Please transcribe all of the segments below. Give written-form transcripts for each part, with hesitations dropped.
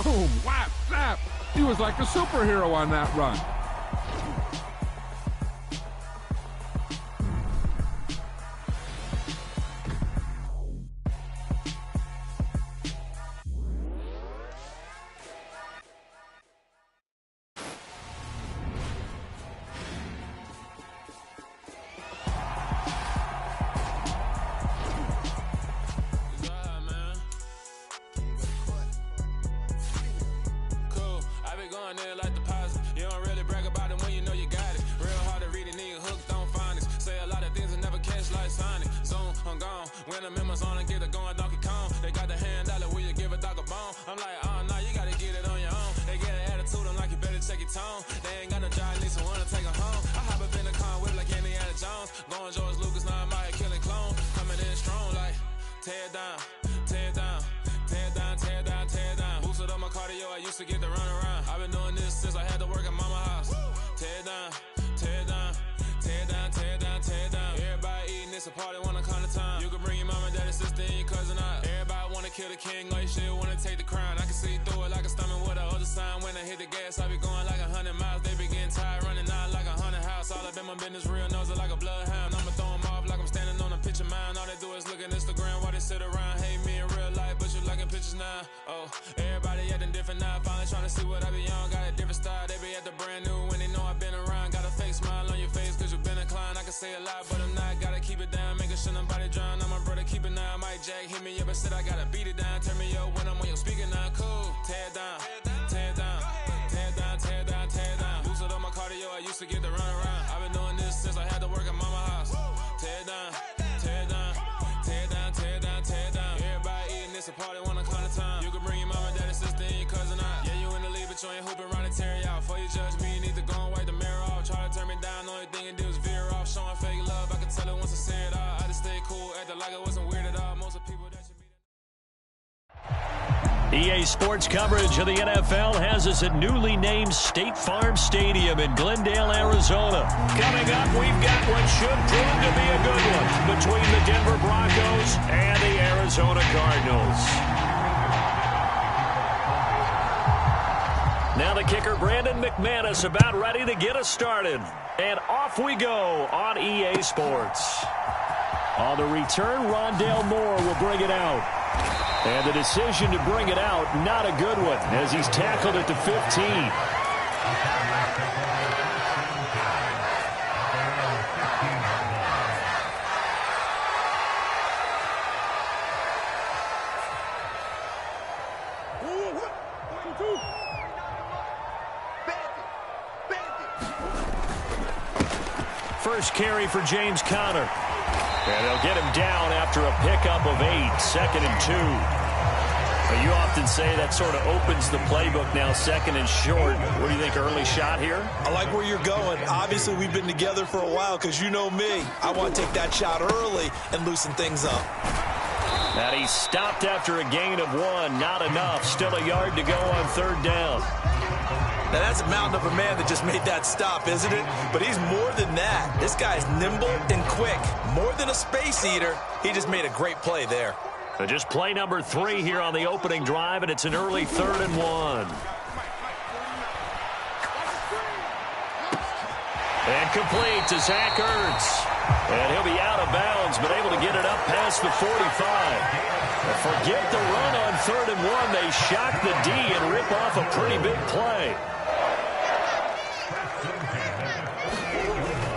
Boom! Whap! Snap! He was like a superhero on that run. EA Sports coverage of the NFL has us at newly named State Farm Stadium in Glendale, Arizona. Coming up, we've got what should prove to be a good one between the Denver Broncos and the Arizona Cardinals. Now the kicker, Brandon McManus, about ready to get us started. And off we go on EA Sports. On the return, Rondale Moore will bring it out. And the decision to bring it out, not a good one, as he's tackled at the 15. First carry for James Conner. And they'll get him down after a pickup of 8, 2nd and 2. You often say that sort of opens the playbook now, 2nd and short. What do you think, early shot here? I like where you're going. Obviously, we've been together for a while because you know me. I want to take that shot early and loosen things up. And he stopped after a gain of 1. Not enough. Still a yard to go on 3rd down. Now, that's a mountain of a man that just made that stop, isn't it? But he's more than that. This guy's nimble and quick. More than a space eater. He just made a great play there. So just play number 3 here on the opening drive, and it's an early 3rd and 1. And complete to Zach Ertz. And he'll be out of bounds, but able to get it up past the 45. And forget the run on 3rd and 1. They shock the D and rip off a pretty big play.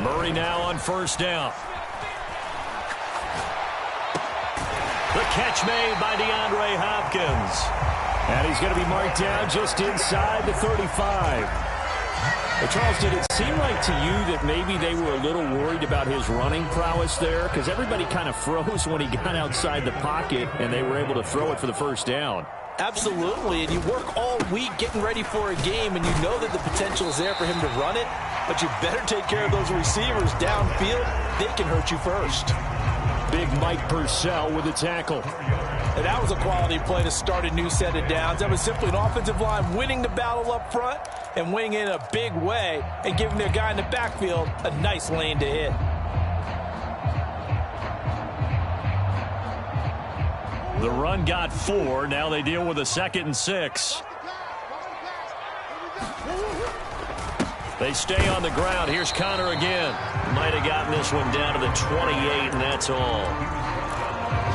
Murray now on 1st down. The catch made by DeAndre Hopkins. And he's going to be marked down just inside the 35. But Charles, did it seem like to you that maybe they were a little worried about his running prowess there? Because everybody kind of froze when he got outside the pocket, and they were able to throw it for the 1st down. Absolutely, and you work all week getting ready for a game, and you know that the potential is there for him to run it, but you better take care of those receivers downfield. They can hurt you first. Big Mike Purcell with the tackle. And that was a quality play to start a new set of downs. That was simply an offensive line winning the battle up front and winning it in a big way and giving their guy in the backfield a nice lane to hit. The run got 4. Now they deal with a 2nd and 6. They stay on the ground. Here's Connor again. Might have gotten this one down to the 28, and that's all.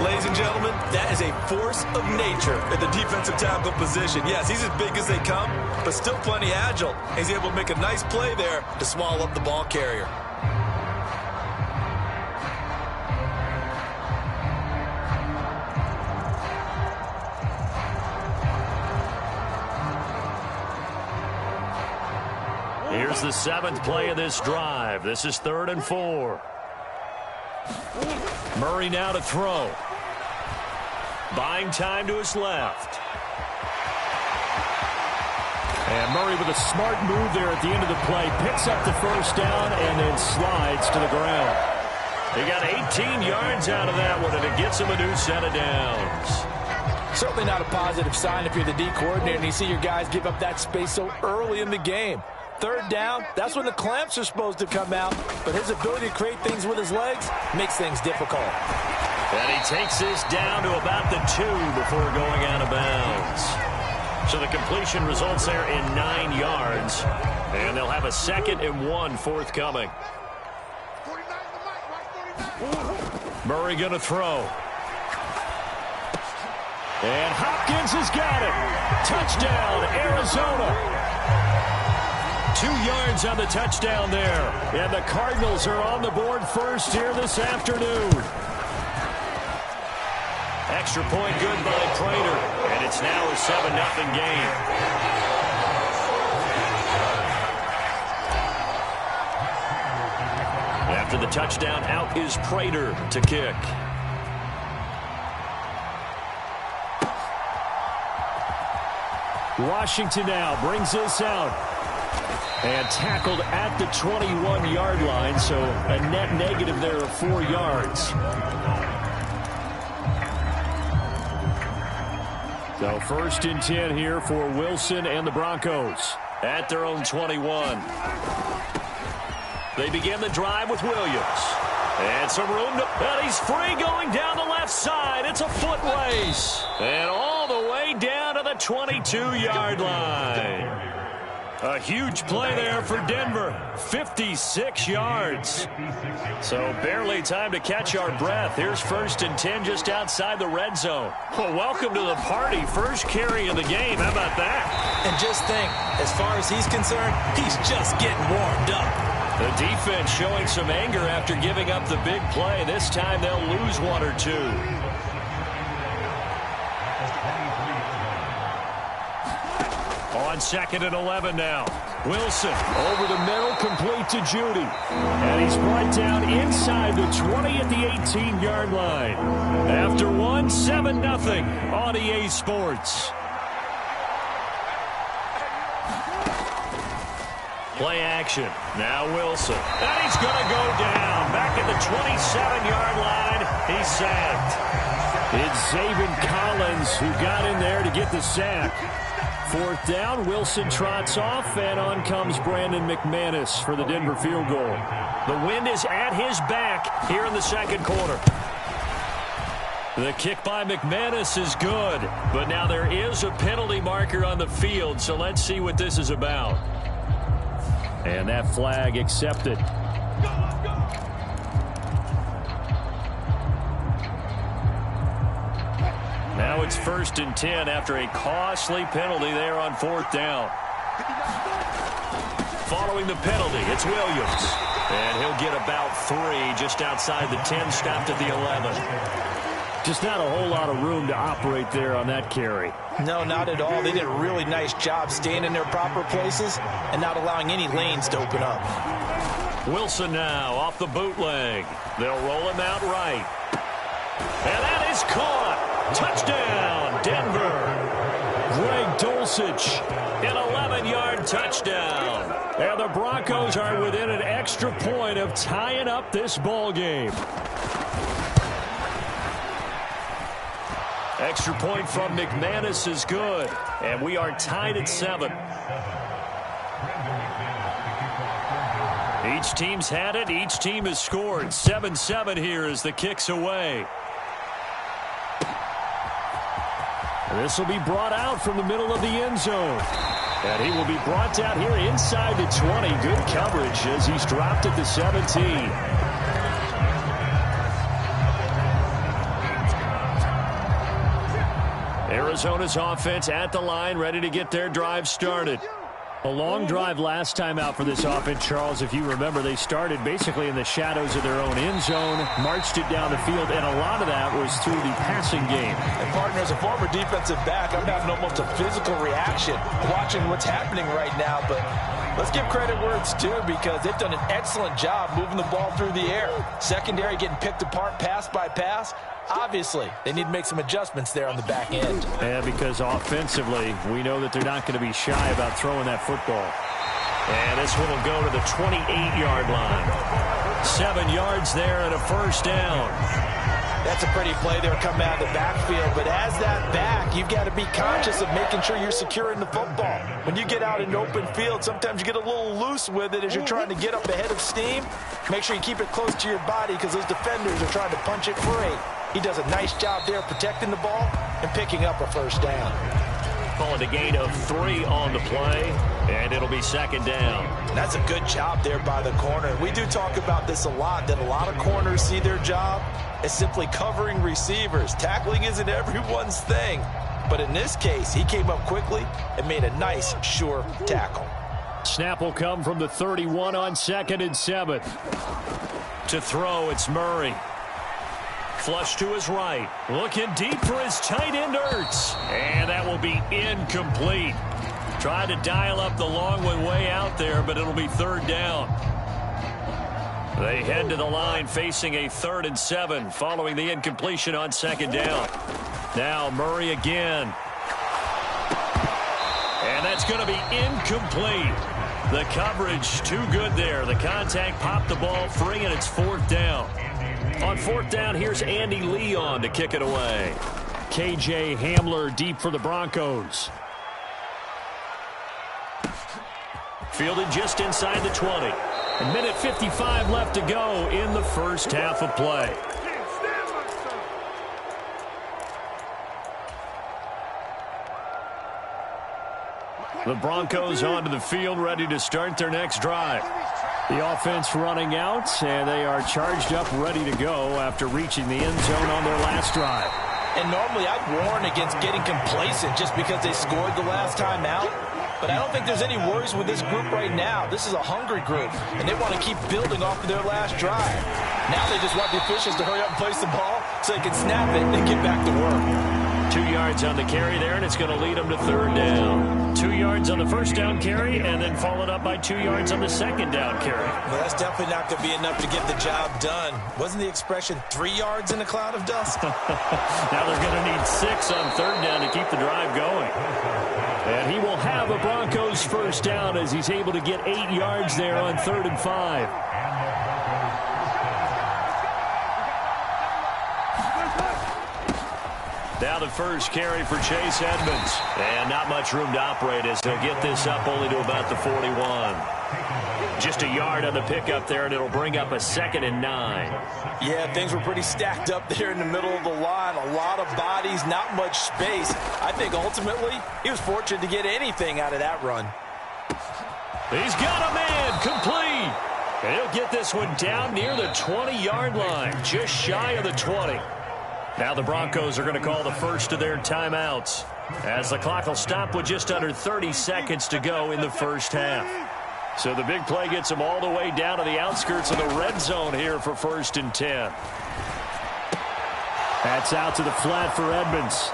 Ladies and gentlemen, that is a force of nature at the defensive tackle position. Yes, he's as big as they come, but still plenty agile. He's able to make a nice play there to swallow up the ball carrier. Here's the 7th play of this drive. This is 3rd and 4. Murray now to throw. Buying time to his left. And Murray with a smart move there at the end of the play. Picks up the first down and then slides to the ground. He got 18 yards out of that one, and it gets him a new set of downs. Certainly not a positive sign if you're the D coordinator and you see your guys give up that space so early in the game. 3rd down, that's when the clamps are supposed to come out, but his ability to create things with his legs makes things difficult. And he takes this down to about the 2 before going out of bounds. So the completion results there in 9 yards, and they'll have a 2nd and 1 forthcoming. Murray going to throw. And Hopkins has got it. Touchdown, Arizona. 2 yards on the touchdown there. And the Cardinals are on the board first here this afternoon. Extra point good by Prater. And it's now a 7-0 game. After the touchdown, out is Prater to kick. Washington now brings this out. And tackled at the 21-yard line, so a net negative there of 4 yards. So 1st and 10 here for Wilson and the Broncos at their own 21. They begin the drive with Williams. And some room to... And he's free going down the left side. It's a foot race. And all the way down to the 22-yard line. A huge play there for Denver. 56 yards. So barely time to catch our breath. Here's 1st and 10 just outside the red zone. Well, welcome to the party. First carry of the game. How about that? And just think, as far as he's concerned, he's just getting warmed up. The defense showing some anger after giving up the big play. This time they'll lose 1 or 2. On 2nd and 11 now. Wilson over the middle, complete to Judy. And he's brought down inside the 20 at the 18-yard line. After 1, 7-0 on EA Sports. Play action. Now Wilson. And he's going to go down. Back at the 27-yard line. He's sacked. It's Zaven Collins who got in there to get the sack. 4th down, Wilson trots off, and on comes Brandon McManus for the Denver field goal. The wind is at his back here in the 2nd quarter. The kick by McManus is good, but now there is a penalty marker on the field, so let's see what this is about. And that flag accepted. Now it's 1st and 10 after a costly penalty there on 4th down. Following the penalty, it's Williams. And he'll get about 3 just outside the 10, stopped at the 11. Just not a whole lot of room to operate there on that carry. No, not at all. They did a really nice job staying in their proper places and not allowing any lanes to open up. Wilson now off the bootleg. They'll roll him out right. And that is caught. Touchdown, Denver. Greg Dulcich, an 11-yard touchdown. And the Broncos are within an extra point of tying up this ball game. Extra point from McManus is good. And we are tied at 7. Each team's had it. Each team has scored. 7-7 here as the kick's away. This will be brought out from the middle of the end zone. And he will be brought down here inside the 20. Good coverage as he's dropped at the 17. Arizona's offense at the line, ready to get their drive started. A long drive last time out for this offense, Charles. If you remember, they started basically in the shadows of their own end zone, marched it down the field, and a lot of that was through the passing game. And, partner, as a former defensive back, I'm having almost a physical reaction watching what's happening right now. But let's give credit where it's due because they've done an excellent job moving the ball through the air. Secondary getting picked apart pass by pass. Obviously, they need to make some adjustments there on the back end. Yeah, because offensively, we know that they're not going to be shy about throwing that football. And this one will go to the 28-yard line. 7 yards there and a first down. That's a pretty play there coming out of the backfield. But as that back, you've got to be conscious of making sure you're securing the football. When you get out in open field, sometimes you get a little loose with it as you're trying to get up ahead of steam. Make sure you keep it close to your body because those defenders are trying to punch it free. He does a nice job there protecting the ball and picking up a first down. Calling a gain of 3 on the play, and it'll be second down. And that's a good job there by the corner. We do talk about this a lot, that a lot of corners see their job as simply covering receivers. Tackling isn't everyone's thing. But in this case, he came up quickly and made a nice, sure tackle. Snap will come from the 31 on 2nd and 7. To throw, it's Murray. Flush to his right. Looking deep for his tight end, Ertz. And that will be incomplete. Tried to dial up the long one way out there, but it'll be third down. They head to the line facing a 3rd and 7 following the incompletion on 2nd down. Now Murray again. And that's going to be incomplete. The coverage too good there. The contact popped the ball free, and it's 4th down. On 4th down, here's Andy Leon to kick it away. KJ Hamler deep for the Broncos. Fielded just inside the 20. A minute 55 left to go in the first half of play. The Broncos onto the field, ready to start their next drive. The offense running out, and they are charged up, ready to go after reaching the end zone on their last drive. And normally I'd warn against getting complacent just because they scored the last time out. But I don't think there's any worries with this group right now. This is a hungry group, and they want to keep building off of their last drive. Now they just want the officials to hurry up and place the ball so they can snap it and get back to work. 2 yards on the carry there, and it's going to lead them to third down. 2 yards on the first down carry, and then followed up by 2 yards on the second down carry. Well, that's definitely not going to be enough to get the job done. Wasn't the expression 3 yards in a cloud of dust? Now they're going to need 6 on third down to keep the drive going. And he will have a Broncos first down as he's able to get 8 yards there on 3rd and 5. Now the first carry for Chase Edmonds. And not much room to operate as he'll get this up only to about the 41. Just a yard on the pickup there, and it'll bring up a 2nd and 9. Yeah, things were pretty stacked up there in the middle of the line. A lot of bodies, not much space. I think ultimately he was fortunate to get anything out of that run. He's got a man complete. And he'll get this one down near the 20-yard line, just shy of the 20. Now the Broncos are going to call the first of their timeouts as the clock will stop with just under 30 seconds to go in the first half. So the big play gets them all the way down to the outskirts of the red zone here for 1st and 10. That's out to the flat for Edmonds.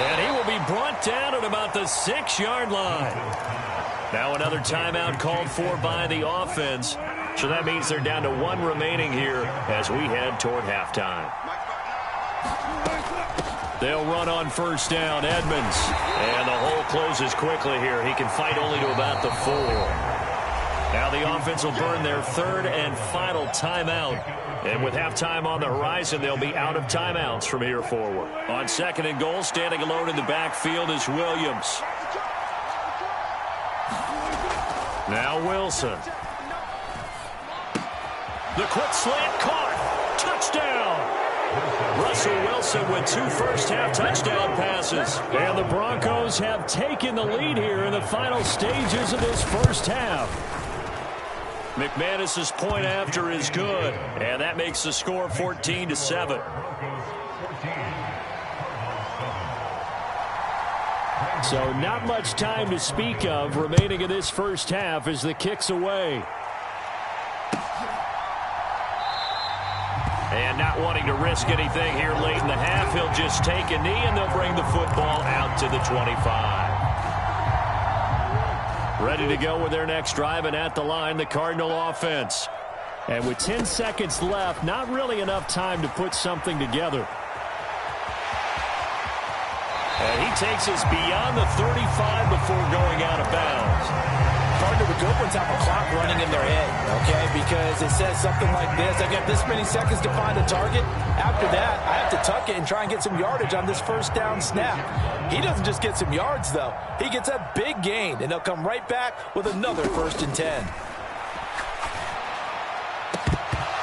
And he will be brought down at about the 6-yard line. Now another timeout called for by the offense. So that means they're down to 1 remaining here as we head toward halftime. They'll run on first down, Edmonds. And the hole closes quickly here. He can fight only to about the 4. Now the offense will burn their 3rd and final timeout. And with halftime on the horizon, they'll be out of timeouts from here forward. On 2nd and goal, standing alone in the backfield is Williams. Now Wilson. The quick slant caught. Touchdown. Russell Wilson with 2 first-half touchdown passes. And the Broncos have taken the lead here in the final stages of this first half. McManus's point after is good, and that makes the score 14-7. So not much time to speak of remaining in this first half as the kick's away. And not wanting to risk anything here late in the half, he'll just take a knee and they'll bring the football out to the 25. Ready to go with their next drive, and at the line, the Cardinal offense. And with 10 seconds left, not really enough time to put something together. And he takes us beyond the 35 before going out of bounds. Partner, the good ones have a clock running in their head, okay? Because it says something like this: I got this many seconds to find a target. After that, I have to tuck it and try and get some yardage on this first down snap. He doesn't just get some yards, though. He gets a big gain, and they'll come right back with another 1st and 10.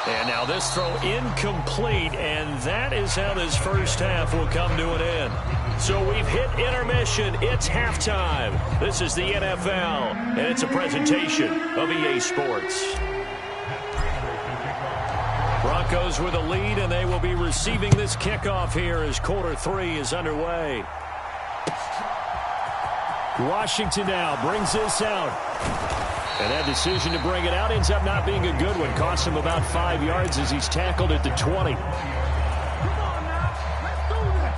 And now this throw incomplete, and that is how this first half will come to an end. So we've hit intermission. It's halftime. This is the NFL, and it's a presentation of EA Sports. Broncos with a lead, and they will be receiving this kickoff here as quarter 3 is underway. Washington now brings this out. And that decision to bring it out ends up not being a good one. Costs him about 5 yards as he's tackled at the 20.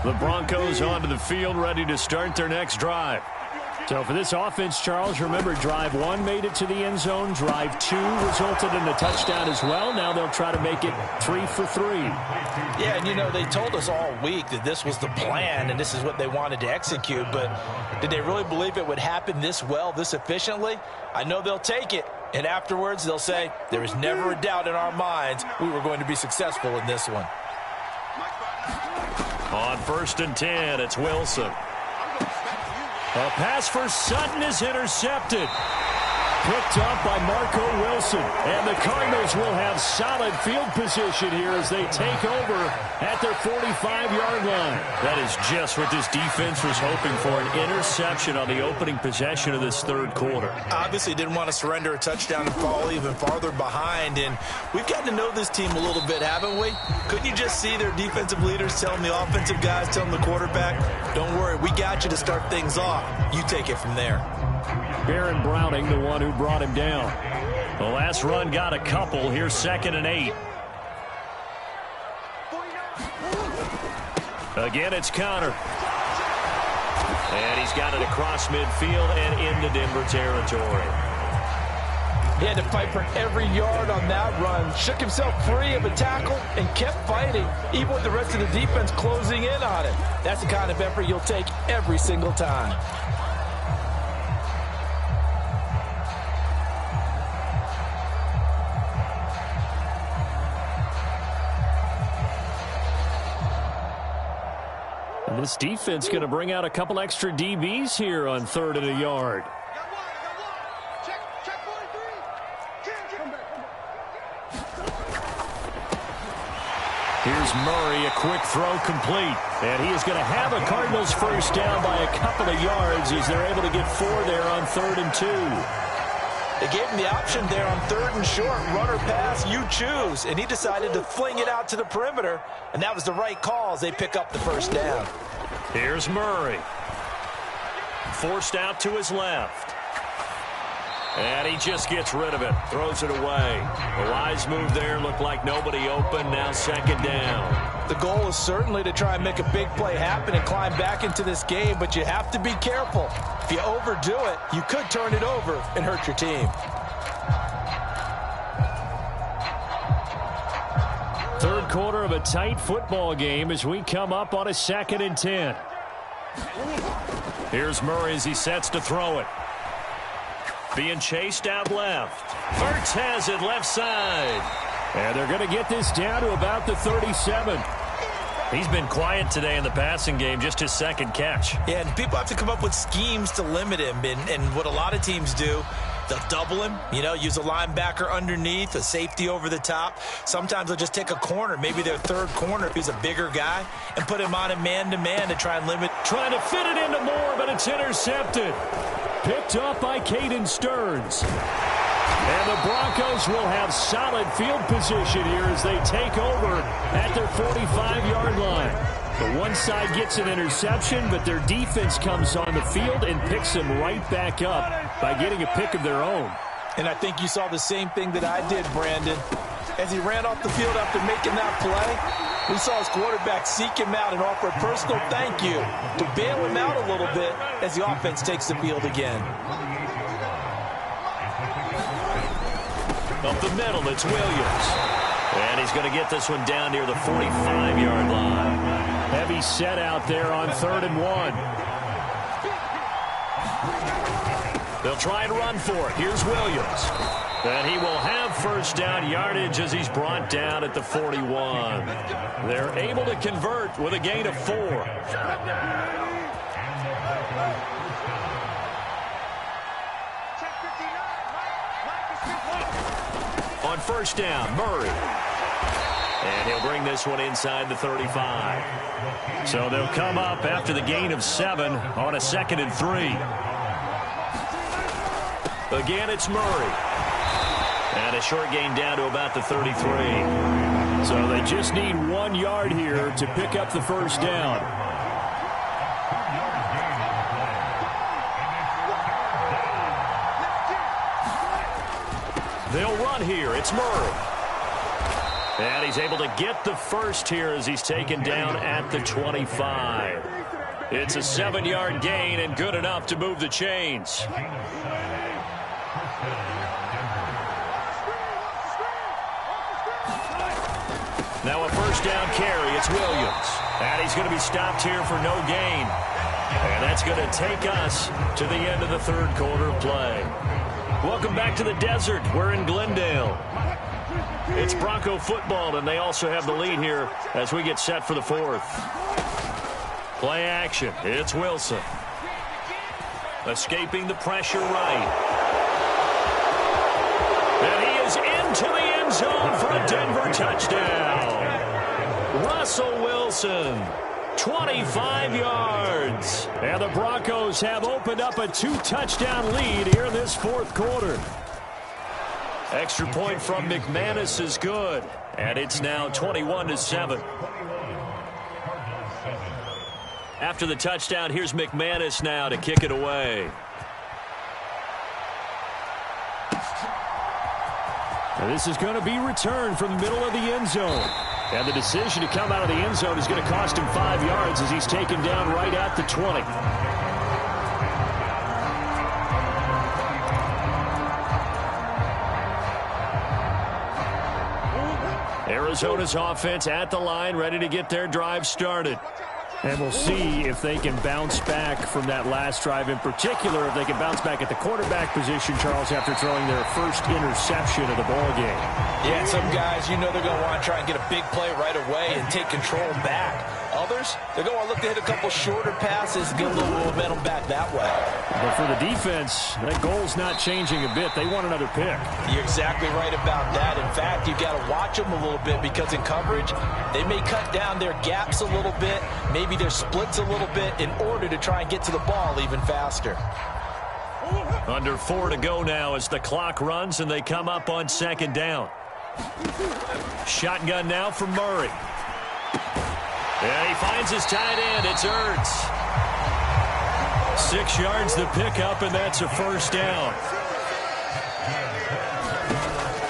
The Broncos onto the field, ready to start their next drive. So for this offense, Charles, remember, drive 1 made it to the end zone. Drive 2 resulted in a touchdown as well. Now they'll try to make it 3 for 3. Yeah, and you know, they told us all week that this was the plan and this is what they wanted to execute, but did they really believe it would happen this well, this efficiently? I know they'll take it, and afterwards they'll say, there was never a doubt in our minds we were going to be successful in this one. On 1st and 10, it's Wilson. A pass for Sutton is intercepted. Picked up by Marco Wilson. And the Cardinals will have solid field position here as they take over at their 45-yard line. That is just what this defense was hoping for, an interception on the opening possession of this 3rd quarter. Obviously didn't want to surrender a touchdown and fall even farther behind. And we've gotten to know this team a little bit, haven't we? Couldn't you just see their defensive leaders telling the offensive guys, telling the quarterback, don't worry, we got you to start things off. You take it from there. Baron Browning, the one who brought him down. The last run got a couple. Here's 2nd and 8. Again, it's Connor. And he's got it across midfield and into Denver territory. He had to fight for every yard on that run. Shook himself free of a tackle and kept fighting, even with the rest of the defense closing in on him. That's the kind of effort you'll take every single time. And this defense going to bring out a couple extra DBs here on 3rd and a yard. Here's Murray, a quick throw complete. And he is going to have a Cardinals first down by a couple of yards as they're able to get 4 there on 3rd and 2. They gave him the option there on 3rd and short, run or pass, you choose. And he decided to fling it out to the perimeter, and that was the right call as they pick up the first down. Here's Murray. Forced out to his left. And he just gets rid of it, throws it away. A wise move there, looked like nobody open, now 2nd down. The goal is certainly to try and make a big play happen and climb back into this game, but you have to be careful. If you overdo it, you could turn it over and hurt your team. 3rd quarter of a tight football game as we come up on a 2nd and 10. Here's Murray as he sets to throw it. Being chased out left. Ertz has it left side. And they're going to get this down to about the 37. He's been quiet today in the passing game, just his second catch. Yeah, and people have to come up with schemes to limit him. And what a lot of teams do, they'll double him, use a linebacker underneath, a safety over the top. Sometimes they'll just take a corner, maybe their third corner if he's a bigger guy, and put him on a man-to-man to try and limit. Trying to fit it into Moore, but it's intercepted. Picked up by Caden Stearns. And the Broncos will have solid field position here as they take over at their 45-yard line. The one side gets an interception, but their defense comes on the field and picks them right back up by getting a pick of their own. And I think you saw the same thing that I did, Brandon. As he ran off the field after making that play, we saw his quarterback seek him out and offer a personal thank you to bail him out a little bit as the offense takes the field again. Up the middle, it's Williams. And he's going to get this one down near the 45-yard line. Heavy set out there on 3rd and 1. They'll try and run for it. Here's Williams. And he will have first down yardage as he's brought down at the 41. They're able to convert with a gain of 4. On first down, Murray. And he'll bring this one inside the 35. So they'll come up after the gain of 7 on a 2nd and 3. Again, it's Murray. And a short gain down to about the 33. So they just need 1 yard here to pick up the first down. They'll run here. It's Murray. And he's able to get the first here as he's taken down at the 25. It's a 7-yard gain and good enough to move the chains. Now a first down carry. It's Williams. And he's going to be stopped here for no gain. And that's going to take us to the end of the 3rd quarter play. Welcome back to the desert. We're in Glendale. It's Bronco football, and they also have the lead here as we get set for the 4th. Play action. It's Wilson. Escaping the pressure right. And he is into the end zone for a Denver touchdown. Russell Wilson. 25 yards. And the Broncos have opened up a 2-touchdown lead here in this 4th quarter. Extra point from McManus is good. And it's now 21-7. After the touchdown, here's McManus now to kick it away. And this is going to be returned from the middle of the end zone. And the decision to come out of the end zone is going to cost him 5 yards as he's taken down right at the 20. Arizona's offense at the line, ready to get their drive started. And we'll see if they can bounce back from that last drive, in particular if they can bounce back at the quarterback position, Charles, after throwing their first interception of the ball game. Yeah, some guys, they're going to want to try and get a big play right away and take control back. Others, they're going to look to hit a couple shorter passes, get a little momentum back that way. But for the defense, that goal's not changing a bit. They want another pick. You're exactly right about that. In fact, you've got to watch them a little bit because in coverage, they may cut down their gaps a little bit, maybe their splits a little bit in order to try and get to the ball even faster. Under 4 to go now as the clock runs and they come up on 2nd down. Shotgun now from Murray. And he finds his tight end. It's Ertz. 6 yards the pickup, and that's a first down.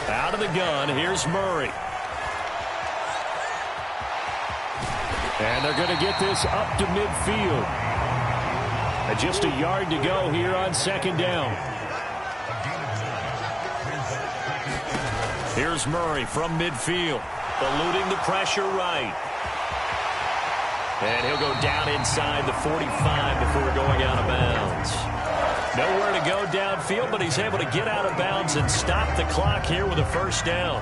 Out of the gun, here's Murray. And they're going to get this up to midfield. And just a yard to go here on 2nd down. Here's Murray from midfield, eluding the pressure right. And he'll go down inside the 45 before going out of bounds. Nowhere to go downfield, but he's able to get out of bounds and stop the clock here with a first down.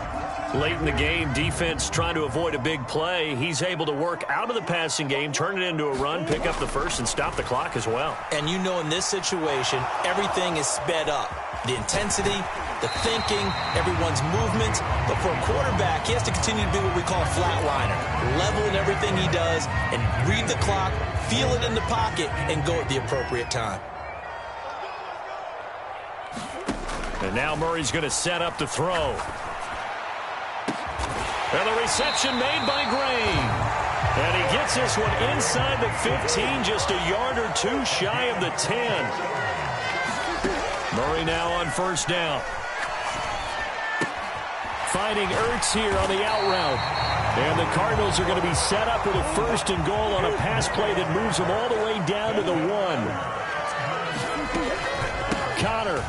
Late in the game, defense trying to avoid a big play. He's able to work out of the passing game, turn it into a run, pick up the first, and stop the clock as well. And you know in this situation, everything is sped up. The intensity, the thinking, everyone's movement. But for a quarterback, he has to continue to be what we call a flatliner. Level in everything he does and read the clock, feel it in the pocket, and go at the appropriate time. And now Murray's going to set up to throw. And the reception made by Gray. And he gets this one inside the 15, just a yard or two shy of the 10. Murray now on first down. Finding Ertz here on the out route. And the Cardinals are going to be set up with a first and goal on a pass play that moves them all the way down to the 1. Connor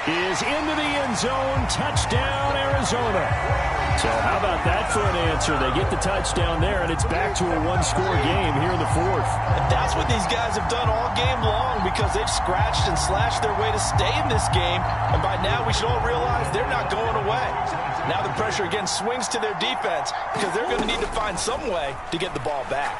is into the end zone. Touchdown, Arizona. So how about that for an answer? They get the touchdown there, and it's back to a one-score game here in the fourth. And that's what these guys have done all game long because they've scratched and slashed their way to stay in this game. And by now, we should all realize they're not going away. Now the pressure again swings to their defense because they're going to need to find some way to get the ball back.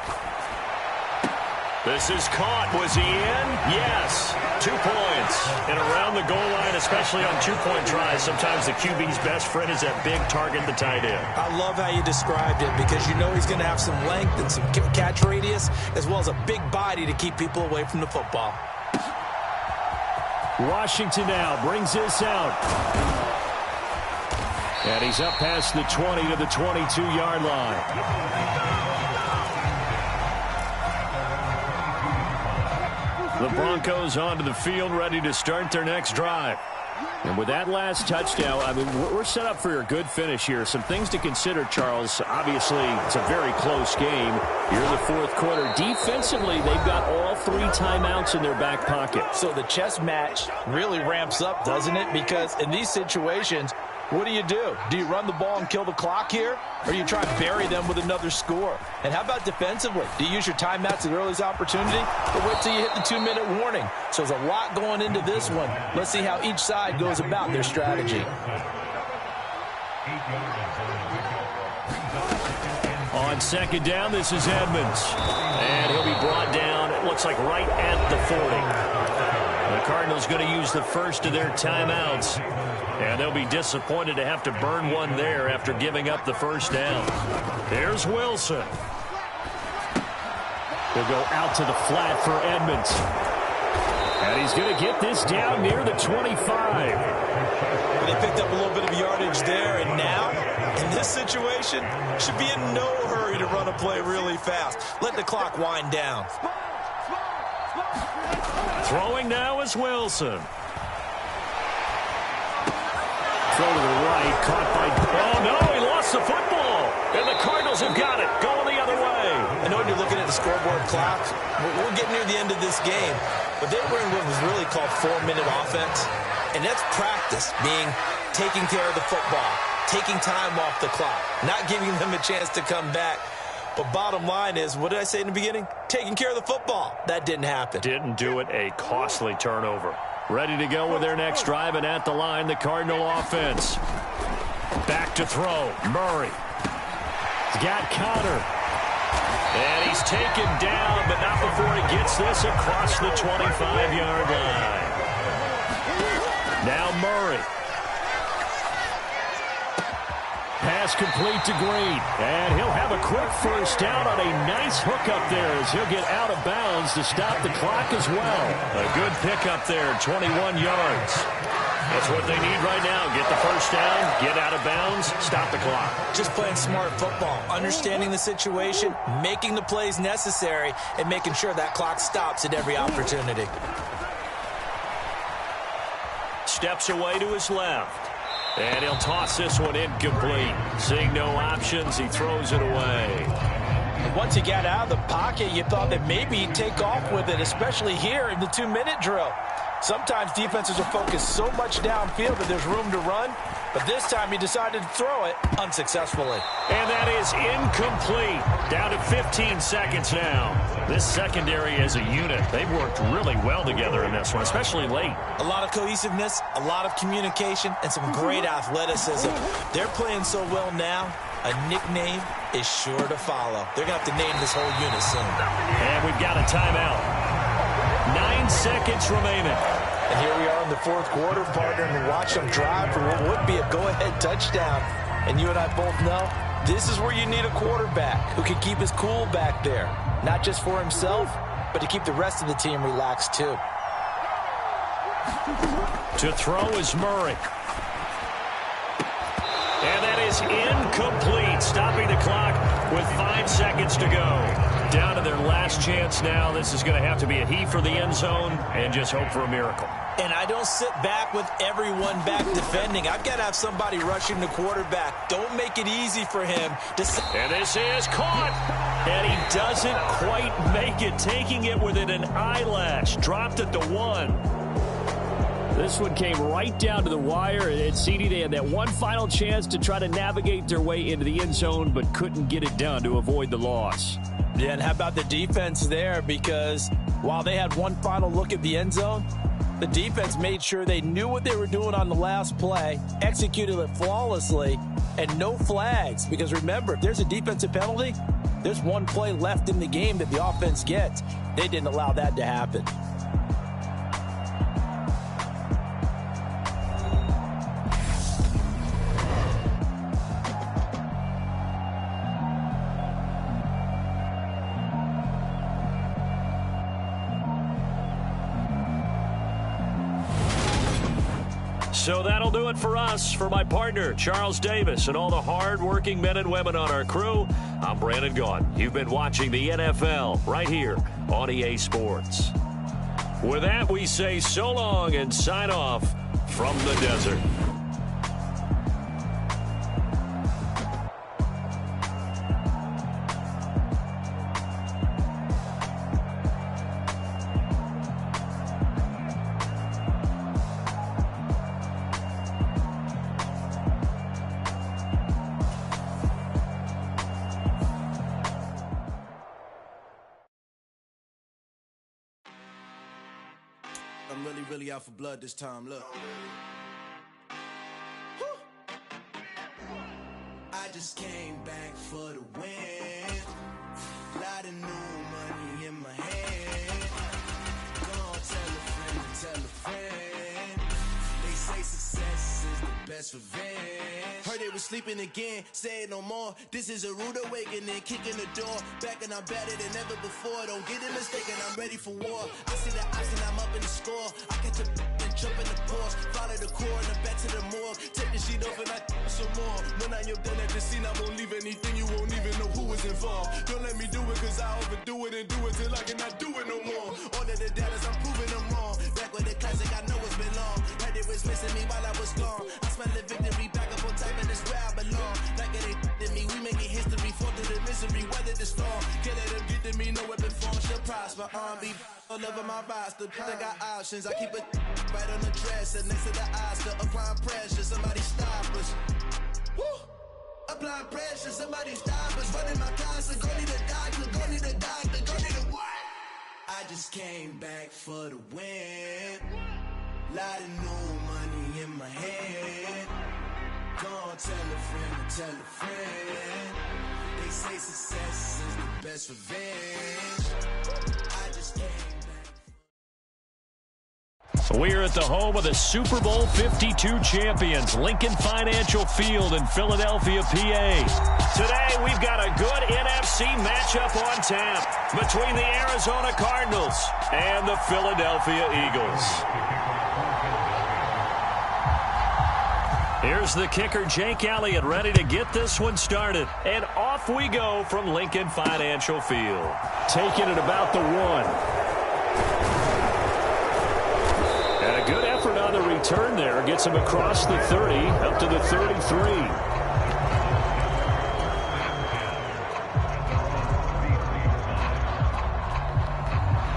This is caught. Was he in? Yes. 2 points. And around the goal line, especially on two-point tries, sometimes the QB's best friend is that big target, the tight end. I love how you described it because you know he's going to have some length and some catch radius as well as a big body to keep people away from the football. Washington now brings this out. And he's up past the 20 to the 22-yard line. The Broncos onto the field, ready to start their next drive. And with that last touchdown, I mean, we're set up for a good finish here. Some things to consider, Charles. Obviously, it's a very close game. You're in the fourth quarter. Defensively, they've got all 3 timeouts in their back pocket. So the chess match really ramps up, doesn't it? Because in these situations, what do? Do you run the ball and kill the clock here? Or you try and bury them with another score? And how about defensively? Do you use your timeouts at the earliest opportunity? Or wait till you hit the 2-minute warning? So there's a lot going into this one. Let's see how each side goes about their strategy. On second down, this is Edmonds. And he'll be brought down, it looks like right at the 40. The Cardinals going to use the first of their timeouts. And they'll be disappointed to have to burn one there after giving up the first down. There's Wilson. They'll go out to the flat for Edmonds. And he's going to get this down near the 25. They picked up a little bit of yardage there, and now, in this situation, should be in no hurry to run a play really fast. Let the clock wind down. Throwing now is Wilson. Throw to the right, caught by... Oh, no, he lost the football. And the Cardinals have got it, going the other way. I know when you're looking at the scoreboard clock, we're getting near the end of this game, but they were in what was really called 4-minute offense. And that's practice, being taking care of the football, taking time off the clock, not giving them a chance to come back. But bottom line is, what did I say in the beginning? Taking care of the football. That didn't happen. Didn't do it, a costly turnover. Ready to go with their next drive, and at the line, the Cardinal offense. Back to throw. Murray. He's got Connor. And he's taken down, but not before he gets this across the 25-yard line. Now Murray. Pass complete to Green. And he'll have a quick first down on a nice hook up there as he'll get out of bounds to stop the clock as well. A good pickup there, 21 yards. That's what they need right now. Get the first down, get out of bounds, stop the clock. Just playing smart football, understanding the situation, making the plays necessary, and making sure that clock stops at every opportunity. Steps away to his left. And he'll toss this one incomplete. Seeing no options, he throws it away. Once he got out of the pocket, you thought that maybe he'd take off with it, especially here in the 2-minute drill. Sometimes defenses are focused so much downfield that there's room to run. But this time he decided to throw it unsuccessfully. And that is incomplete. Down to 15 seconds now. This secondary as a unit, they've worked really well together in this one, especially late. A lot of cohesiveness, a lot of communication, and some great athleticism. They're playing so well now, a nickname is sure to follow. They're going to have to name this whole unit soon. And we've got a timeout. 9 seconds remaining. And here we are in the fourth quarter, partner, and watch them drive for what would be a go-ahead touchdown. And you and I both know this is where you need a quarterback who can keep his cool back there. Not just for himself, but to keep the rest of the team relaxed too. To throw is Murray. And that is incomplete, stopping the clock with 5 seconds to go. Down to their last chance now. This is going to have to be a heave for the end zone and just hope for a miracle. And I don't sit back with everyone back defending. I've got to have somebody rushing the quarterback. Don't make it easy for him to... And this is caught. And he doesn't quite make it, taking it within an eyelash. Dropped at the 1. This one came right down to the wire. And CD, they had that one final chance to try to navigate their way into the end zone, but couldn't get it done to avoid the loss. Yeah, and how about the defense there? Because while they had one final look at the end zone, the defense made sure they knew what they were doing on the last play, executed it flawlessly, and no flags. Because remember, if there's a defensive penalty, there's one play left in the game that the offense gets. They didn't allow that to happen. So that'll do it for us. For my partner, Charles Davis, and all the hard-working men and women on our crew, I'm Brandon Gaughan. You've been watching the NFL right here on EA Sports. With that, we say so long and sign off from the desert. I'm really out for blood this time, look. I just came back for the win. Lot of new money in my hand. Gonna tell a friend. They say success is the best revenge. Heard they was sleeping again, say it no more. This is a rude awakening, kicking the door. Back and I'm better than ever before. Don't get it mistaken, I'm ready for war. I see the option, I'm up in the score. I catch a and jump in the course. Follow the core and the back to the morgue. Take the sheet off and I some more. When I'm done at the scene, I won't leave anything. You won't even know who was involved. Don't let me do it, cause I overdo it and do it till I cannot do it no more. All of the doubters, I'm proving them wrong. Back with the classic, I know it's been long. Heard they was missing me while I was gone. I smell the victory back up on top, and it's where I belong. Like it ain't to me, we making history. Fall through the misery, weather the storm. Can't let them get to me, no weapon form shall prosper. Be all over my roster, I got options. I keep it right on the dresser, next to the Oscar. Applying pressure, somebody stop us. Woo! Applying pressure, somebody stop us. Running my concert, go need a doctor, go need a doctor, go need a what? I just came back for the win. Lot of new money in my hand. Gonna tell a friend. They say success is the best revenge. I just came back. We're at the home of the Super Bowl 52 champions, Lincoln Financial Field in Philadelphia, PA. Today, we've got a good NFC matchup on tap between the Arizona Cardinals and the Philadelphia Eagles. Here's the kicker, Jake Elliott, ready to get this one started. And off we go from Lincoln Financial Field. Taking it about the 1. And a good effort on the return there. Gets him across the 30, up to the 33.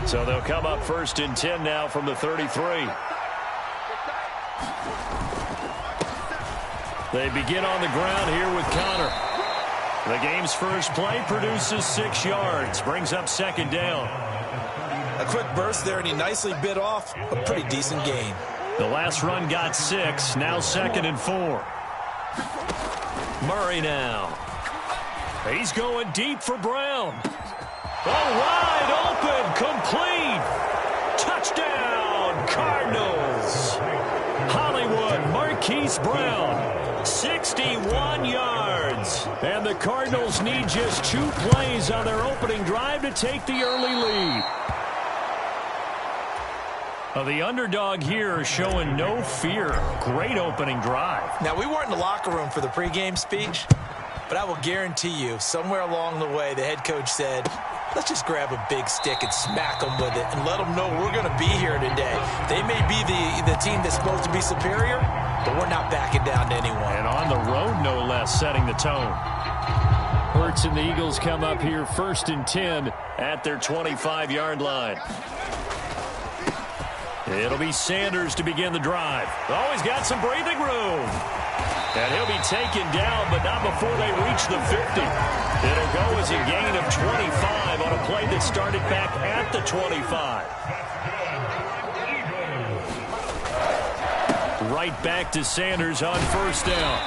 So they'll come up 1st and 10 now from the 33. They begin on the ground here with Connor. The game's first play produces 6 yards, brings up second down. A quick burst there, and he nicely bit off a pretty decent gain. The last run got 6, now 2nd and 4. Murray now. He's going deep for Brown. Oh, wide open, complete. Touchdown, Cardinals. Hollywood, Marquise Brown, 61 yards. And the Cardinals need just 2 plays on their opening drive to take the early lead. The underdog here showing no fear. Great opening drive. Now, we weren't in the locker room for the pregame speech, but I will guarantee you, somewhere along the way, the head coach said, let's just grab a big stick and smack them with it and let them know we're going to be here today. They may be the team that's supposed to be superior, but we're not backing down to anyone. And on the road, no less, setting the tone. Hurts and the Eagles come up here 1st and 10 at their 25-yard line. It'll be Sanders to begin the drive. Oh, he's got some breathing room. And he'll be taken down, but not before they reach the 50. It'll go as a gain of 25 on a play that started back at the 25. Right back to Sanders on 1st down.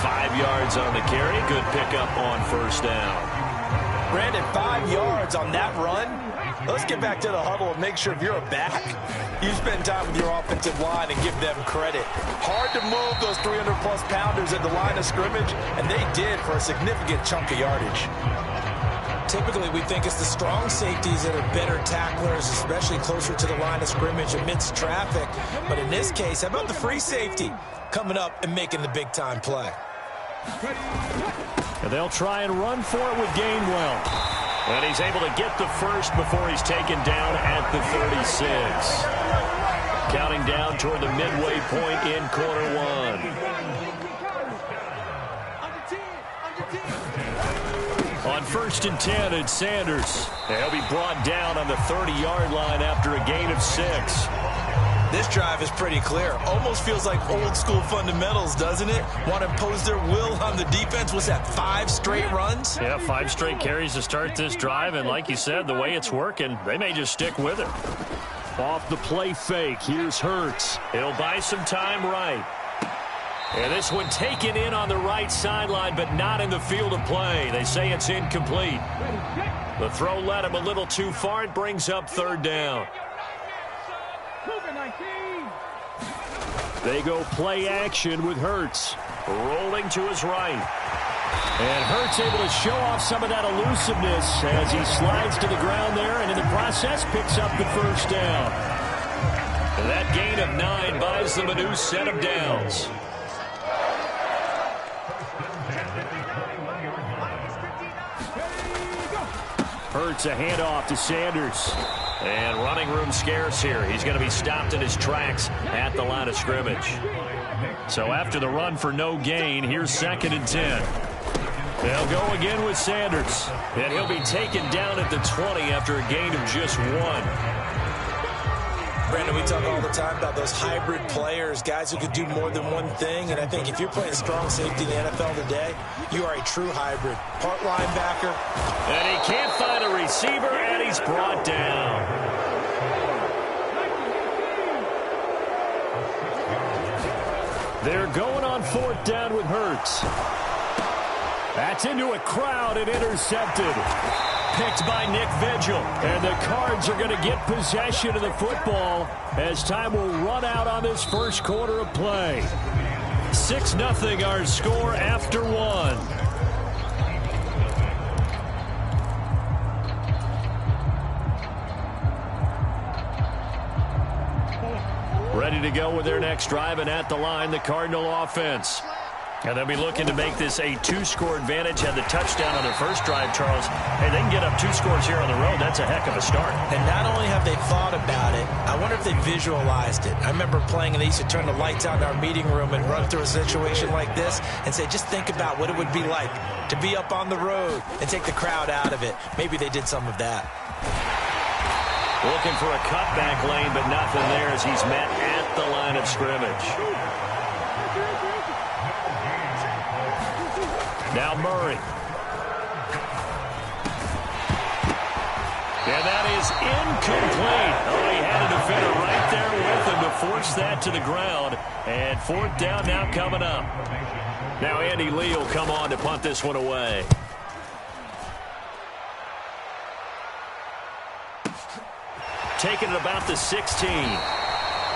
5 yards on the carry. Good pickup on 1st down. Brandon, 5 yards on that run. Let's get back to the huddle and make sure if you're a back, you spend time with your offensive line and give them credit. Hard to move those 300-plus pounders at the line of scrimmage, and they did for a significant chunk of yardage. Typically, we think it's the strong safeties that are better tacklers, especially closer to the line of scrimmage amidst traffic. But in this case, how about the free safety coming up and making the big-time play? And they'll try and run for it with Gainwell. And he's able to get the first before he's taken down at the 36. Counting down toward the midway point in quarter 1. On 1st and 10, it's Sanders. He'll be brought down on the 30-yard line after a gain of 6. This drive is pretty clear. Almost feels like old-school fundamentals, doesn't it? Want to impose their will on the defense. Was that 5 straight runs? Yeah, 5 straight carries to start this drive. And like you said, the way it's working, they may just stick with it. Off the play fake, here's Hurts. He'll buy some time right. And this one taken in on the right sideline, but not in the field of play. They say it's incomplete. The throw led him a little too far. It brings up 3rd down. They go play action with Hurts. Rolling to his right. And Hurts able to show off some of that elusiveness as he slides to the ground there, and in the process picks up the 1st down. And that gain of 9 buys them a new set of downs. Hurts a handoff to Sanders. And running room scarce here. He's going to be stopped in his tracks at the line of scrimmage. So after the run for no gain, here's 2nd and 10. They'll go again with Sanders. And he'll be taken down at the 20 after a gain of just 1. Brandon, we talk all the time about those hybrid players, guys who could do more than one thing. And I think if you're playing strong safety in the NFL today, you are a true hybrid. Part linebacker. And he can't find a receiver, and he's brought down. They're going on 4th down with Hurts. That's into a crowd and intercepted. Picked by Nick Vigil. And the Cards are going to get possession of the football as time will run out on this first quarter of play. 6-0 our score after 1. Ready to go with their next drive, and at the line, the Cardinal offense. And they'll be looking to make this a 2-score advantage. Had the touchdown on their first drive, Charles. Hey, they can get up 2 scores here on the road. That's a heck of a start. And not only have they thought about it, I wonder if they visualized it. I remember playing, and they used to turn the lights out in our meeting room and run through a situation like this and say, just think about what it would be like to be up on the road and take the crowd out of it. Maybe they did some of that. Looking for a cutback lane, but nothing there as he's met at the line of scrimmage. Now Murray. And that is incomplete. Oh, he had a defender right there with him to force that to the ground. And 4th down now coming up. Now Andy Lee will come on to punt this one away. Taking it about the 16.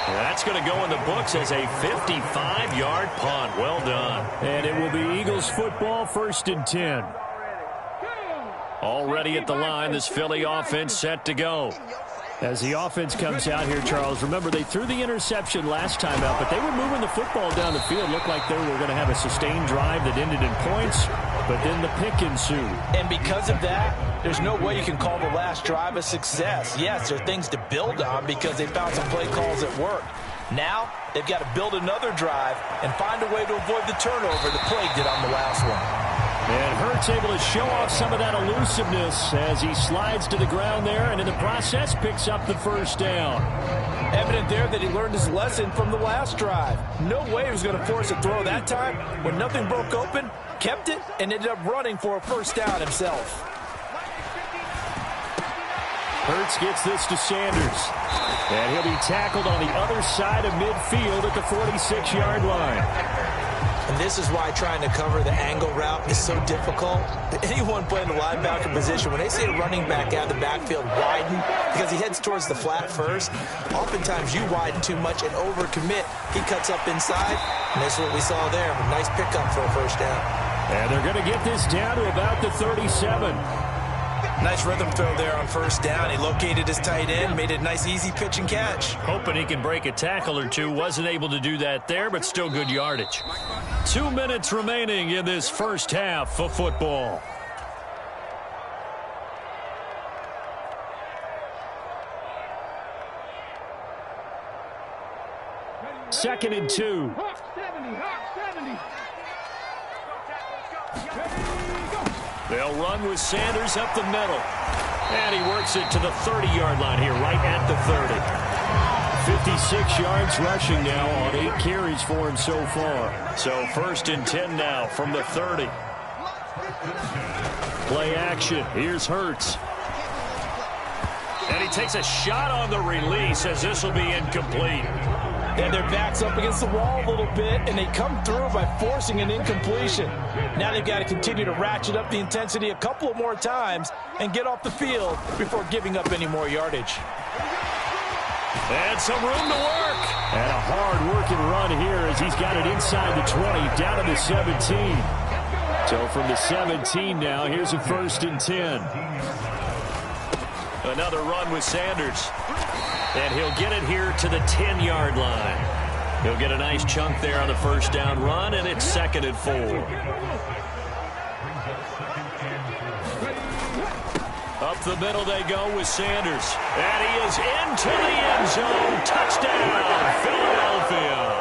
That's going to go in the books as a 55-yard punt. Well done. And it will be Eagles football, 1st and 10. Already at the line, this Philly offense set to go. As the offense comes out here, Charles, remember they threw the interception last time out, but they were moving the football down the field. Looked like they were going to have a sustained drive that ended in points, but then the pick ensued. And because of that, there's no way you can call the last drive a success. Yes, there are things to build on because they found some play calls that work. Now, they've got to build another drive and find a way to avoid the turnover that plagued it on the last one. And Hurts able to show off some of that elusiveness as he slides to the ground there and in the process picks up the 1st down. Evident there that he learned his lesson from the last drive. No way he was going to force a throw that time. When nothing broke open, kept it, and ended up running for a 1st down himself. Hurts gets this to Sanders. And he'll be tackled on the other side of midfield at the 46-yard line. And this is why trying to cover the angle route is so difficult. Anyone playing the linebacker position, when they see a running back out of the backfield widen because he heads towards the flat first, oftentimes you widen too much and overcommit. He cuts up inside, and this is what we saw there. A nice pickup for a 1st down. And they're going to get this down to about the 37. Nice rhythm throw there on 1st down. He located his tight end, made it a nice easy pitch and catch. Hoping he can break a tackle or two. Wasn't able to do that there, but still good yardage. 2 minutes remaining in this 1st half of football. Second and 2. They'll run with Sanders up the middle. And he works it to the 30-yard line here, right at the 30. 56 yards rushing now on 8 carries for him so far. So 1st and 10 now from the 30. Play action. Here's Hurts. And he takes a shot on the release as this will be incomplete. And their backs up against the wall a little bit, and they come through by forcing an incompletion. Now they've got to continue to ratchet up the intensity a couple of more times and get off the field before giving up any more yardage. And some room to work. And a hard-working run here as he's got it inside the 20, down to the 17. So from the 17 now, here's a 1st and 10. Another run with Sanders. And he'll get it here to the 10-yard line. He'll get a nice chunk there on the 1st down run, and it's 2nd and 4. Up the middle they go with Sanders. And he is into the end zone. Touchdown, Philadelphia.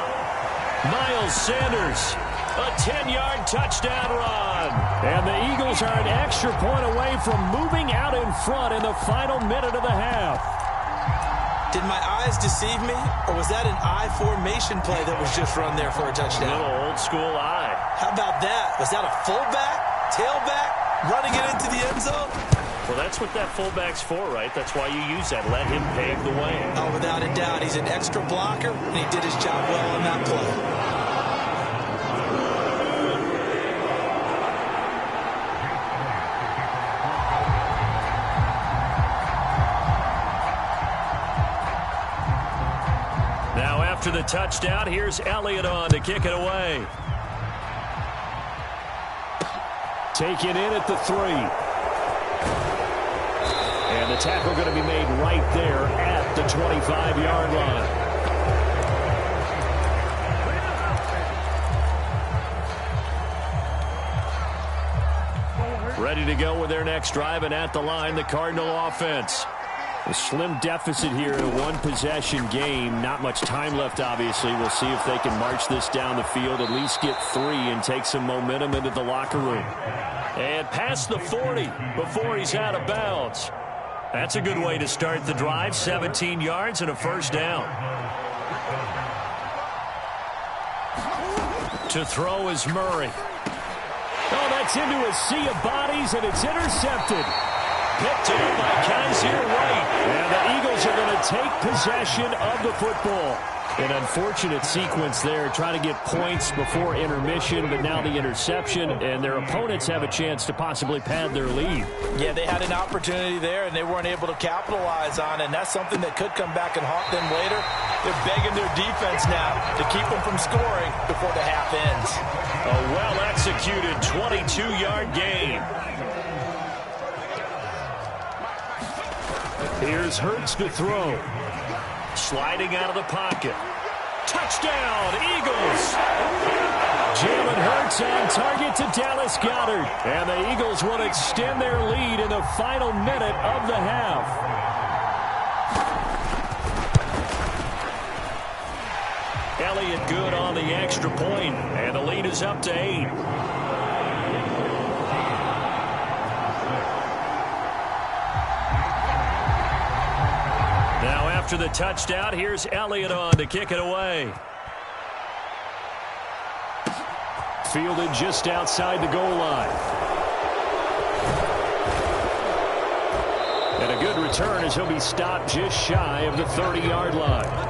Miles Sanders, a 10-yard touchdown run. And the Eagles are an extra point away from moving out in front in the final minute of the half. Did my eyes deceive me, or was that an I formation play that was just run there for a touchdown? A little old school I. How about that? Was that a fullback, tailback, running it into the end zone? Well, that's what that fullback's for, right? That's why you use that. Let him pave the way. Oh, without a doubt. He's an extra blocker, and he did his job well on that play. After the touchdown, here's Elliott on to kick it away. Taken in at the 3. And the tackle going to be made right there at the 25-yard line. Ready to go with their next drive, and at the line, the Cardinal offense. A slim deficit here in a one-possession game. Not much time left, obviously. We'll see if they can march this down the field, at least get 3 and take some momentum into the locker room. And past the 40 before he's out of bounds. That's a good way to start the drive. 17 yards and a 1st down. To throw is Murray. Oh, they Gets into a sea of bodies, and it's intercepted. Picked up by Kaiser White. And the Eagles are going to take possession of the football. An unfortunate sequence there, trying to get points before intermission, but now the interception, and their opponents have a chance to possibly pad their lead. Yeah, they had an opportunity there, and they weren't able to capitalize on it, and that's something that could come back and haunt them later. They're begging their defense now to keep them from scoring before the half ends. A well-executed 22-yard gain. Here's Hurts to throw. Sliding out of the pocket. Touchdown, Eagles! Jalen Hurts on target to Dallas Goedert. And the Eagles will extend their lead in the final minute of the half. Elliott good on the extra point, and the lead is up to 8. Now after the touchdown, here's Elliott on to kick it away. Fielded just outside the goal line. And a good return as he'll be stopped just shy of the 30-yard line.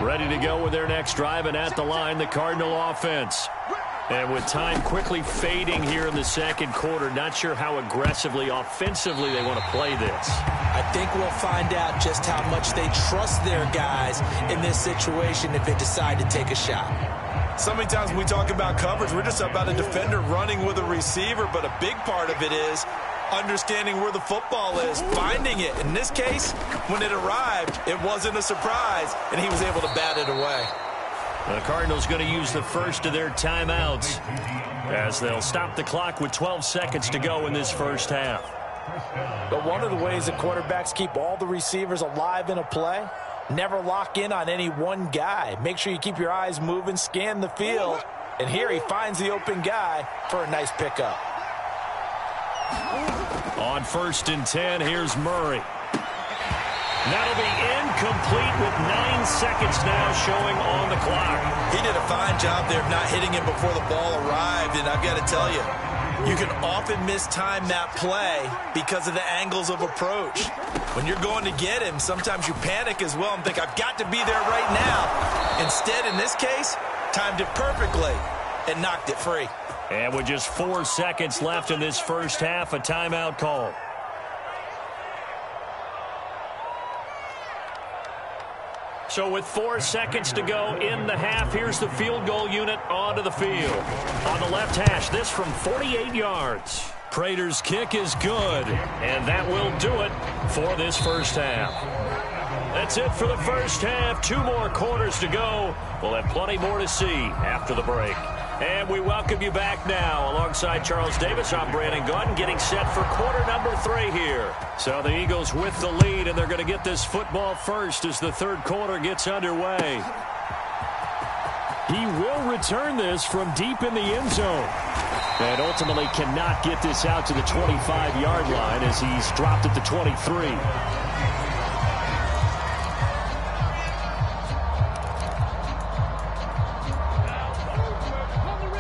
Ready to go with their next drive, and at the line, the Cardinal offense. And with time quickly fading here in the second quarter, not sure how aggressively, offensively they want to play this. I think we'll find out just how much they trust their guys in this situation if they decide to take a shot. So many times when we talk about coverage, we're just about a defender running with a receiver, but a big part of it is understanding where the football is, finding it. In this case, when it arrived, it wasn't a surprise, and he was able to bat it away. The Cardinals going to use the first of their timeouts as they'll stop the clock with 12 seconds to go in this first half. But one of the ways that quarterbacks keep all the receivers alive in a play, never lock in on any one guy. Make sure you keep your eyes moving, scan the field, and here he finds the open guy for a nice pickup. On 1st and 10, here's Murray. That'll be incomplete with 9 seconds now showing on the clock. He did a fine job there of not hitting him before the ball arrived, and I've got to tell you, you can often mistime that play because of the angles of approach. When you're going to get him, sometimes you panic as well and think, I've got to be there right now. Instead, in this case, timed it perfectly and knocked it free. And with just 4 seconds left in this first half, a timeout call. So with 4 seconds to go in the half, here's the field goal unit onto the field. On the left hash, this from 48 yards. Prater's kick is good, and that will do it for this first half. That's it for the first half. 2 more quarters to go. We'll have plenty more to see after the break. And we welcome you back now. Alongside Charles Davis, I'm Brandon Gaudin, getting set for quarter number 3 here. So the Eagles with the lead, and they're going to get this football first as the third quarter gets underway. He will return this from deep in the end zone. And ultimately cannot get this out to the 25-yard line as he's dropped at the 23.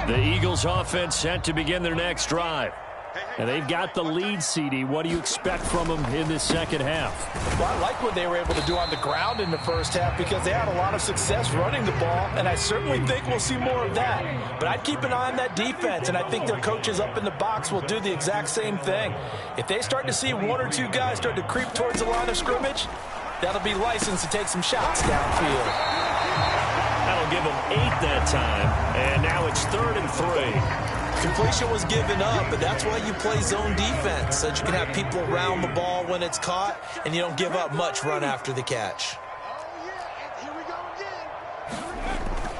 The Eagles offense set to begin their next drive. And they've got the lead, CD. What do you expect from them in this second half? Well, I like what they were able to do on the ground in the first half because they had a lot of success running the ball, and I certainly think we'll see more of that. But I'd keep an eye on that defense, and I think their coaches up in the box will do the exact same thing. If they start to see 1 or 2 guys start to creep towards the line of scrimmage, that'll be licensed to take some shots downfield. That'll give them 8 that time, and now it's 3rd and 3. Completion was given up, but that's why you play zone defense, so that you can have people around the ball when it's caught, and you don't give up much run after the catch.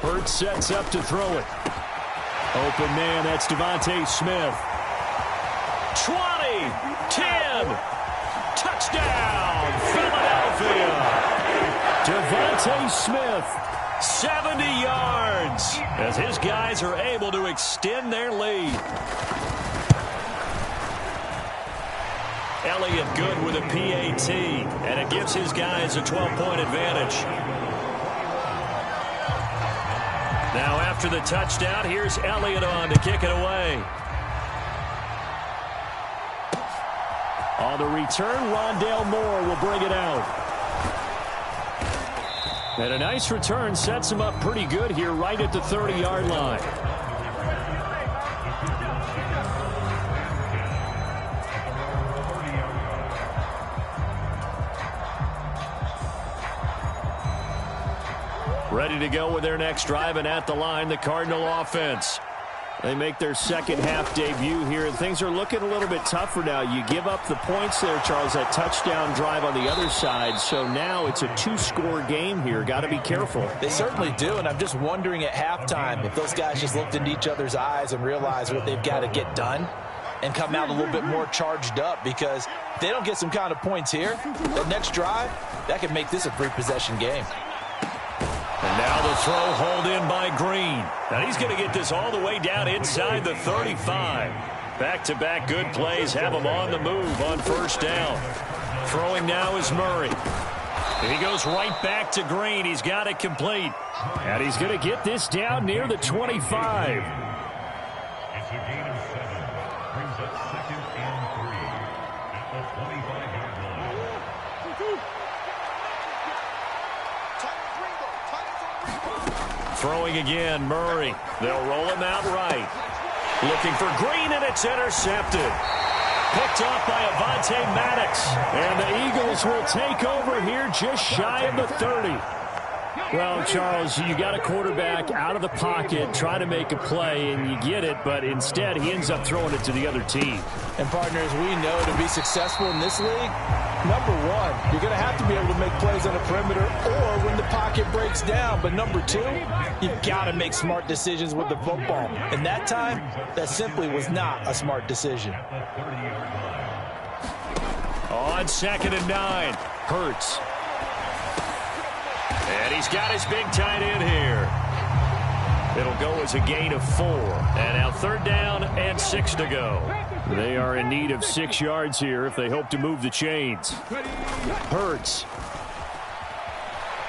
Hurts sets up to throw it. Open man, that's Devontae Smith. 20, 10, touchdown, Philadelphia. Devontae Smith 70 yards as his guys are able to extend their lead. Elliott good with a PAT, and it gives his guys a 12-point advantage. Now after the touchdown, here's Elliott on to kick it away. On the return, Rondale Moore will bring it out. And a nice return sets him up pretty good here right at the 30-yard line. Ready to go with their next drive, and at the line, the Cardinal offense. They make their second half debut here, and things are looking a little bit tougher now. You give up the points there, Charles, that touchdown drive on the other side. So now it's a 2-score game here. Got to be careful. They certainly do, and I'm just wondering at halftime if those guys just looked into each other's eyes and realized what they've got to get done and come out a little bit more charged up, because if they don't get some kind of points here, the next drive, that could make this a 3-possession game. And now the throw hauled in by Green. Now he's going to get this all the way down inside the 35. Back-to-back good plays have him on the move on first down. Throwing now is Murray. And he goes right back to Green. He's got it complete. And he's going to get this down near the 25. It's a gain of 7. Brings up 2nd and 3 at the 25-yard line. Throwing again, Murray. They'll roll him out right. Looking for Green, and it's intercepted. Picked off by Avonte Maddox. And the Eagles will take over here just shy of the 30. Well, Charles, you got a quarterback out of the pocket trying to make a play, and you get it, but instead he ends up throwing it to the other team. And, partners, we know to be successful in this league, number one, you're going to have to be able to make plays on the perimeter or when the pocket breaks down. But number two, you've got to make smart decisions with the football. And that time, that simply was not a smart decision. On 2nd and 9, Hurts. And he's got his big tight end here. It'll go as a gain of 4. And now 3rd down and 6 to go. They are in need of 6 yards here if they hope to move the chains. Hurts.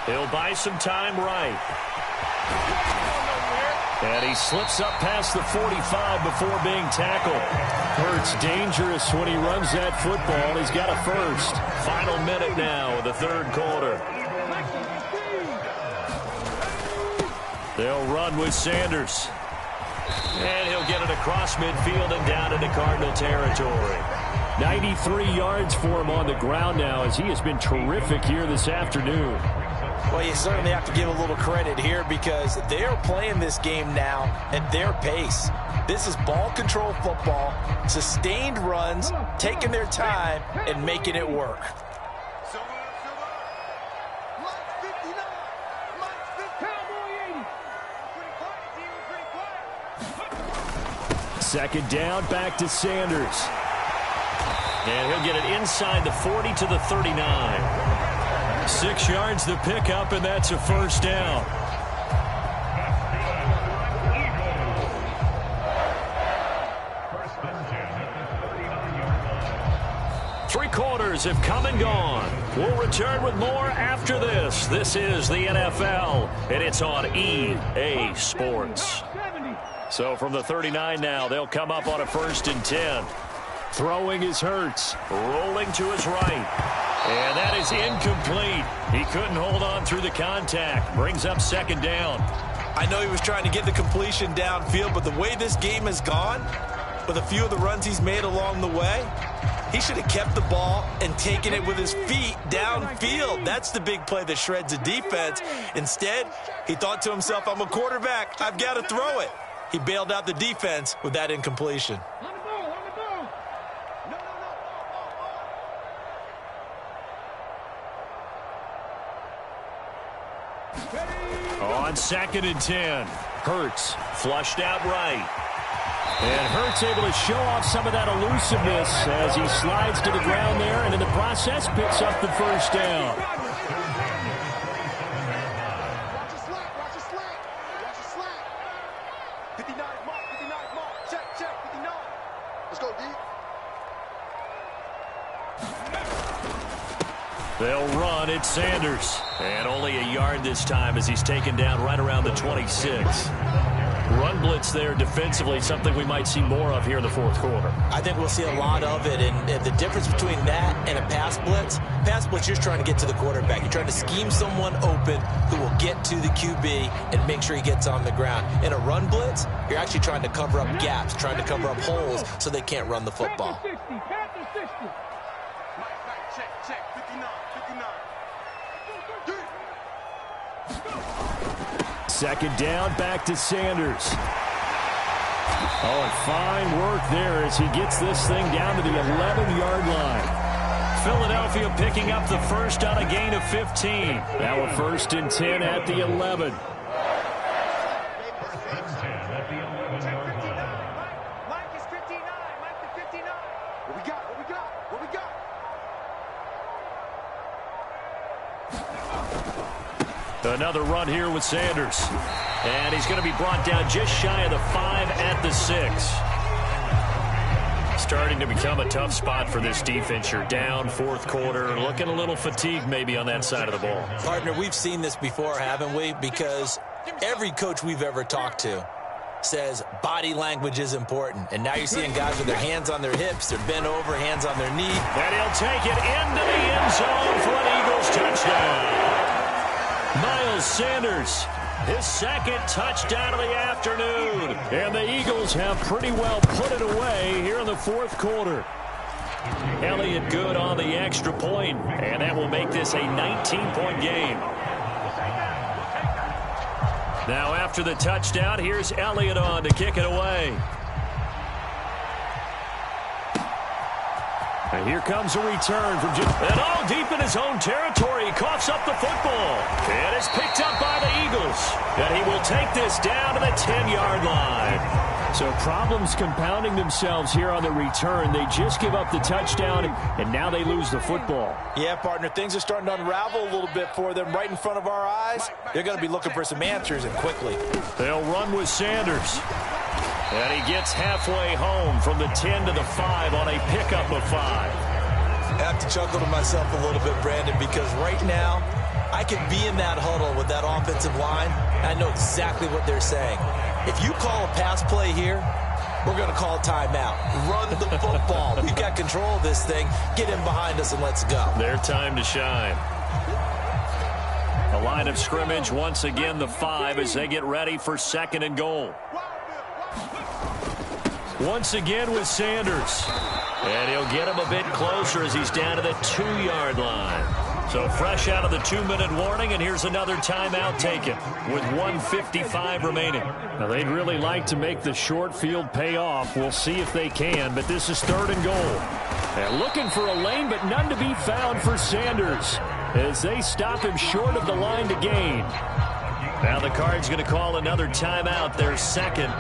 He'll buy some time right. And he slips up past the 45 before being tackled. Hurts dangerous when he runs that football. He's got a first. Final minute now of the 3rd quarter. They'll run with Sanders. And he'll get it across midfield and down into Cardinal territory. 93 yards for him on the ground now, as he has been terrific here this afternoon. Well, you certainly have to give a little credit here, because they're playing this game now at their pace. This is ball control football, sustained runs, taking their time, and making it work. Second down, back to Sanders. And he'll get it inside the 40 to the 39. 6 yards the pickup, and that's a first down. Three quarters have come and gone. We'll return with more after this. This is the NFL, and it's on EA Sports. So from the 39 now, they'll come up on a 1st and 10. Throwing is Hurts. Rolling to his right. And that is incomplete. He couldn't hold on through the contact. Brings up 2nd down. I know he was trying to get the completion downfield, but the way this game has gone, with a few of the runs he's made along the way, he should have kept the ball and taken it with his feet downfield. That's the big play that shreds a defense. Instead, he thought to himself, I'm a quarterback. I've got to throw it. He bailed out the defense with that incompletion. On 2nd and 10, Hurts flushed out right. And Hurts able to show off some of that elusiveness as he slides to the ground there, and in the process picks up the first down. They'll run. It's Sanders. And only a yard this time as he's taken down right around the 26. Run blitz there defensively, something we might see more of here in the fourth quarter. I think we'll see a lot of it, and the difference between that and a pass blitz, you're trying to get to the quarterback. You're trying to scheme someone open who will get to the QB and make sure he gets on the ground. In a run blitz, you're actually trying to cover up gaps, trying to cover up holes so they can't run the football. Second down, back to Sanders. Oh, and fine work there as he gets this thing down to the 11-yard line. Philadelphia picking up the first on a gain of 15. Now a 1st and 10 at the 11. Another run here with Sanders. And he's going to be brought down just shy of the 5 at the 6. Starting to become a tough spot for this defense. You're down fourth quarter, looking a little fatigued maybe on that side of the ball. Partner, we've seen this before, haven't we? Because every coach we've ever talked to says body language is important. And now you're seeing guys with their hands on their hips, they're bent over, hands on their knee. And he'll take it into the end zone for an Eagles touchdown. Miles Sanders, his second touchdown of the afternoon. And the Eagles have pretty well put it away here in the fourth quarter. Elliott good on the extra point, and that will make this a 19-point game. Now after the touchdown, here's Elliott on to kick it away. And here comes a return from Jim. And all deep in his own territory, he coughs up the football. And it's picked up by the Eagles. And he will take this down to the 10-yard line. So problems compounding themselves here on the return. They just give up the touchdown, and now they lose the football. Yeah, partner, things are starting to unravel a little bit for them right in front of our eyes. They're going to be looking for some answers, and quickly. They'll run with Sanders. And he gets halfway home from the 10 to the 5 on a pickup of 5. I have to chuckle to myself a little bit, Brandon, because right now I can be in that huddle with that offensive line. I know exactly what they're saying. If you call a pass play here, we're going to call timeout. Run the football. We've got control of this thing. Get in behind us and let's go. Their time to shine. The line of scrimmage once again the 5 as they get ready for 2nd and goal. Once again with Sanders. And he'll get him a bit closer as he's down to the 2-yard line. So fresh out of the 2-minute warning, and here's another timeout taken with 1:55 remaining. Now they'd really like to make the short field pay off. We'll see if they can, but this is 3rd and goal. And looking for a lane, but none to be found for Sanders as they stop him short of the line to gain. Now the Cards going to call another timeout, their 2nd.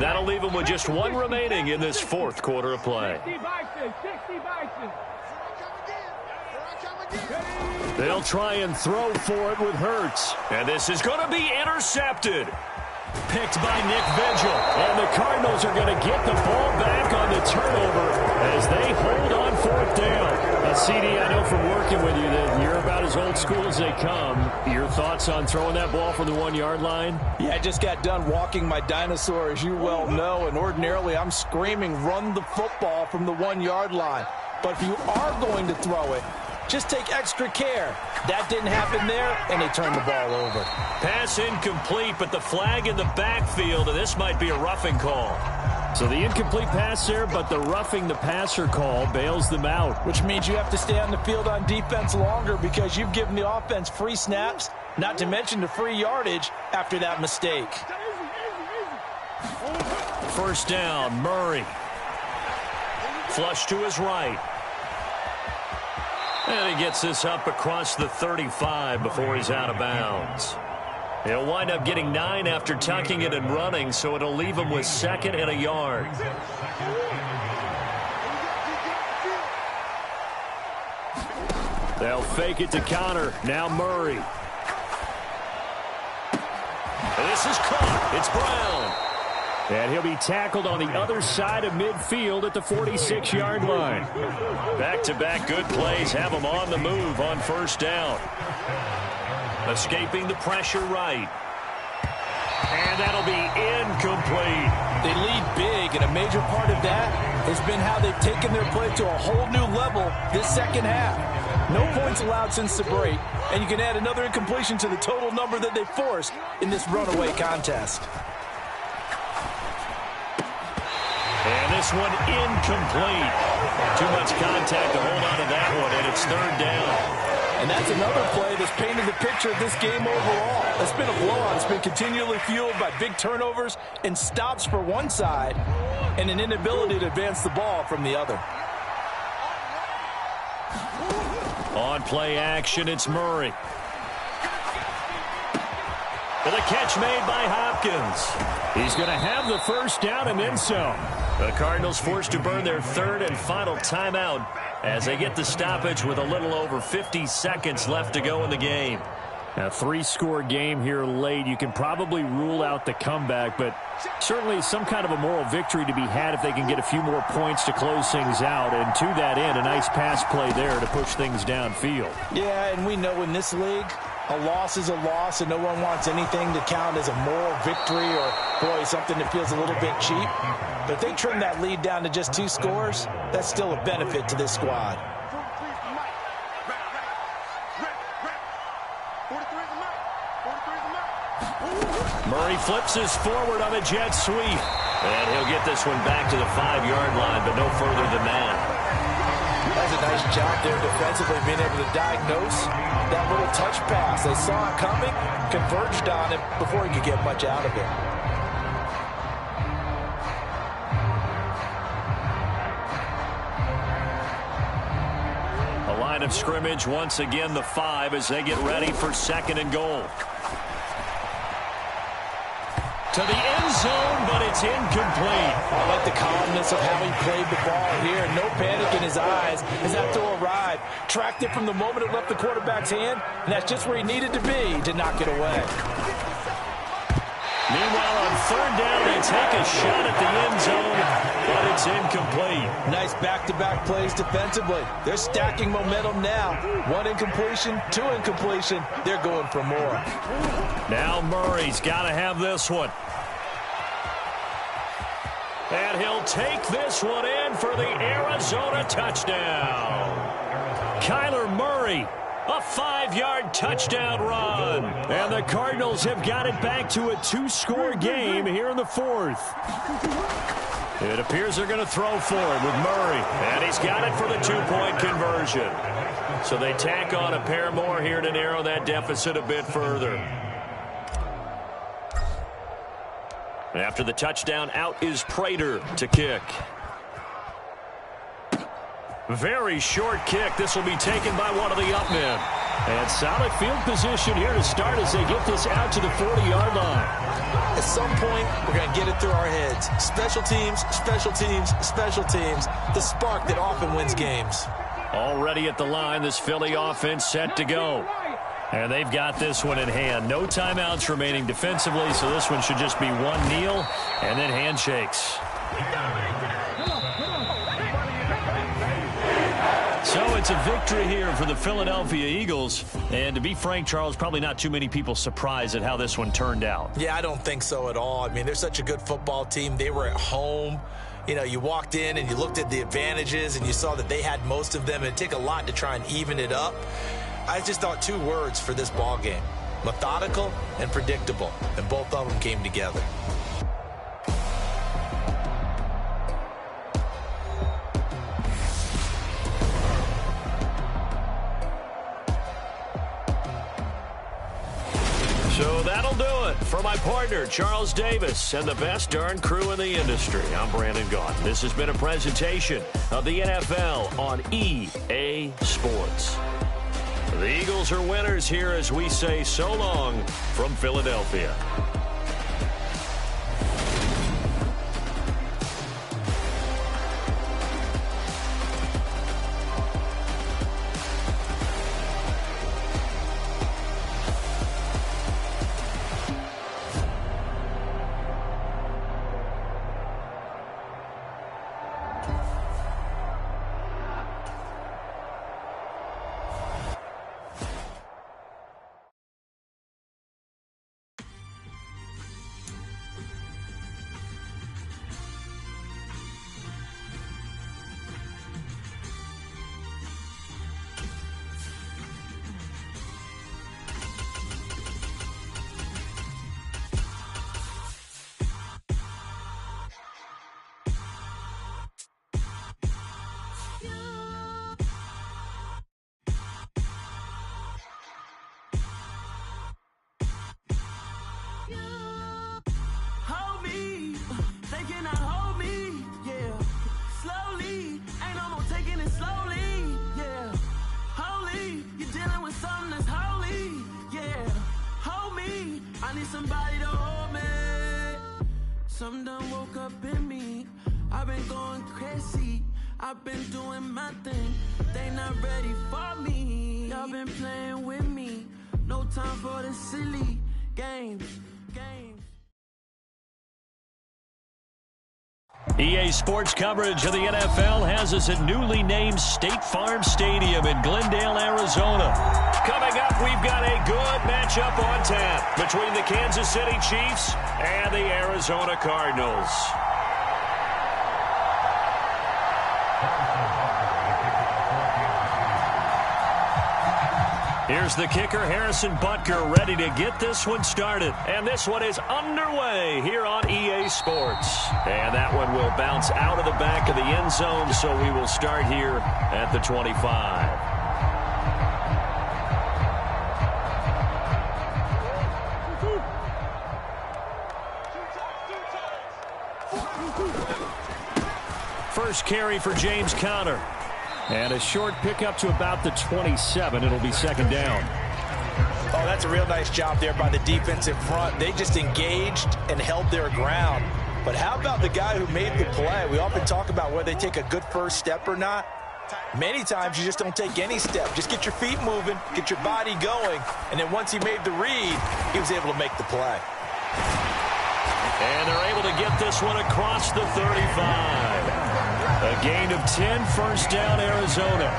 That'll leave them with just 1 remaining in this 4th quarter of play. They'll try and throw for it with Hurts. And this is going to be intercepted. Picked by Nick Vigil. And the Cardinals are going to get the ball back on the turnover as they hold on 4th down. CD, I know from working with you that you're about as old school as they come. Your thoughts on throwing that ball from the 1-yard line? Yeah, I just got done walking my dinosaur, as you well know, and ordinarily I'm screaming, run the football from the 1-yard line. But if you are going to throw it, just take extra care. That didn't happen there, and they turned the ball over. Pass incomplete, but the flag in the backfield, and this might be a roughing call. So the incomplete pass there, but the roughing the passer call bails them out. Which means you have to stay on the field on defense longer because you've given the offense free snaps, not to mention the free yardage after that mistake. 1st down, Murray. Flush to his right. And he gets this up across the 35 before he's out of bounds. He'll wind up getting 9 after tucking it and running, so it'll leave him with 2nd and a yard. They'll fake it to Connor. Now Murray. And this is caught. It's Brown. And he'll be tackled on the other side of midfield at the 46-yard line. Back-to-back good plays have him on the move on first down. Escaping the pressure right. And that'll be incomplete. They lead big, and a major part of that has been how they've taken their play to a whole new level this second half. No points allowed since the break, and you can add another incompletion to the total number that they forced in this runaway contest. And this one incomplete. Too much contact to hold on to that one, and it's third down. And that's another play that's painted the picture of this game overall. It's been a blowout. It's been continually fueled by big turnovers and stops for one side and an inability to advance the ball from the other. On play action, it's Murray. And the catch made by Hopkins. He's going to have the first down and then some. The Cardinals forced to burn their third and final timeout as they get the stoppage with a little over 50 seconds left to go in the game. A three-score game here late. You can probably rule out the comeback, but certainly some kind of a moral victory to be had if they can get a few more points to close things out. And to that end, a nice pass play there to push things downfield. Yeah, and we know in this league, a loss is a loss, and no one wants anything to count as a moral victory or, boy, something that feels a little bit cheap. But if they trim that lead down to just 2 scores, that's still a benefit to this squad. Murray flips his forward on a jet sweep. And he'll get this one back to the 5-yard line, but no further than that. That's a nice job there defensively, being able to diagnose that little touch pass. They saw it coming, converged on it before he could get much out of it. A line of scrimmage, once again the 5 as they get ready for second and goal. To the end zone, but it's incomplete. I like the calmness of how he played the ball here. No panic in his eyes as that throw arrived. Tracked it from the moment it left the quarterback's hand, and that's just where he needed to be to knock it away. Meanwhile, on third down, they take a shot at the end zone, but it's incomplete. Nice back-to-back plays defensively. They're stacking momentum now. 1 incompletion, 2 incompletion. They're going for more. Now Murray's got to have this one. And he'll take this one in for the Arizona touchdown. Kyler Murray, a 5-yard touchdown run. And the Cardinals have got it back to a 2-score game here in the 4th. It appears they're going to throw for it with Murray. And he's got it for the 2-point conversion. So they tack on a pair more here to narrow that deficit a bit further. After the touchdown, out is Prater to kick. Very short kick. This will be taken by one of the up men. And solid field position here to start as they get this out to the 40-yard line. At some point, we're going to get it through our heads. Special teams, special teams, special teams. The spark that often wins games. Already at the line, this Philly offense set to go. And they've got this one in hand. No timeouts remaining defensively, so this one should just be one kneel and then handshakes. So it's a victory here for the Philadelphia Eagles. And to be frank, Charles, probably not too many people surprised at how this one turned out. Yeah, I don't think so at all. I mean, they're such a good football team. They were at home. You know, you walked in and you looked at the advantages and you saw that they had most of them. It'd take a lot to try and even it up. I just thought 2 words for this ball game: methodical and predictable, and both of them came together. So that'll do it for my partner, Charles Davis, and the best darn crew in the industry. I'm Brandon Gaughan. This has been a presentation of the NFL on EA Sports. The Eagles are winners here as we say so long from Philadelphia. somebody to hold me. Some done woke up in me. I've been going crazy. I've been doing my thing. They not ready for me. Y'all been playing with me. No time for the silly games. EA Sports coverage of the NFL has us at newly named State Farm Stadium in Glendale, Arizona. Coming up, we've got a good matchup on tap between the Kansas City Chiefs and the Arizona Cardinals. Here's the kicker, Harrison Butker, ready to get this one started. And this one is underway here on EA Sports. And that one will bounce out of the back of the end zone, so we will start here at the 25. First carry for James Conner. And a short pickup to about the 27. It'll be second down. Oh, that's a real nice job there by the defensive front. They just engaged and held their ground. But how about the guy who made the play? We often talk about whether they take a good first step or not. Many times you just don't take any step. Just get your feet moving, get your body going, and then once he made the read, he was able to make the play. And they're able to get this one across the 35. A gain of 10, first down, Arizona.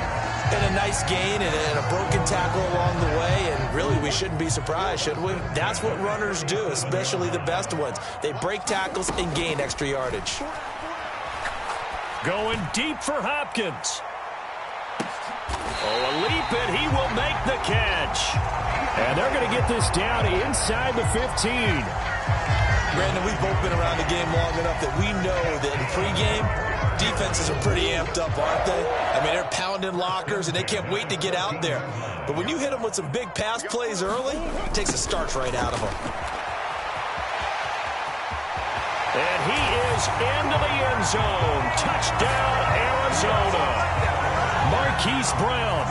And a nice gain and a broken tackle along the way, and really we shouldn't be surprised, should we? That's what runners do, especially the best ones. They break tackles and gain extra yardage. Going deep for Hopkins. Oh, a leap, and he will make the catch. And they're going to get this down inside the 15. Brandon, we've both been around the game long enough that we know that in pregame, defenses are pretty amped up, aren't they? I mean, they're pounding lockers, and they can't wait to get out there. But when you hit them with some big pass plays early, it takes a starch right out of them. And he is into the end zone. Touchdown, Arizona. Marquise Brown,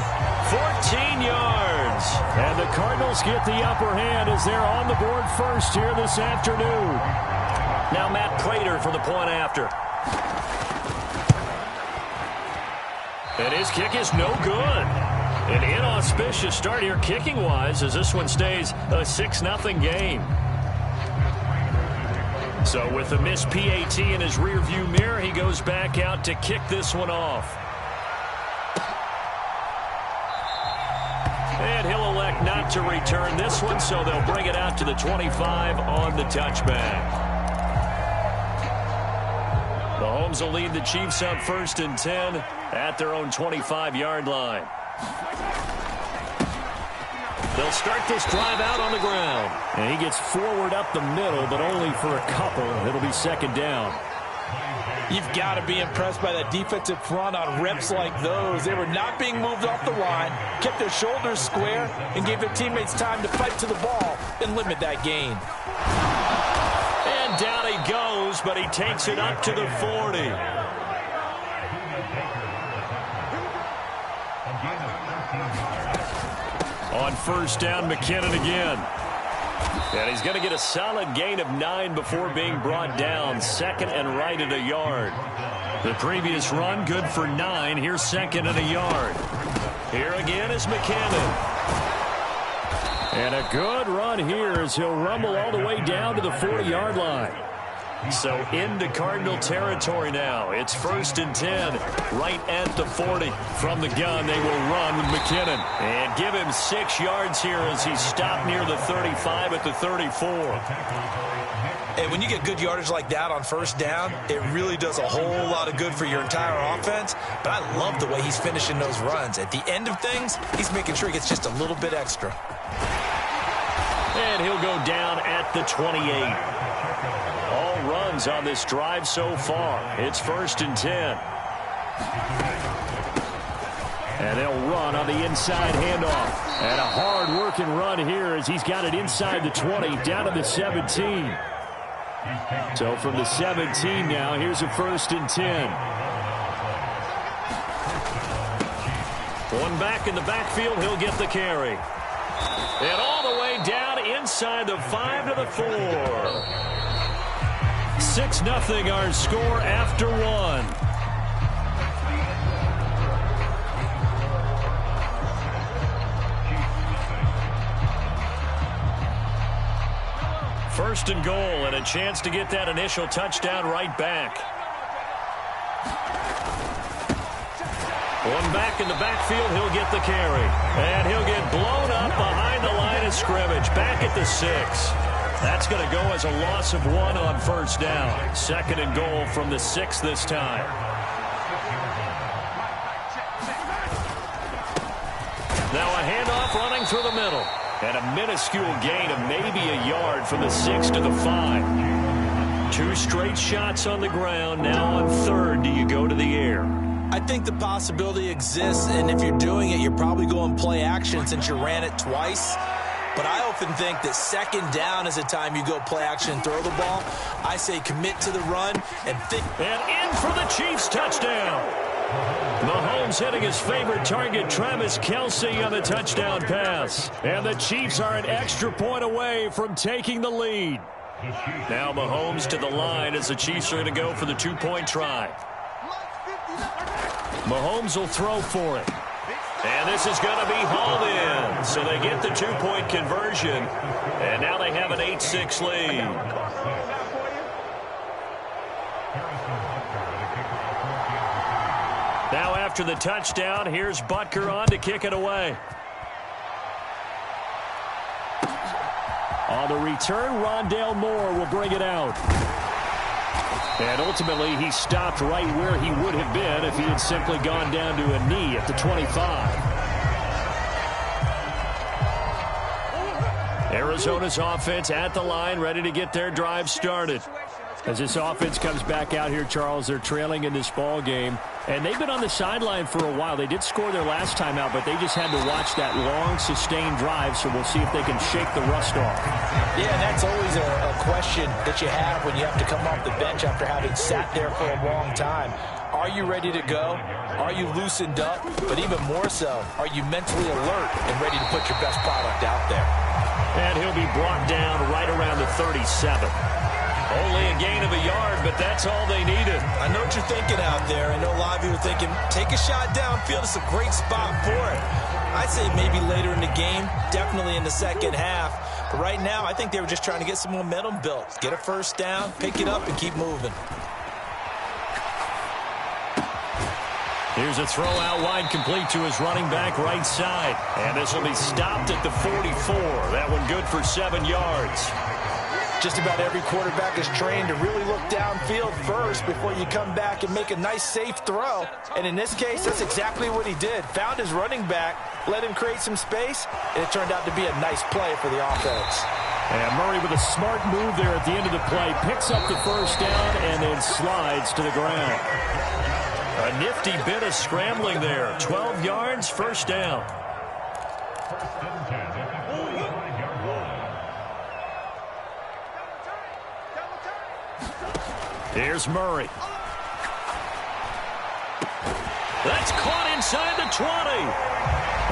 14 yards. And the Cardinals get the upper hand as they're on the board first here this afternoon. Now Matt Prater for the point after. And his kick is no good. An inauspicious start here kicking-wise as this one stays a 6-0 game. So with the missed PAT in his rearview mirror, he goes back out to kick this one off. And he'll elect not to return this one, so they'll bring it out to the 25 on the touchback. The Mahomes will lead the Chiefs up 1st and 10 at their own 25-yard line. They'll start this drive out on the ground. And he gets forward up the middle, but only for a couple. It'll be second down. You've got to be impressed by that defensive front on reps like those. They were not being moved off the line, kept their shoulders square, and gave their teammates time to fight to the ball and limit that gain. And down he goes, but he takes it up to the 40. On first down, McKinnon again. And he's going to get a solid gain of 9 before being brought down. Second and right at a yard. The previous run, good for 9. Here's second and a yard. Here again is McKinnon. And a good run here as he'll rumble all the way down to the 40-yard line. So into Cardinal territory now. It's 1st and 10, right at the 40. From the gun, they will run with McKinnon. And give him 6 yards here as he's stopped near the 35 at the 34. And when you get good yardage like that on first down, it really does a whole lot of good for your entire offense. But I love the way he's finishing those runs. At the end of things, he's making sure he gets just a little bit extra. And he'll go down at the 28. All runs on this drive so far. It's 1st and 10. And they'll run on the inside handoff. And a hard-working run here as he's got it inside the 20, down to the 17. So from the 17 now, here's a 1st and 10. One back in the backfield, he'll get the carry. And all the way down inside the 5 to the 4. 6-0 our score after 1. First and goal, and a chance to get that initial touchdown right back. One back in the backfield, he'll get the carry. And he'll get blown up behind the line of scrimmage, back at the 6. That's going to go as a loss of 1 on first down. Second and goal from the 6 this time. Now a handoff running through the middle. And a minuscule gain of maybe a yard from the 6 to the 5. 2 straight shots on the ground. Now on third, do you go to the air? I think the possibility exists, and if you're doing it, you're probably going play action since you ran it twice. But I often think that second down is a time you go play action and throw the ball. I say commit to the run and think. And in for the Chiefs touchdown. Mahomes hitting his favorite target, Travis Kelce, on the touchdown pass. And the Chiefs are an extra point away from taking the lead. Now Mahomes to the line as the Chiefs are going to go for the 2-point try. Mahomes will throw for it. And this is going to be hauled in. So they get the 2-point conversion. And now they have an 8-6 lead. Now after the touchdown, here's Butker on to kick it away. On the return, Rondale Moore will bring it out. And ultimately, he stopped right where he would have been if he had simply gone down to a knee at the 25. Arizona's offense at the line, ready to get their drive started. As this offense comes back out here, Charles, they're trailing in this ball game. And they've been on the sideline for a while. They did score their last time out, but they just had to watch that long, sustained drive, so we'll see if they can shake the rust off. Yeah, and that's always a question that you have when you have to come off the bench after having sat there for a long time. Are you ready to go? Are you loosened up? But even more so, are you mentally alert and ready to put your best product out there? And he'll be brought down right around the 37. Only a gain of a yard, but that's all they needed. I know what you're thinking out there. I know a lot of you are thinking, take a shot downfield. It's a great spot for it. I'd say maybe later in the game, definitely in the second half. But right now, I think they were just trying to get some momentum built. Get a first down, pick it up, and keep moving. Here's a throw out wide, complete to his running back right side. And this will be stopped at the 44. That one good for 7 yards. Just about every quarterback is trained to really look downfield first before you come back and make a nice, safe throw. And in this case, that's exactly what he did. Found his running back, let him create some space, and it turned out to be a nice play for the offense. And Murray with a smart move there at the end of the play. Picks up the first down and then slides to the ground. A nifty bit of scrambling there. 12 yards, first down. Here's Murray. That's caught inside the 20.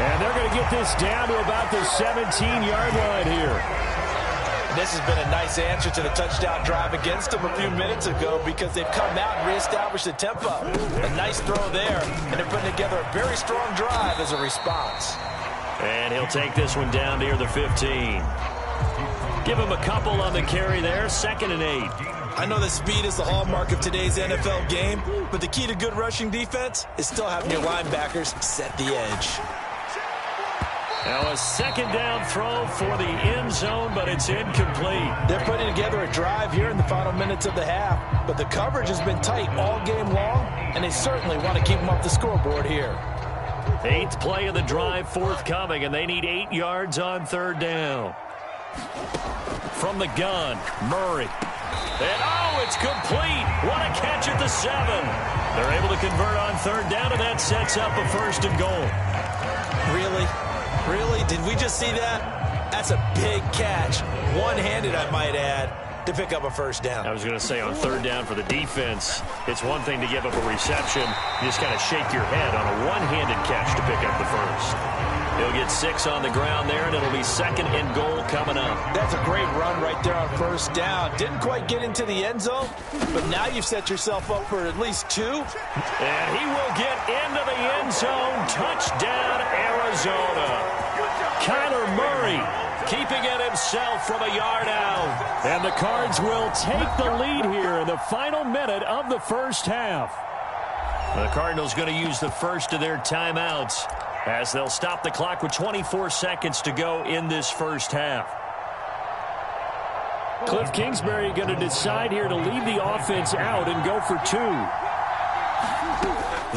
And they're going to get this down to about the 17-yard line here. This has been a nice answer to the touchdown drive against them a few minutes ago because they've come out and reestablished the tempo. A nice throw there, and they're putting together a very strong drive as a response. And he'll take this one down near the 15. Give him a couple on the carry there, 2nd and 8. I know that speed is the hallmark of today's NFL game, but the key to good rushing defense is still having your linebackers set the edge. Now a second down throw for the end zone, but it's incomplete. They're putting together a drive here in the final minutes of the half, but the coverage has been tight all game long, and they certainly want to keep them off the scoreboard here. 8th play of the drive forthcoming, and they need 8 yards on 3rd down. From the gun, Murray. And oh, it's complete. What a catch at the 7. They're able to convert on 3rd down, and that sets up a 1st and goal. Really? Really? Did we just see that? That's a big catch. One-handed, I might add, to pick up a 1st down. I was going to say on 3rd down for the defense, it's one thing to give up a reception. You just kind of shake your head on a one-handed catch to pick up the 1st. He'll get 6 on the ground there, and it'll be second and goal coming up. That's a great run right there on first down. Didn't quite get into the end zone, but now you've set yourself up for at least 2. And he will get into the end zone. Touchdown, Arizona. Kyler Murray keeping it himself from a yard out. And the Cards will take the lead here in the final minute of the first half. The Cardinals going to use the first of their timeouts as they'll stop the clock with 24 seconds to go in this first half. Cliff Kingsbury going to decide here to leave the offense out and go for 2.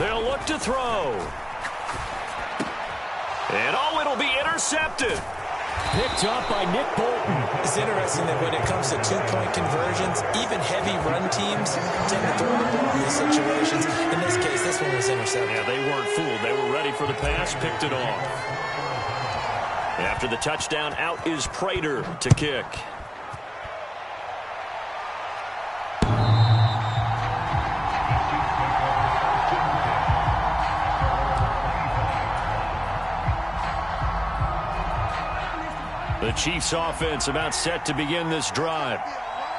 They'll look to throw. And it'll be intercepted. Picked up by Nick Bolton. It's interesting that when it comes to two-point conversions, even heavy run teams tend to throw the ball in these situations. In this case, this one was intercepted. Yeah, they weren't fooled. They were ready for the pass, picked it off. After the touchdown, out is Prater to kick. The Chiefs offense about set to begin this drive.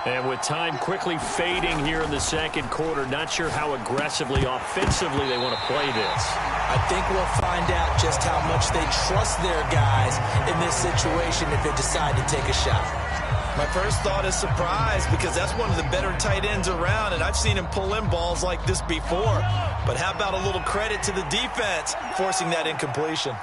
And with time quickly fading here in the second quarter, not sure how aggressively, offensively they want to play this. I think we'll find out just how much they trust their guys in this situation if they decide to take a shot. My first thought is surprise because that's one of the better tight ends around, and I've seen him pull in balls like this before. But how about a little credit to the defense forcing that incompletion?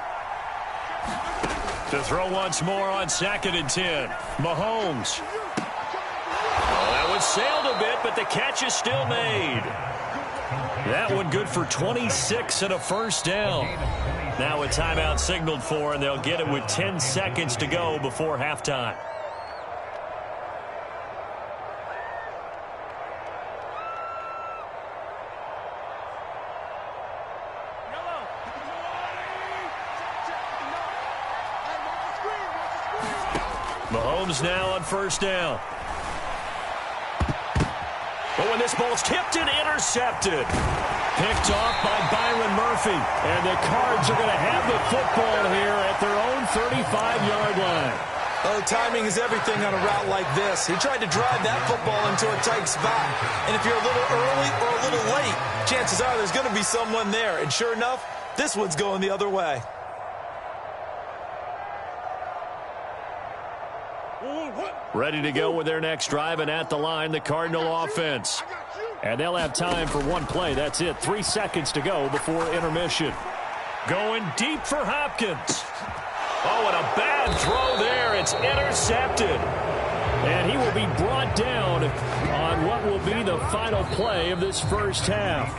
To throw once more on 2nd and 10. Mahomes. That one sailed a bit, but the catch is still made. That one good for 26 and a first down. Now a timeout signaled for, and they'll get it with 10 seconds to go before halftime. Mahomes now on first down. But when this ball's tipped and intercepted. Picked off by Byron Murphy. And the Cards are going to have the football here at their own 35-yard line. Oh, timing is everything on a route like this. He tried to drive that football into a tight spot. And if you're a little early or a little late, chances are there's going to be someone there. And sure enough, this one's going the other way. Ready to go with their next drive, and at the line, the Cardinal offense. And they'll have time for one play. That's it. 3 seconds to go before intermission. Going deep for Hopkins. Oh, and a bad throw there. It's intercepted. And he will be brought down on what will be the final play of this first half.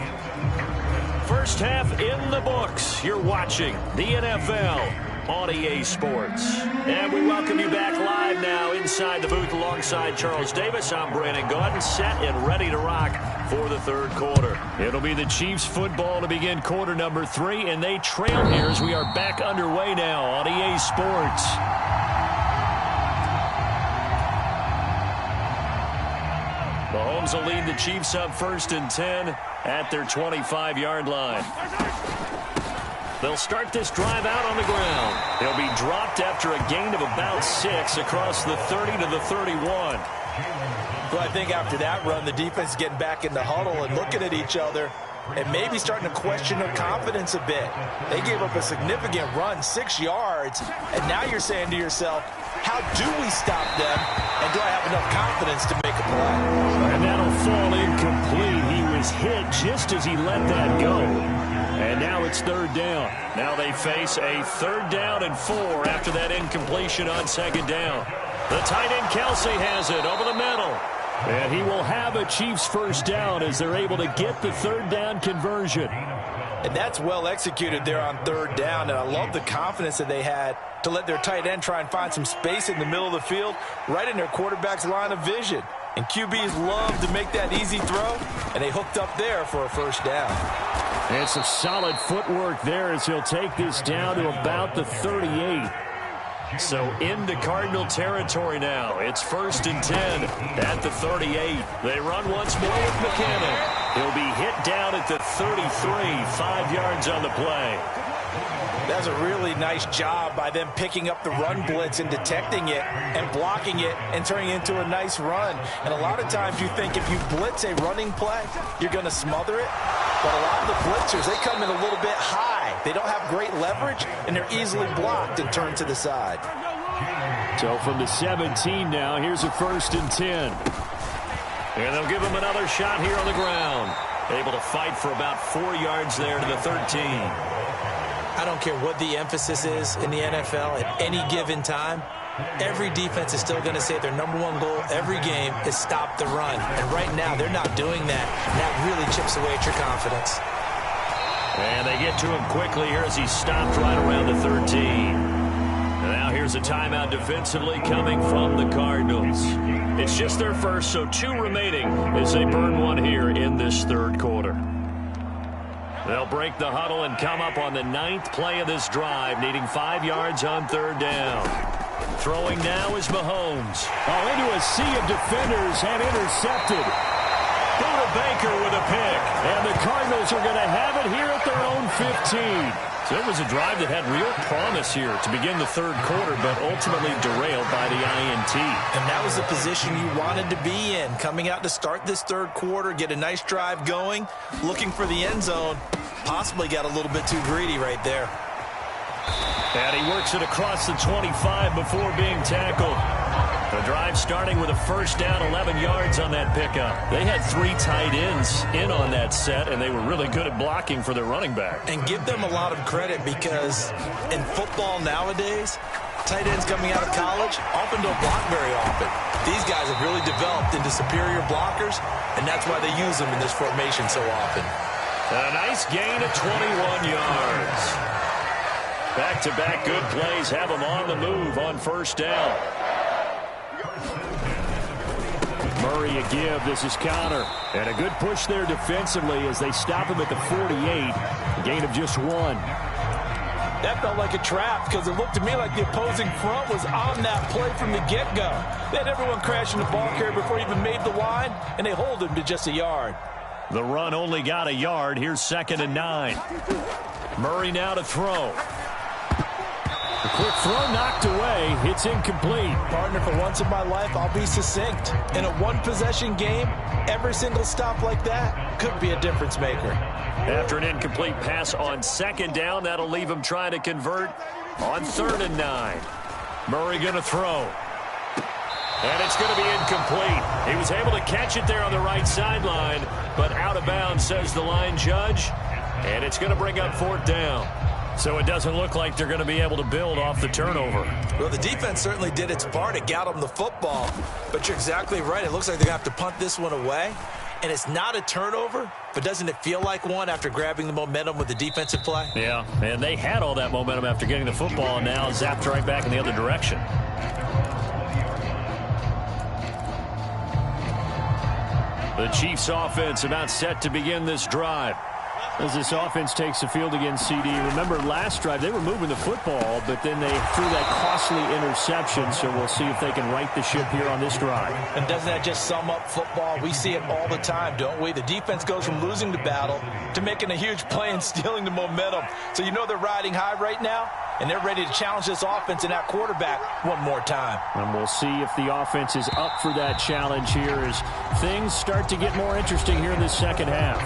First half in the books. You're watching the NFL on EA Sports. And we welcome you back live now inside the booth alongside Charles Davis. I'm Brandon Gaudin, set and ready to rock for the third quarter. It'll be the Chiefs football to begin quarter number 3, and they trail here as we are back underway now on EA Sports. Mahomes will lead the Chiefs up 1st and 10 at their 25-yard line. They'll start this drive out on the ground. They'll be dropped after a gain of about 6 across the 30 to the 31. Well, I think after that run, the defense is getting back in the huddle and looking at each other and maybe starting to question their confidence a bit. They gave up a significant run, 6 yards, and now you're saying to yourself, how do we stop them, and do I have enough confidence to make a play? And that'll fall incomplete. He was hit just as he let that go. And now it's 3rd down. Now they face a 3rd down and 4 after that incompletion on 2nd down. The tight end Kelsey has it over the middle. And he will have a Chiefs first down as they're able to get the 3rd down conversion. And that's well executed there on 3rd down. And I love the confidence that they had to let their tight end try and find some space in the middle of the field, right in their quarterback's line of vision. And QBs love to make that easy throw, and they hooked up there for a first down. It's a solid footwork there as he'll take this down to about the 38. So into Cardinal territory now. It's 1st and 10 at the 38. They run once more with McKinnon. He'll be hit down at the 33, 5 yards on the play. That's a really nice job by them picking up the run blitz and detecting it and blocking it and turning it into a nice run. And a lot of times you think if you blitz a running play, you're going to smother it. But a lot of the blitzers, they come in a little bit high. They don't have great leverage, and they're easily blocked and turned to the side. So from the 17 now, here's a 1st and 10. And they'll give him another shot here on the ground. Able to fight for about 4 yards there to the 13. I don't care what the emphasis is in the NFL at any given time. Every defense is still going to say their #1 goal every game is stop the run. And right now, they're not doing that. And that really chips away at your confidence. And they get to him quickly here as he stopped right around the 13. Now here's a timeout defensively coming from the Cardinals. It's just their first, so 2 remaining as they burn 1 here in this 3rd quarter. They'll break the huddle and come up on the 9th play of this drive, needing 5 yards on 3rd down. Throwing now is Mahomes. Oh, into a sea of defenders and intercepted. Buda Baker with a pick. And the Cardinals are going to have it here at their own 15. So it was a drive that had real promise here to begin the 3rd quarter, but ultimately derailed by the INT. And that was the position you wanted to be in, coming out to start this 3rd quarter, get a nice drive going, looking for the end zone. Possibly got a little bit too greedy right there. And he works it across the 25 before being tackled. The drive starting with a 1st down, 11 yards on that pickup. They had 3 tight ends in on that set, and they were really good at blocking for their running back. And give them a lot of credit because in football nowadays, tight ends coming out of college often don't block very often. These guys have really developed into superior blockers, and that's why they use them in this formation so often. A nice gain of 21 yards. Back-to-back good plays have them on the move on 1st down. Murray a give. This is Connor. And a good push there defensively as they stop him at the 48. A gain of just 1. That felt like a trap because it looked to me like the opposing front was on that play from the get-go. They had everyone crashing the ball carrier before he even made the line, and they hold him to just a yard. The run only got a yard. Here's 2nd and 9. Murray now to throw. The quick throw knocked away. It's incomplete. Partner, for once in my life, I'll be succinct. In a one-possession game, every single stop like that could be a difference maker. After an incomplete pass on 2nd down, that'll leave him trying to convert on 3rd and 9. Murray going to throw. And it's going to be incomplete. He was able to catch it there on the right sideline, but out of bounds, says the line judge. And it's going to bring up 4th down. So it doesn't look like they're going to be able to build off the turnover. Well, the defense certainly did its part. It got them the football. But you're exactly right. It looks like they're going to have to punt this one away. And it's not a turnover, but doesn't it feel like one after grabbing the momentum with the defensive play? Yeah, and they had all that momentum after getting the football, and now zapped right back in the other direction. The Chiefs offense about set to begin this drive. As this offense takes the field against CD. Remember last drive, they were moving the football, but then they threw that costly interception, so we'll see if they can right the ship here on this drive. And doesn't that just sum up football? We see it all the time, don't we? The defense goes from losing the battle to making a huge play and stealing the momentum. So you know they're riding high right now, and they're ready to challenge this offense and that quarterback one more time. And we'll see if the offense is up for that challenge here as things start to get more interesting here in the 2nd half.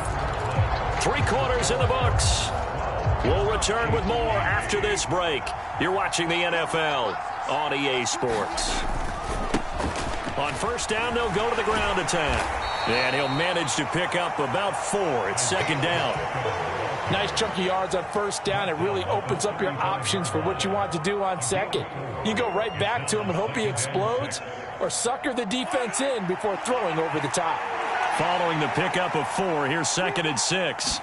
3 quarters in the books. We'll return with more after this break. You're watching the NFL on EA Sports. On 1st down, they'll go to the ground attack. And he'll manage to pick up about 4. It's 2nd down. Nice chunky yards on 1st down. It really opens up your options for what you want to do on 2nd. You go right back to him and hope he explodes, or sucker the defense in before throwing over the top. Following the pickup of 4, here's 2nd and 6.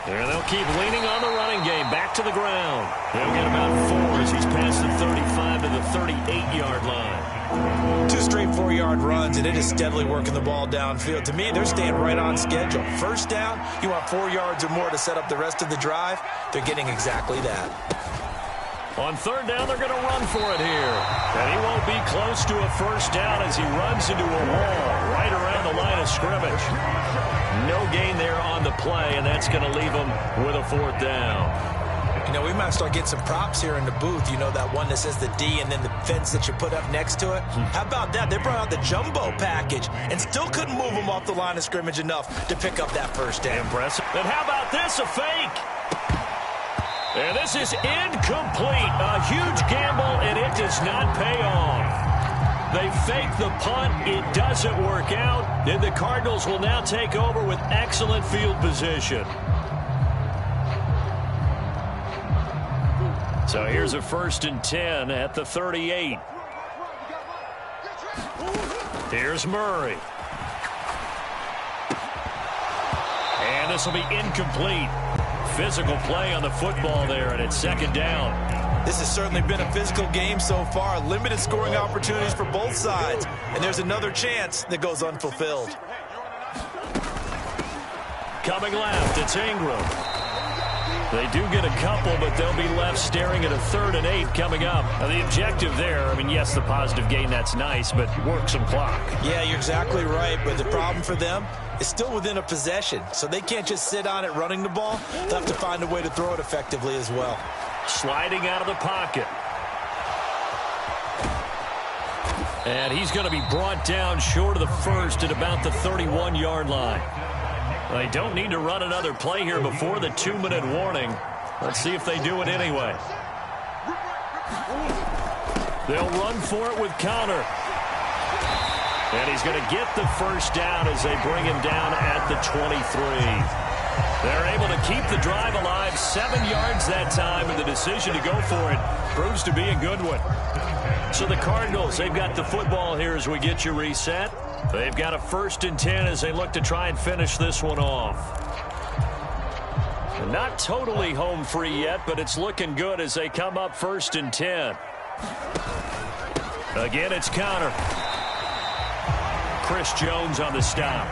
And they'll keep leaning on the running game. Back to the ground. They'll get about 4 as he's past the 35 to the 38-yard line. 2 straight 4-yard runs, and it is steadily working the ball downfield. To me, they're staying right on schedule. 1st down, you want 4 yards or more to set up the rest of the drive. They're getting exactly that. On 3rd down, they're going to run for it here. And he won't be close to a 1st down as he runs into a wall right around the line of scrimmage. No gain there on the play, and that's going to leave them with a 4th down. You know, we might start getting some props here in the booth. You know, that one that says the D and then the fence that you put up next to it? How about that? They brought out the jumbo package and still couldn't move them off the line of scrimmage enough to pick up that first down. Impressive. And how about this? A fake. And this is incomplete. A huge gamble, and it does not pay off. They fake the punt. It doesn't work out. And the Cardinals will now take over with excellent field position. So here's a 1st and 10 at the 38. Here's Murray. And this will be incomplete. Physical play on the football there, and it's 2nd down. This has certainly been a physical game so far. Limited scoring opportunities for both sides. And there's another chance that goes unfulfilled. Coming left, it's Ingram. They do get a couple, but they'll be left staring at a 3rd and 8 coming up. Now, the objective there, I mean, yes, the positive gain, that's nice, but work some clock. Yeah, you're exactly right, but the problem for them is still within a possession, so they can't just sit on it running the ball. They'll have to find a way to throw it effectively as well. Sliding out of the pocket. And he's going to be brought down short of the 1st at about the 31-yard line. They don't need to run another play here before the 2-minute warning. Let's see if they do it anyway. They'll run for it with Connor. And he's going to get the 1st down as they bring him down at the 23. They're able to keep the drive alive, 7 yards that time, and the decision to go for it proves to be a good one. So the Cardinals, they've got the football here as we get you reset. They've got a 1st and 10 as they look to try and finish this one off. Not totally home free yet, but it's looking good as they come up 1st and 10. Again, it's Connor. Chris Jones on the stop.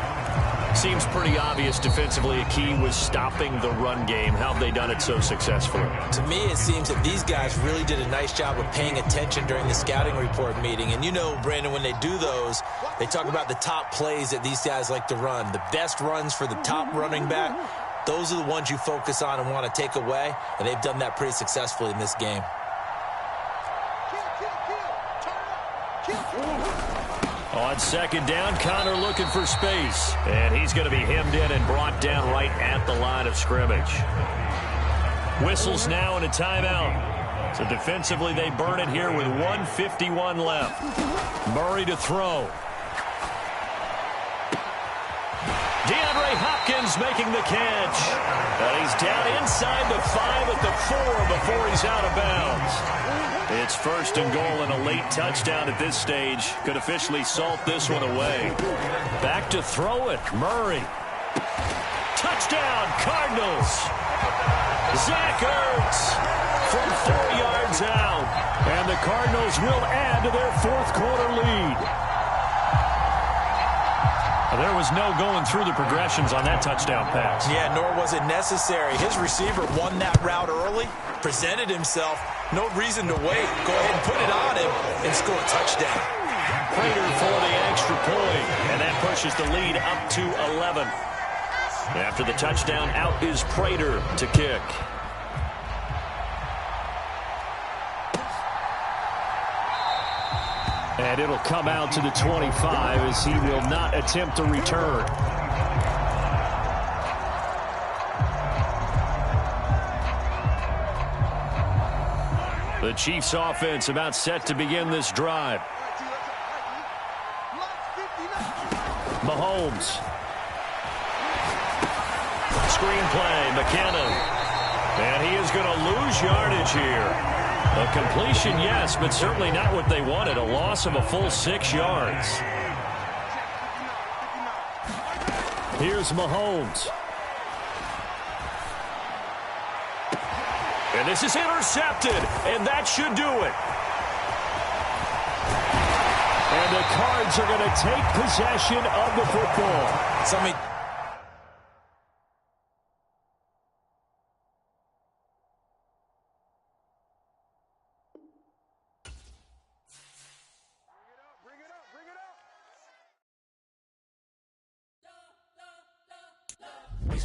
Seems pretty obvious defensively a key was stopping the run game. How have they done it so successfully? To me, it seems that these guys really did a nice job of paying attention during the scouting report meeting. And you know, Brandon, when they do those, they talk about the top plays that these guys like to run. The best runs for the top running back, those are the ones you focus on and want to take away. And they've done that pretty successfully in this game. On 2nd down, Connor looking for space. And he's going to be hemmed in and brought down right at the line of scrimmage. Whistles now and a timeout. So defensively, they burn it here with 1:51 left. Murray to throw. DeAndre Hopkins making the catch. And he's down inside the 5 at the 4 before he's out of bounds. It's 1st and goal, and a late touchdown at this stage could officially salt this one away. Back to throw it. Murray. Touchdown, Cardinals. Zach Ertz from 4 yards out. And the Cardinals will add to their 4th quarter lead. There was no going through the progressions on that touchdown pass. Yeah, nor was it necessary. His receiver won that route early, presented himself. No reason to wait. Go ahead and put it on him and score a touchdown. Prater for the extra point, and that pushes the lead up to 11. After the touchdown, out is Prater to kick. And it'll come out to the 25 as he will not attempt a return. The Chiefs offense about set to begin this drive. Mahomes. Screen play, McKinnon. And he is going to lose yardage here. A completion, yes, but certainly not what they wanted. A loss of a full 6 yards. Here's Mahomes. And this is intercepted, and that should do it. And the Cards are going to take possession of the football.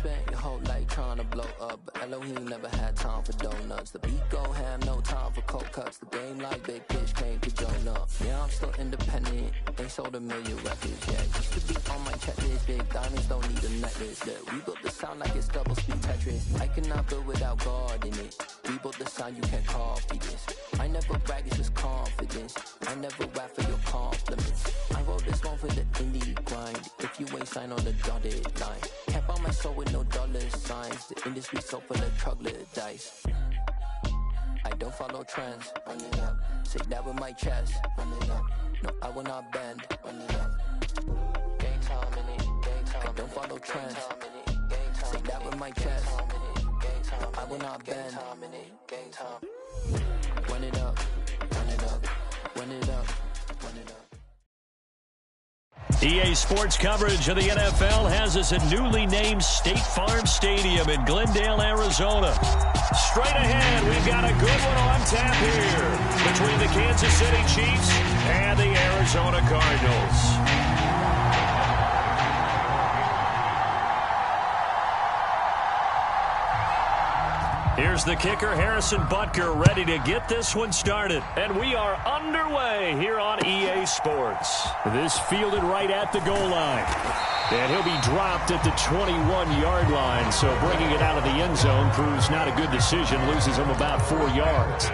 spent your whole life trying to blow up, but Elohim never had time for donuts. The beat go ham, no time for cold cuts. The game like big fish came to Jonah. Yeah, I'm still independent, ain't sold a million records yet. Used to be on my checklist, big diamonds don't need a necklace. Look, we built the sound like it's double speed Tetris. I cannot build without God in it. We built the sound, you can't copy this. I never brag, it's just confidence. I never rap for your compliments. I wrote this one for the indie grind. If you ain't signed on the dotted line, can't buy my soul with no dollar signs. The industry so full of troglodytes. I don't follow trends. Run it up. Say that with my chest. Run it up. No, I will not bend. Run it up. Game time in it. Game time. I don't follow trends. Say that with my chest. No, I will not bend. Game time. Run it up. Run it up. Run it up. Run it up. EA Sports coverage of the NFL has us at newly named State Farm Stadium in Glendale, Arizona. Straight ahead, we've got a good one on tap here between the Kansas City Chiefs and the Arizona Cardinals. Here's the kicker, Harrison Butker, ready to get this one started. And we are underway here on EA Sports. This fielded right at the goal line. And he'll be dropped at the 21-yard line. So bringing it out of the end zone proves not a good decision. Loses him about 4 yards.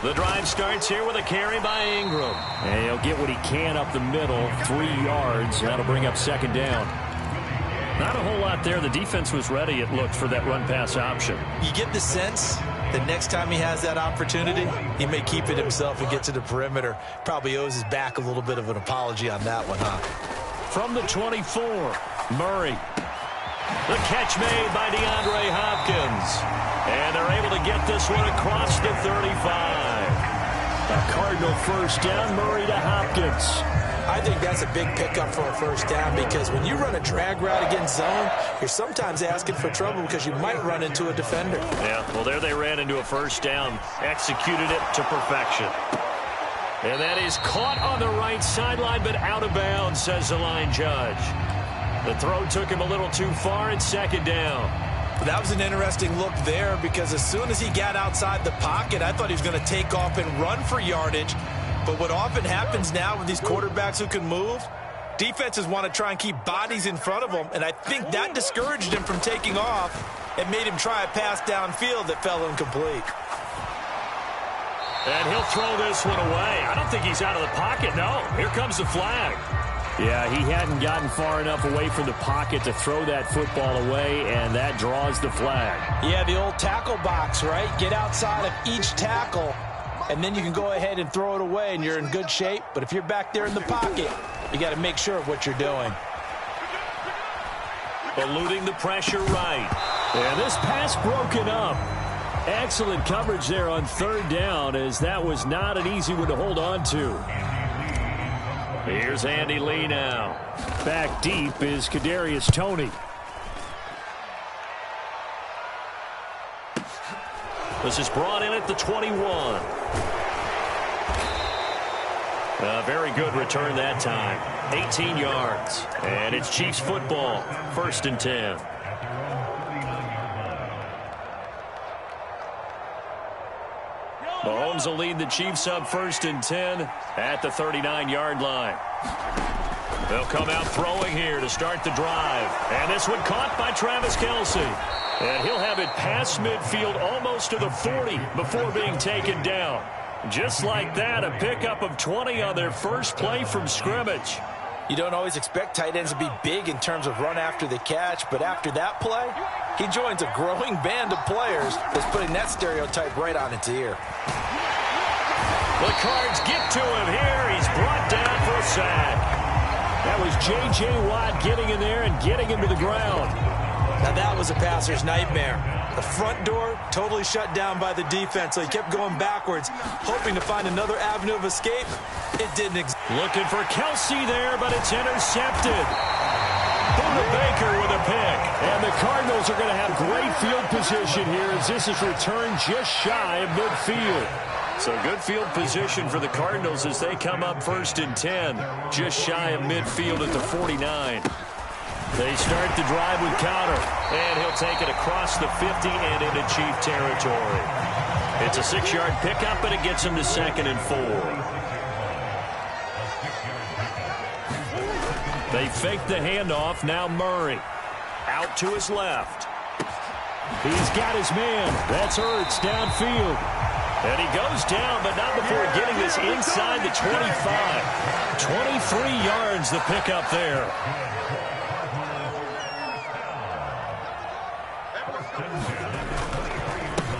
The drive starts here with a carry by Ingram. And he'll get what he can up the middle, 3 yards. That'll bring up second down. Not a whole lot there. The defense was ready, it looked, for that run-pass option. You get the sense that next time he has that opportunity, he may keep it himself and get to the perimeter. Probably owes his back a little bit of an apology on that one, huh? From the 24, Murray. The catch made by DeAndre Hopkins. And they're able to get this one across the 35. A Cardinal first down, Murray to Hopkins. I think that's a big pickup for a first down because when you run a drag route against zone, you're sometimes asking for trouble because you might run into a defender. Yeah, well, there they ran into a first down, executed it to perfection. And that is caught on the right sideline, but out of bounds, says the line judge. The throw took him a little too far. It's second down. That was an interesting look there because as soon as he got outside the pocket, I thought he was going to take off and run for yardage. But what often happens now with these quarterbacks who can move, defenses want to try and keep bodies in front of them, and I think that discouraged him from taking off and made him try a pass downfield that fell incomplete. And he'll throw this one away. I don't think he's out of the pocket, no. Here comes the flag. Yeah, he hadn't gotten far enough away from the pocket to throw that football away, and that draws the flag. Yeah, the old tackle box, right? Get outside of each tackle, and then you can go ahead and throw it away, and you're in good shape. But if you're back there in the pocket, you got to make sure of what you're doing. Eluding the pressure right. And this pass broken up. Excellent coverage there on third down, as that was not an easy one to hold on to. Here's Andy Lee now. Back deep is Kadarius Toney. This is brought in at the 21. A very good return that time. 18 yards. And it's Chiefs football. 1st and 10. Mahomes will lead the Chiefs up 1st and 10 at the 39-yard line. They'll come out throwing here to start the drive. And this one caught by Travis Kelce. And he'll have it past midfield almost to the 40 before being taken down. Just like that, a pickup of 20 on their first play from scrimmage. You don't always expect tight ends to be big in terms of run after the catch, but after that play, he joins a growing band of players that's putting that stereotype right on its ear. The Cards get to him here. He's brought down for a sack. That was J.J. Watt getting in there and getting him to the ground. Now that was a passer's nightmare. The front door totally shut down by the defense, so he kept going backwards, hoping to find another avenue of escape. It didn't exist. Looking for Kelce there, but it's intercepted. to Baker with a pick. And the Cardinals are going to have great field position here as this is returned just shy of midfield. So good field position for the Cardinals as they come up 1st and 10, just shy of midfield at the 49. They start the drive with Connor, and he'll take it across the 50 and into Chief territory. It's a 6-yard pickup, and it gets him to 2nd and 4. They fake the handoff. Now Murray out to his left. He's got his man. That's Ertz downfield. And he goes down, but not before getting this inside the 25. 23 yards the pickup there.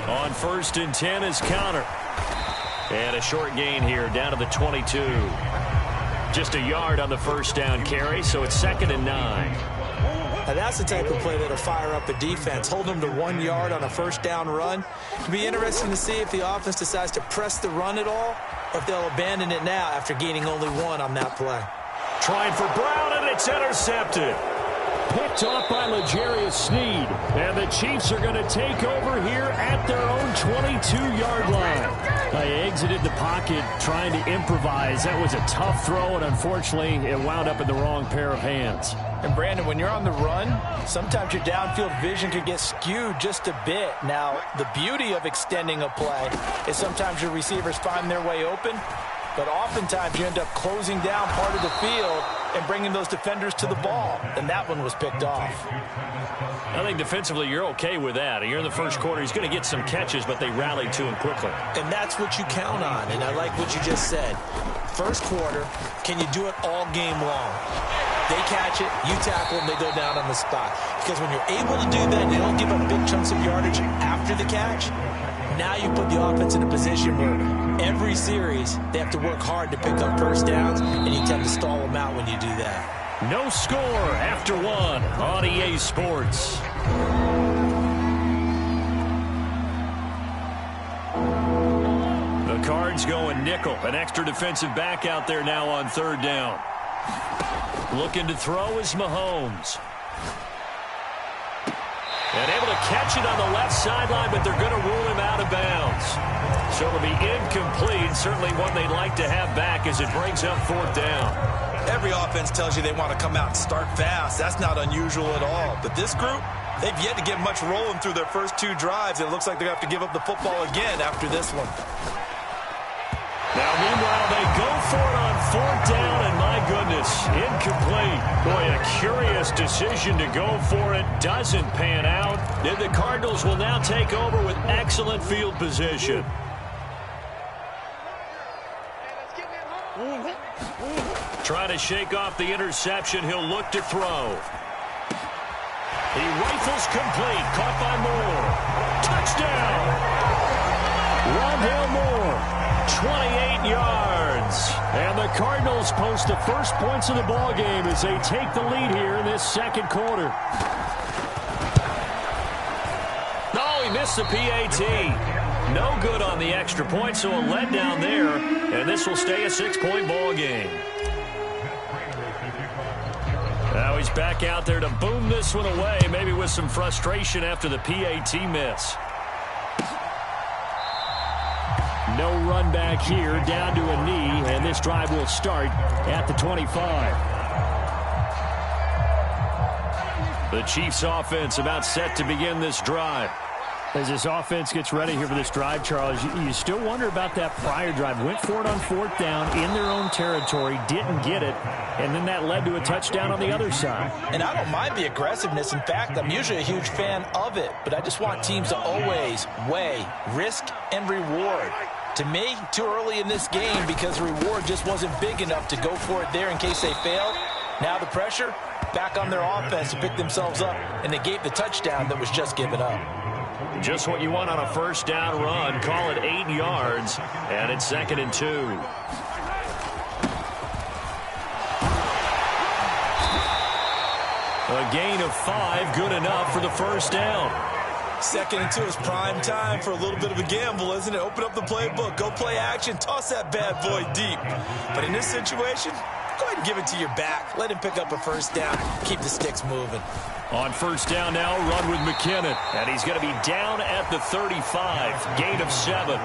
On 1st and 10 is Connor. And a short gain here down to the 22. Just a yard on the 1st down carry, so it's 2nd and 9. Now that's the type of play that'll fire up a defense. Hold them to 1 yard on a 1st down run. It'll be interesting to see if the offense decides to press the run at all, or if they'll abandon it now after gaining only 1 on that play. Trying for Brown, and it's intercepted. Picked off by L'Jarius Sneed. And the Chiefs are going to take over here at their own 22-yard line. They exited the pocket trying to improvise. That was a tough throw, and unfortunately, it wound up in the wrong pair of hands. And Brandon, when you're on the run, sometimes your downfield vision could get skewed just a bit. Now, the beauty of extending a play is sometimes your receivers find their way open, but oftentimes you end up closing down part of the field and bringing those defenders to the ball. And that one was picked off. I think defensively you're okay with that. You're in the 1st quarter. He's going to get some catches, but they rallied to him quickly. And that's what you count on. And I like what you just said. 1st quarter, can you do it all game long? They catch it, you tackle them, they go down on the spot. Because when you're able to do that, and you don't give up big chunks of yardage after the catch, now you put the offense in a position where every series they have to work hard to pick up 1st downs, and you tend to stall them out when you do that. No score after 1 on EA Sports. The Cards going nickel. An extra defensive back out there now on 3rd down. Looking to throw is Mahomes. And able to catch it on the left sideline, but they're going to rule him out of bounds. So it'll be incomplete. Certainly one they'd like to have back as it brings up 4th down. Every offense tells you they want to come out and start fast. That's not unusual at all. But this group, they've yet to get much rolling through their first 2 drives. It looks like they're going to have to give up the football again after this one. Now, meanwhile, they go for it on 4th down, and my goodness, incomplete. Boy, a curious decision to go for it. Doesn't pan out. And the Cardinals will now take over with excellent field position. Trying to shake off the interception. He'll look to throw. He rifles complete. Caught by Moore. Touchdown! Rondale Moore. 28 yards. And the Cardinals post the first points of the ball game as they take the lead here in this 2nd quarter. Oh, he missed the PAT. No good on the extra point, so a letdown there. And this will stay a 6-point ball game. Now he's back out there to boom this one away, maybe with some frustration after the PAT miss. No run back here, down to a knee, and this drive will start at the 25. The Chiefs offense about set to begin this drive. As this offense gets ready here for this drive, Charles, you still wonder about that prior drive. Went for it on 4th down in their own territory, didn't get it, and then that led to a touchdown on the other side. And I don't mind the aggressiveness. In fact, I'm usually a huge fan of it, but I just want teams to always weigh risk and reward. To me, too early in this game because the reward just wasn't big enough to go for it there in case they failed. Now the pressure back on their offense to pick themselves up, and they gave the touchdown that was just given up. Just what you want on a 1st down run. Call it 8 yards, and it's 2nd and 2. A gain of 5, good enough for the 1st down. 2nd and 2 is prime time for a little bit of a gamble, isn't it? Open up the playbook, go play action, toss that bad boy deep. But in this situation, Go ahead and give it to your back. Let him pick up a first down. Keep the sticks moving. On first down now, run with McKinnon. And he's going to be down at the 35. Gain of 7.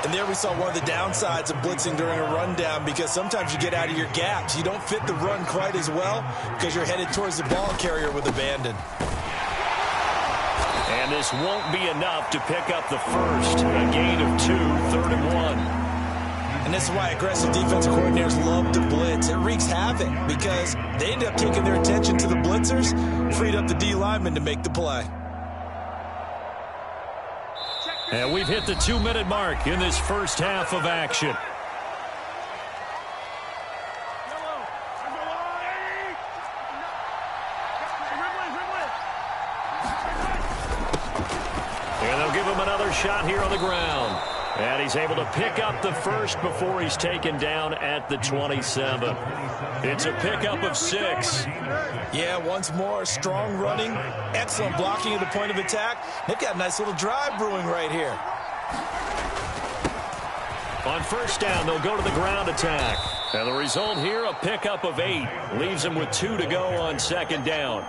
And there we saw one of the downsides of blitzing during a rundown, because sometimes you get out of your gaps. You don't fit the run quite as well because you're headed towards the ball carrier with abandon. And this won't be enough to pick up the first. A gain of 2, 3rd and 1. And this is why aggressive defensive coordinators love to blitz. It wreaks havoc because they end up taking their attention to the blitzers, freed up the D lineman to make the play. And we've hit the 2-minute mark in this first half of action. And they'll give him another shot here on the ground. And he's able to pick up the first before he's taken down at the 27. It's a pickup of 6. Yeah, once more, strong running, excellent blocking at the point of attack. They've got a nice little drive brewing right here. On first down, they'll go to the ground attack. And the result here, a pickup of 8. Leaves them with 2 to go on second down.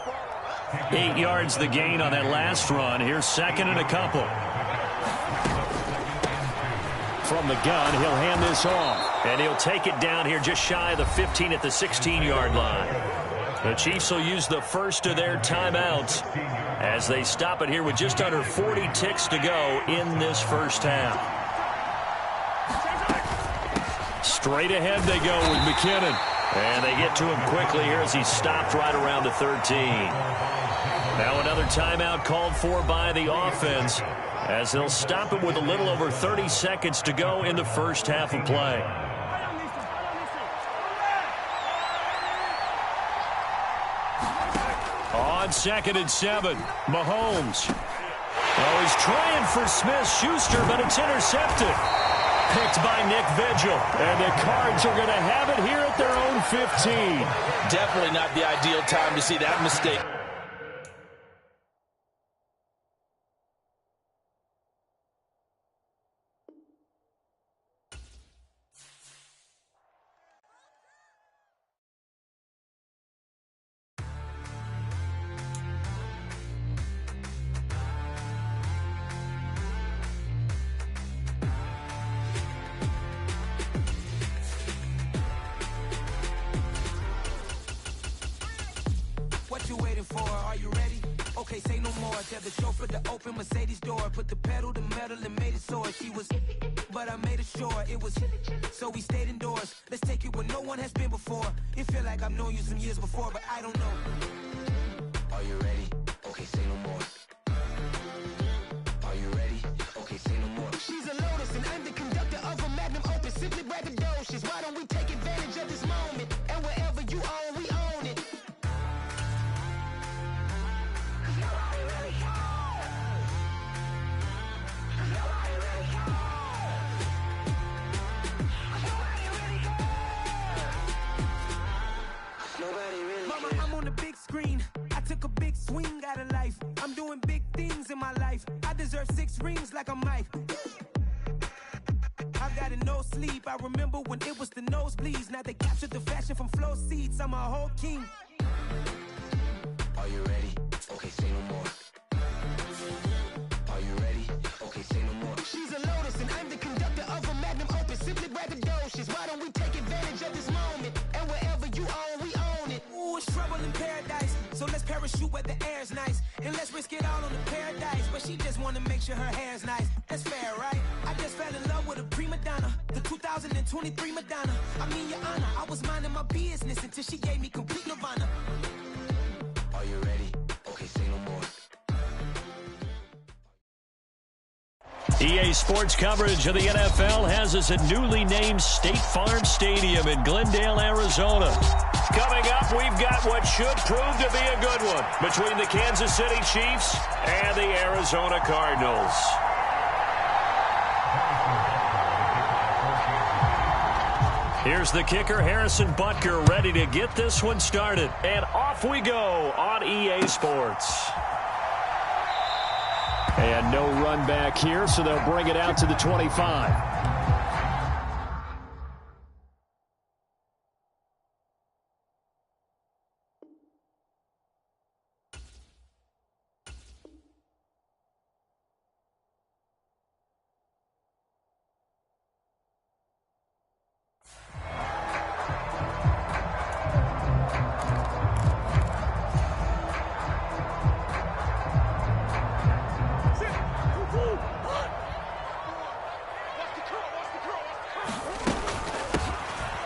8 yards the gain on that last run. Here's second and a couple. From the gun, he'll hand this off. And he'll take it down here just shy of the 15 at the 16-yard line. The Chiefs will use the first of their timeouts as they stop it here with just under 40 ticks to go in this first half. Straight ahead they go with McKinnon. And they get to him quickly here as he stopped right around the 13. Now another timeout called for by the offense, as they'll stop it with a little over 30 seconds to go in the first half of play. On 2nd and 7, Mahomes. Oh, he's trying for Smith-Schuster, but it's intercepted. Picked by Nick Vigil. And the Cards are going to have it here at their own 15. Definitely not the ideal time to see that mistake. Tell the chauffeur to open Mercedes door. Put the pedal to metal and made it soar. She was, but I made it sure it was. So we stayed indoors. Let's take it where no one has been before. It feel like I've known you some years before, but I don't know. Are you ready? Okay, say no more. Are you ready? Okay, say no more. She's a Lotus and I'm the conductor of a Magnum Opus. Simply braggadocious. Why don't we take advantage of this moment? And wherever you own, we own it. Swing out of life. I'm doing big things in my life. I deserve 6 rings like I'm Mike. I've got no sleep. I remember when it was the nosebleeds. Now they captured the fashion from flow seats. I'm a whole king. Are you ready? Okay, say no more. Are you ready? Okay, say no more. She's a Lotus and I'm the conductor of a Magnum Opus. Simply braggadocious. Why don't we take advantage of this moment? And wherever you own, we own it. Ooh, it's trouble in paradise. So let's parachute where the air's nice. And let's risk it all on the paradise. But she just wanna make sure her hair's nice. That's fair, right? I just fell in love with a prima donna. The 2023 Madonna. I mean, your honor, I was minding my business until she gave me complete nirvana. Are you ready? Okay, say no more. EA Sports coverage of the NFL has us at newly named State Farm Stadium in Glendale, Arizona. Coming up, we've got what should prove to be a good one between the Kansas City Chiefs and the Arizona Cardinals. Here's the kicker, Harrison Butker, ready to get this one started. And off we go on EA Sports. And no run back here, so they'll bring it out to the 25.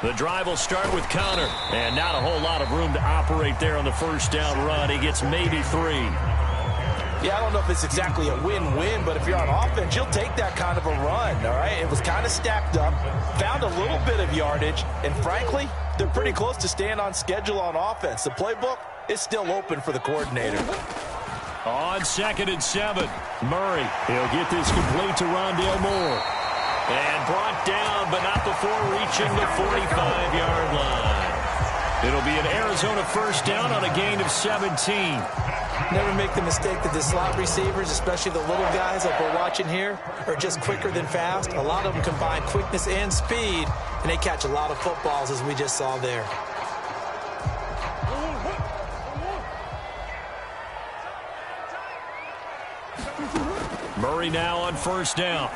The drive will start with Connor. And not a whole lot of room to operate there on the first down run. He gets maybe 3. Yeah, I don't know if it's exactly a win-win, but if you're on offense, you'll take that kind of a run, all right? It was kind of stacked up, found a little bit of yardage, and frankly, they're pretty close to staying on schedule on offense. The playbook is still open for the coordinator. On 2nd and 7, Murray. He'll get this complete to Rondale Moore. And brought down, but not before reaching the 45-yard line. It'll be an Arizona first down on a gain of 17. Never make the mistake that the slot receivers, especially the little guys like we're watching here, are just quicker than fast. A lot of them combine quickness and speed, and they catch a lot of footballs, as we just saw there. Murray now on first down.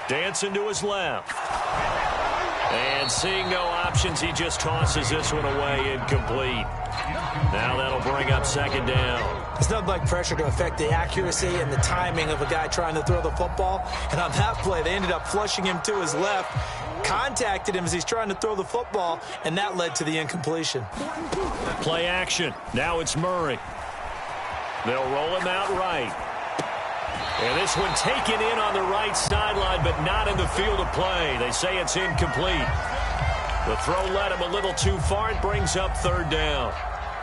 Dancing to his left. And seeing no options, he just tosses this one away, incomplete. Now that'll bring up 2nd down. It's nothing like pressure to affect the accuracy and the timing of a guy trying to throw the football. And on that play, they ended up flushing him to his left, contacted him as he's trying to throw the football, and that led to the incompletion. Play action. Now it's Murray. They'll roll him out right. And this one taken in on the right sideline, but not in the field of play. They say it's incomplete. The throw led him a little too far. It brings up 3rd down.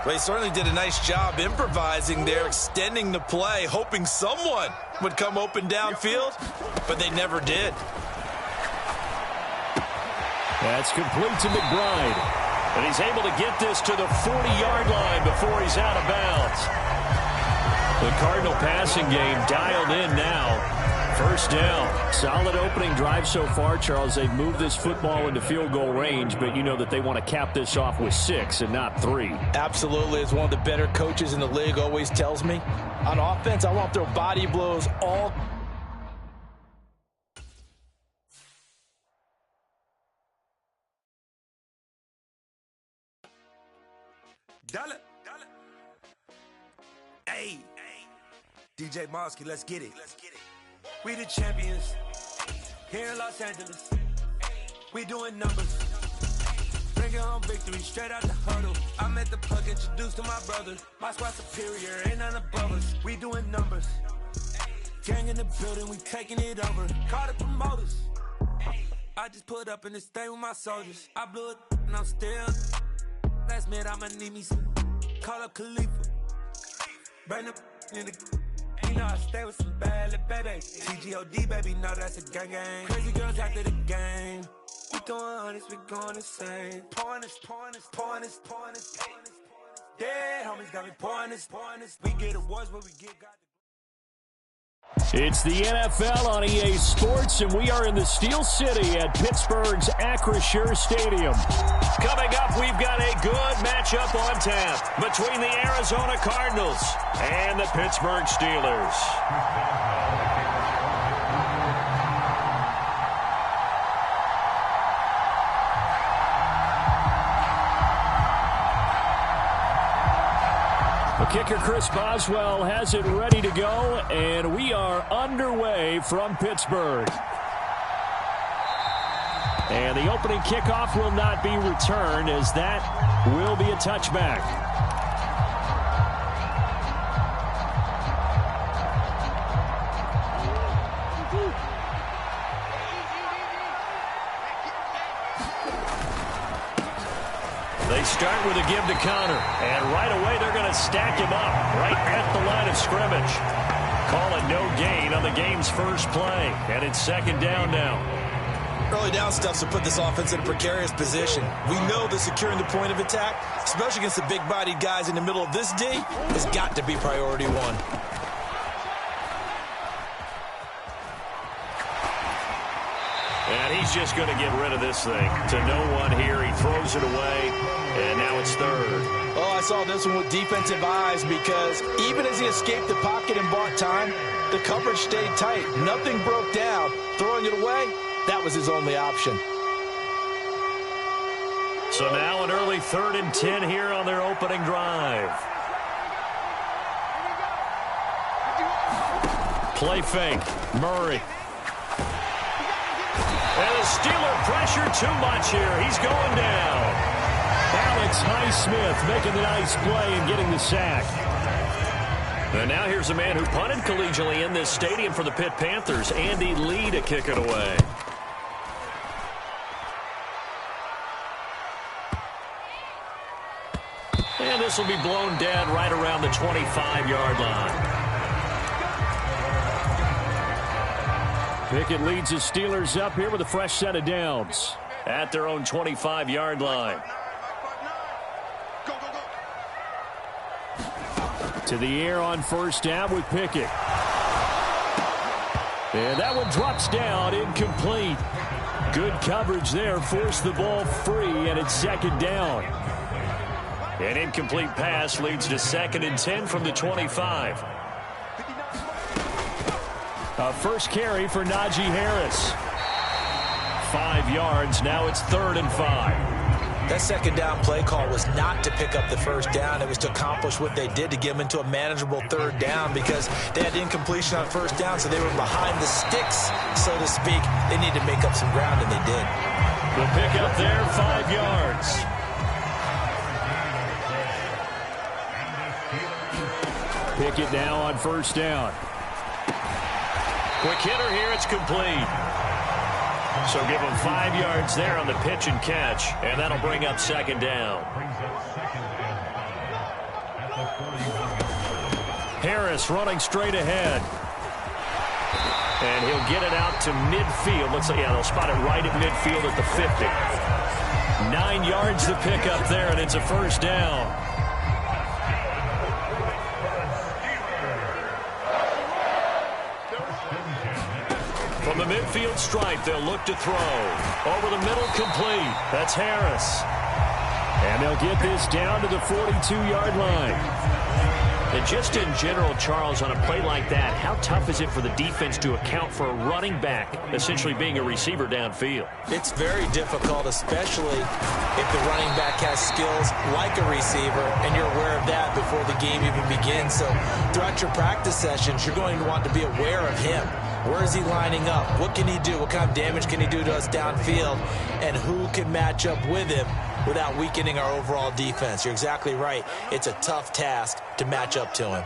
Well, he certainly did a nice job improvising there, extending the play, hoping someone would come open downfield, but they never did. That's complete to McBride. And he's able to get this to the 40-yard line before he's out of bounds. The Cardinal passing game dialed in now. First down. Solid opening drive so far, Charles. They've moved this football into field goal range, but you know that they want to cap this off with 6 and not 3. Absolutely. As one of the better coaches in the league always tells me, on offense, I want to throw body blows all. Dollar. Hey, DJ Mosky, let's get it. We the champions here in Los Angeles. We doing numbers. Bring it home victory straight out the huddle. I'm at the plug, introduced to my brother. My squad superior, ain't none above us. We doing numbers. Gang in the building, we taking it over. Call the promoters. I just put up in this thing with my soldiers. I blew it and I'm still. Last minute I'ma need me some. Call up Khalifa. Bring up in the. You know I stay with some bad little baby. TGOD baby, know that's a gang gang. Crazy girls after the game. We doing honest, we going insane. Pouring this. Dead homies got me pouring this. We get awards where we get got. It's the NFL on EA Sports, and we are in the Steel City at Pittsburgh's Acrisure Stadium. Coming up, we've got a good matchup on tap between the Arizona Cardinals and the Pittsburgh Steelers. The kicker, Chris Boswell, has it ready to go, and we are underway from Pittsburgh. And the opening kickoff will not be returned, as that will be a touchback. They start with a give to Connor, and right away they're going to stack him up right at the line of scrimmage. Call it no gain on the game's first play, and it's 2nd down now. Early down stuffs will put this offense in a precarious position. We know that securing the point of attack, especially against the big-bodied guys in the middle of this D, has got to be priority one. And he's just going to get rid of this thing to no one here. He throws it away, and now it's 3rd. Oh, I saw this one with defensive eyes because even as he escaped the pocket and bought time, the coverage stayed tight. Nothing broke down. Throwing it away, that was his only option. So now an early 3rd and 10 here on their opening drive. Play fake. Murray. And the Steeler pressure too much here. He's going down. Alex Highsmith making the nice play and getting the sack. And now here's a man who punted collegially in this stadium for the Pitt Panthers, Andy Lee, to kick it away. And this will be blown dead right around the 25-yard line. Pickett leads the Steelers up here with a fresh set of downs at their own 25-yard line. To the air on first down with Pickett. And that one drops down, incomplete. Good coverage there, forced the ball free, and it's second down. An incomplete pass leads to 2nd and 10 from the 25. A first carry for Najee Harris. 5 yards, now it's 3rd and 5. That second down play call was not to pick up the first down. It was to accomplish what they did, to get them into a manageable 3rd down, because they had incompletion on first down, so they were behind the sticks, so to speak. They need to make up some ground, and they did. The pickup there, 5 yards. Pickett now on first down. Quick hitter here, it's complete. So give him 5 yards there on the pitch and catch, and that'll bring up 2nd down. Harris running straight ahead. And he'll get it out to midfield. Looks like, yeah, they'll spot it right at midfield at the 50. 9 yards to pick up there, and it's a first down. From the midfield stripe, they'll look to throw. Over the middle, complete. That's Harris. And they'll get this down to the 42-yard line. And just in general, Charles, on a play like that, how tough is it for the defense to account for a running back essentially being a receiver downfield? It's very difficult, especially if the running back has skills like a receiver, and you're aware of that before the game even begins. So throughout your practice sessions, you're going to want to be aware of him. Where is he lining up? What can he do? What kind of damage can he do to us downfield? And who can match up with him without weakening our overall defense? You're exactly right. It's a tough task to match up to him.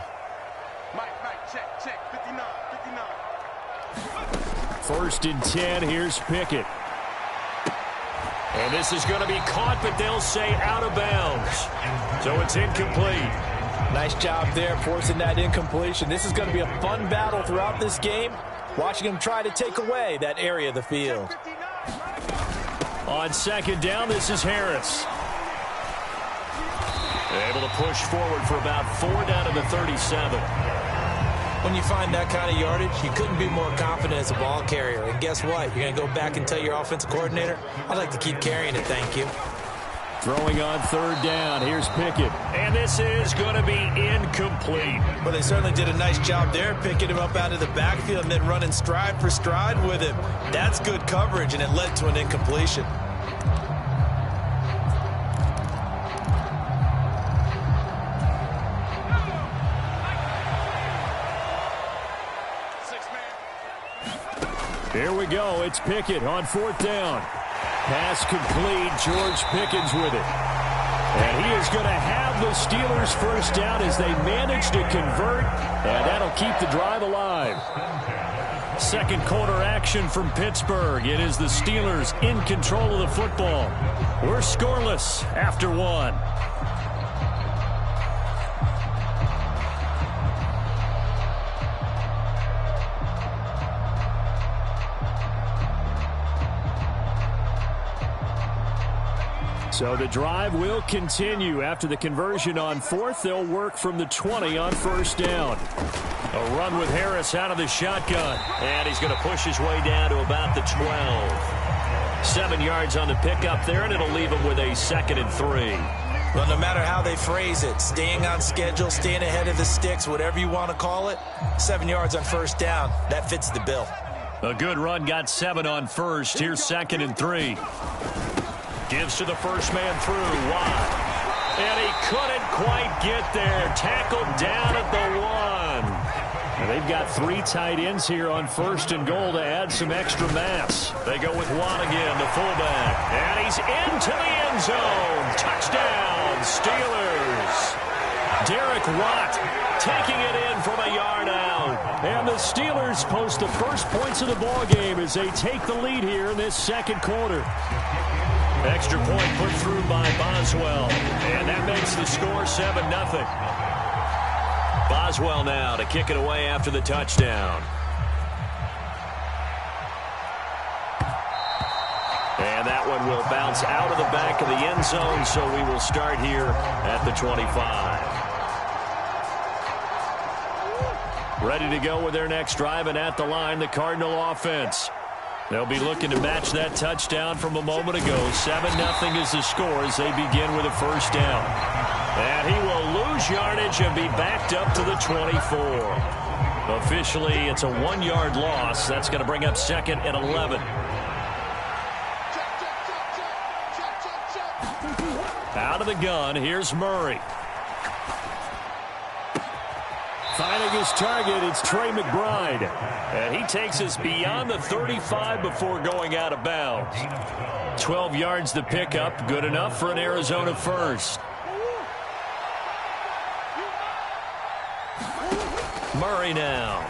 Check, 59. 1st and 10, here's Pickett. And this is going to be caught, but they'll say out of bounds. So it's incomplete. Nice job there forcing that incompletion. This is going to be a fun battle throughout this game, watching him try to take away that area of the field. On 2nd down, this is Harris. Able to push forward for about 4 down to the 37. When you find that kind of yardage, you couldn't be more confident as a ball carrier. And guess what? You're going to go back and tell your offensive coordinator, I'd like to keep carrying it, thank you. Throwing on 3rd down, here's Pickett. And this is going to be incomplete. Well, they certainly did a nice job there, picking him up out of the backfield and then running stride for stride with him. That's good coverage, and it led to an incompletion. Here we go. It's Pickett on 4th down. Pass complete. George Pickens with it. And he is going to have the Steelers first down as they manage to convert. And that'll keep the drive alive. 2nd quarter action from Pittsburgh. It is the Steelers in control of the football. We're scoreless after 1. So the drive will continue. After the conversion on 4th, they'll work from the 20 on 1st down. A run with Harris out of the shotgun. And he's going to push his way down to about the 12. 7 yards on the pickup there, and it'll leave him with a 2nd and 3. Well, no matter how they phrase it, staying on schedule, staying ahead of the sticks, whatever you want to call it, 7 yards on 1st down, that fits the bill. A good run, got 7 on 1st. Here's 2nd and 3. Gives to the first man through, wide. And he couldn't quite get there. Tackled down at the 1. And they've got 3 tight ends here on 1st and goal to add some extra mass. They go with Watt again, the fullback. And he's into the end zone. Touchdown, Steelers. Derek Watt taking it in from a yard out. And the Steelers post the first points of the ball game as they take the lead here in this second quarter. Extra point put through by Boswell. And that makes the score 7-0. Boswell now to kick it away after the touchdown. And that one will bounce out of the back of the end zone, so we will start here at the 25. Ready to go with their next drive, and at the line, the Cardinal offense. They'll be looking to match that touchdown from a moment ago. 7-0 is the score as they begin with a first down. And he will lose yardage and be backed up to the 24. Officially, it's a 1-yard loss. That's going to bring up 2nd and 11. Out of the gun, here's Murray. Finding his target, it's Trey McBride. And he takes us beyond the 35 before going out of bounds. 12 yards to pick up, good enough for an Arizona first. Murray now.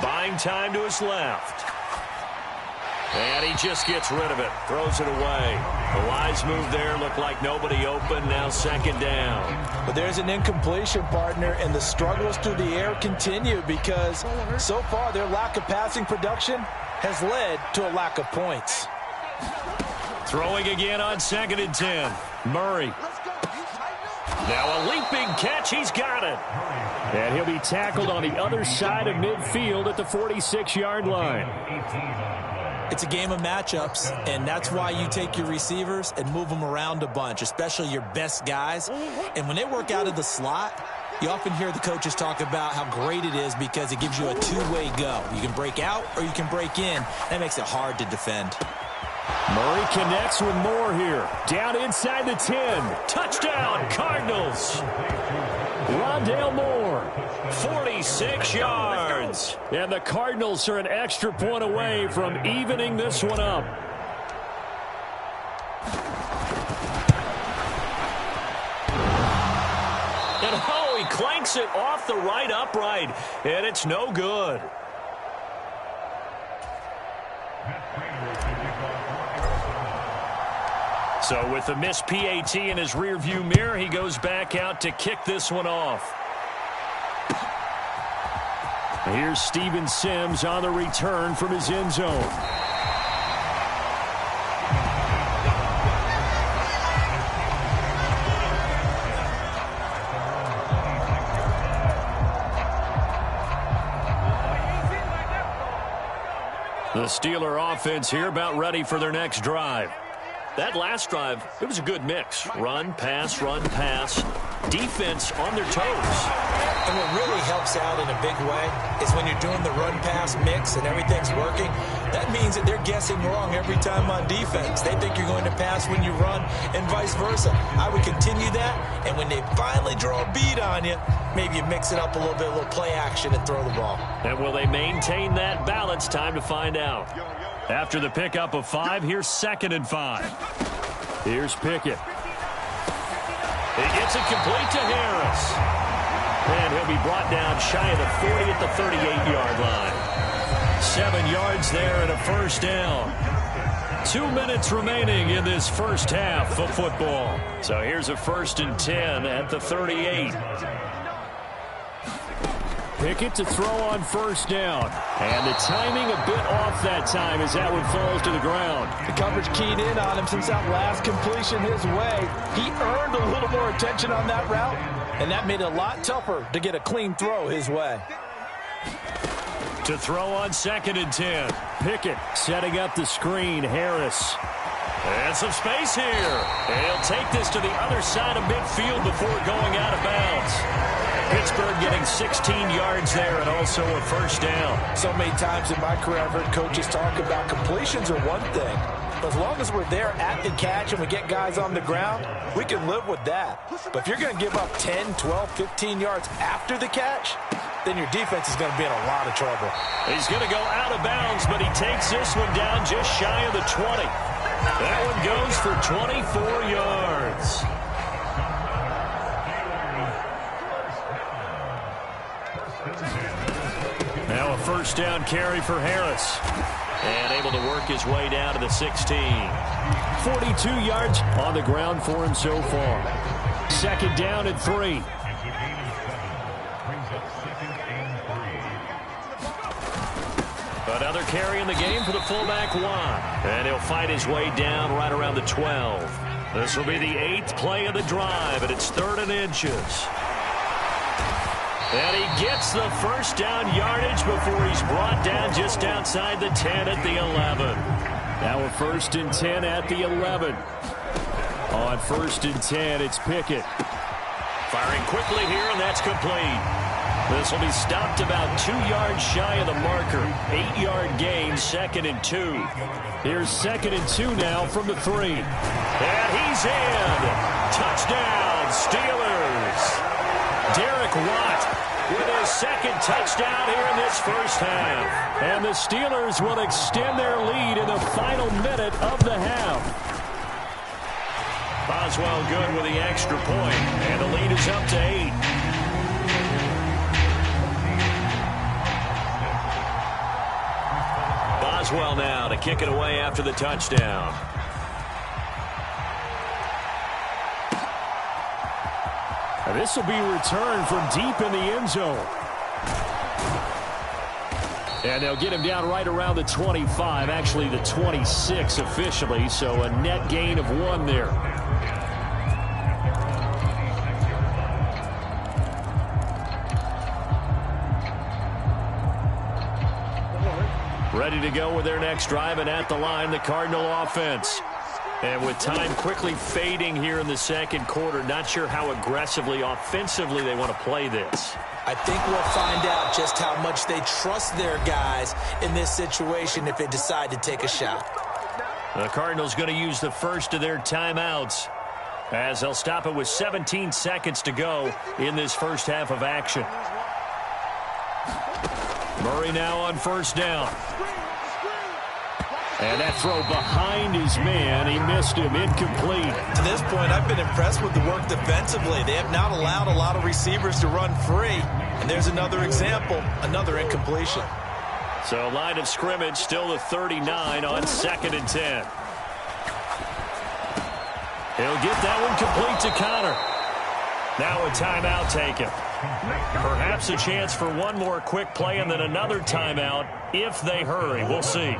Buying time to his left. And he just gets rid of it. Throws it away. The wise move there. Looked like nobody open. Now 2nd down. But there's an incompletion, partner, and the struggles through the air continue because so far their lack of passing production has led to a lack of points. Throwing again on 2nd and 10. Murray. Now a leaping catch. He's got it. And he'll be tackled on the other side of midfield at the 46-yard line. It's a game of matchups, and that's why you take your receivers and move them around a bunch, especially your best guys. And when they work out of the slot, you often hear the coaches talk about how great it is because it gives you a two-way go. You can break out or you can break in. That makes it hard to defend. Murray connects with Moore here. Down inside the 10. Touchdown, Cardinals. Rondale Moore, 46 yards. And the Cardinals are an extra point away from evening this one up. And oh, he clanks it off the right upright. And it's no good. So with the missed PAT in his rearview mirror, he goes back out to kick this one off. Here's Steven Sims on the return from his end zone. The Steeler offense here about ready for their next drive. That last drive, it was a good mix. Run, pass, defense on their toes. And what really helps out in a big way is when you're doing the run-pass mix and everything's working, that means that they're guessing wrong every time on defense. They think you're going to pass when you run and vice versa. I would continue that, and when they finally draw a bead on you, maybe you mix it up a little bit, a little play action and throw the ball. And will they maintain that balance? Time to find out. After the pickup of 5, here's 2nd and 5. Here's Pickett. He gets it complete to Harris. And he'll be brought down shy of the 40 at the 38-yard line. 7 yards there and a first down. 2 minutes remaining in this first half of football. So here's a 1st and 10 at the 38. Pickett to throw on first down. And the timing a bit off that time as that one falls to the ground. The coverage keyed in on him since that last completion his way. He earned a little more attention on that route, and that made it a lot tougher to get a clean throw his way. To throw on 2nd and 10. Pickett setting up the screen. Harris. And some space here. And he'll take this to the other side of midfield before going out of bounds. Pittsburgh getting 16 yards there and also a first down. So many times in my career I've heard coaches talk about completions are one thing. But as long as we're there at the catch and we get guys on the ground, we can live with that. But if you're going to give up 10, 12, 15 yards after the catch, then your defense is going to be in a lot of trouble. He's going to go out of bounds, but he takes this one down just shy of the 20. That one goes for 24 yards. Now a first down carry for Harris. And able to work his way down to the 16. 42 yards on the ground for him so far. Second down and 3. Another carry in the game for the fullback Juan. And he'll fight his way down right around the 12. This will be the 8th play of the drive, and it's 3rd and inches. And he gets the first down yardage before he's brought down just outside the 10 at the 11. Now a 1st and 10 at the 11. On 1st and 10, it's Pickett. Firing quickly here, and that's complete. This will be stopped about 2 yards shy of the marker. 8-yard gain, 2nd and 2. Here's 2nd and 2 now from the 3. And he's in. Touchdown, Steelers. Derek Watt with his 2nd touchdown here in this first half. And the Steelers will extend their lead in the final minute of the half. Boswell good with the extra point, and the lead is up to 8. Boswell now to kick it away after the touchdown. This will be returned from deep in the end zone. And they'll get him down right around the 25, actually the 26 officially, so a net gain of 1 there. Ready to go with their next drive, and at the line, the Cardinal offense. And with time quickly fading here in the second quarter, not sure how aggressively, offensively they want to play this. I think we'll find out just how much they trust their guys in this situation if they decide to take a shot. The Cardinals going to use the first of their timeouts as they'll stop it with 17 seconds to go in this first half of action. Murray now on 1st down. And that throw behind his man. He missed him. Incomplete. To this point, I've been impressed with the work defensively. They have not allowed a lot of receivers to run free. And there's another example, another incompletion. So line of scrimmage still the 39 on 2nd and 10. He'll get that one complete to Connor. Now a timeout taken. Perhaps a chance for one more quick play and then another timeout if they hurry. We'll see.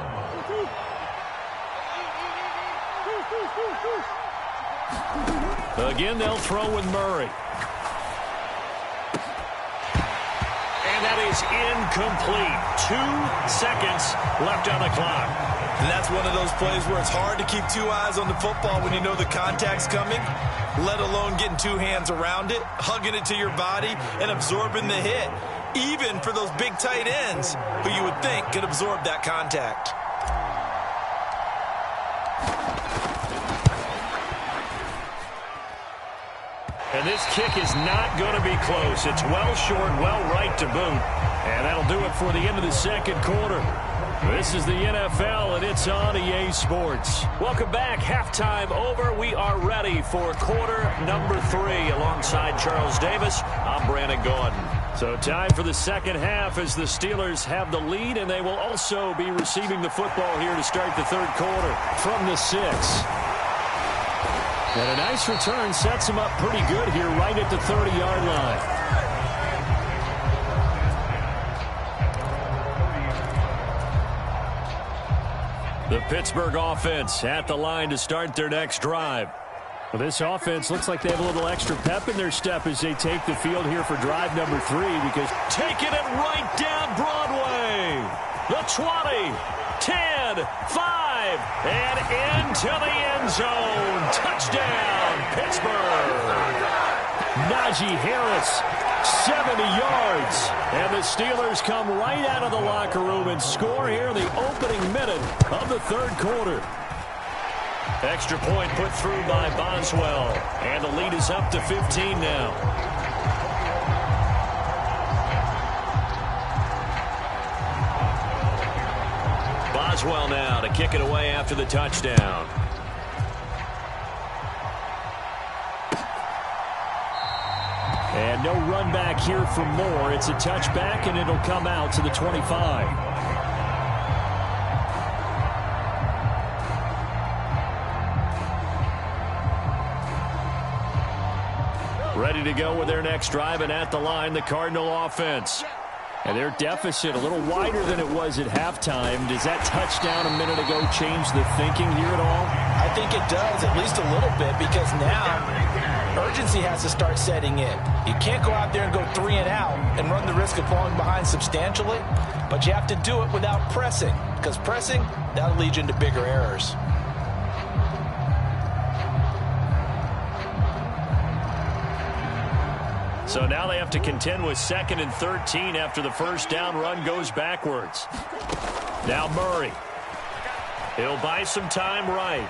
Again, they'll throw with Murray. And that is incomplete. 2 seconds left on the clock. And that's one of those plays where it's hard to keep 2 eyes on the football when you know the contact's coming, let alone getting 2 hands around it, hugging it to your body, and absorbing the hit, even for those big tight ends who you would think could absorb that contact. And this kick is not going to be close. It's well short, well right to boot. And that'll do it for the end of the second quarter. This is the NFL, and it's on EA Sports. Welcome back. Halftime over. We are ready for quarter number 3. Alongside Charles Davis, I'm Brandon Gordon. So time for the second half as the Steelers have the lead, and they will also be receiving the football here to start the third quarter from the 6. And a nice return sets him up pretty good here right at the 30-yard line. The Pittsburgh offense at the line to start their next drive. Well, this offense looks like they have a little extra pep in their step as they take the field here for drive number 3, because taking it right down Broadway. The 20, 10, 5, and into the end zone. Touchdown, Pittsburgh. Najee Harris, 70 yards. And the Steelers come right out of the locker room and score here in the opening minute of the third quarter. Extra point put through by Boswell. And the lead is up to 15 now. Boswell now to kick it away after the touchdown. And no run back here for Moore. It's a touchback, and it'll come out to the 25. Ready to go with their next drive, and at the line, the Cardinal offense. And their deficit a little wider than it was at halftime. Does that touchdown a minute ago change the thinking here at all? I think it does, at least a little bit, because now urgency has to start setting in. You can't go out there and go 3 and out and run the risk of falling behind substantially, but you have to do it without pressing, because pressing, that'll lead you into bigger errors. So now they have to contend with 2nd and 13 after the first down run goes backwards. Now Murray. He'll buy some time right.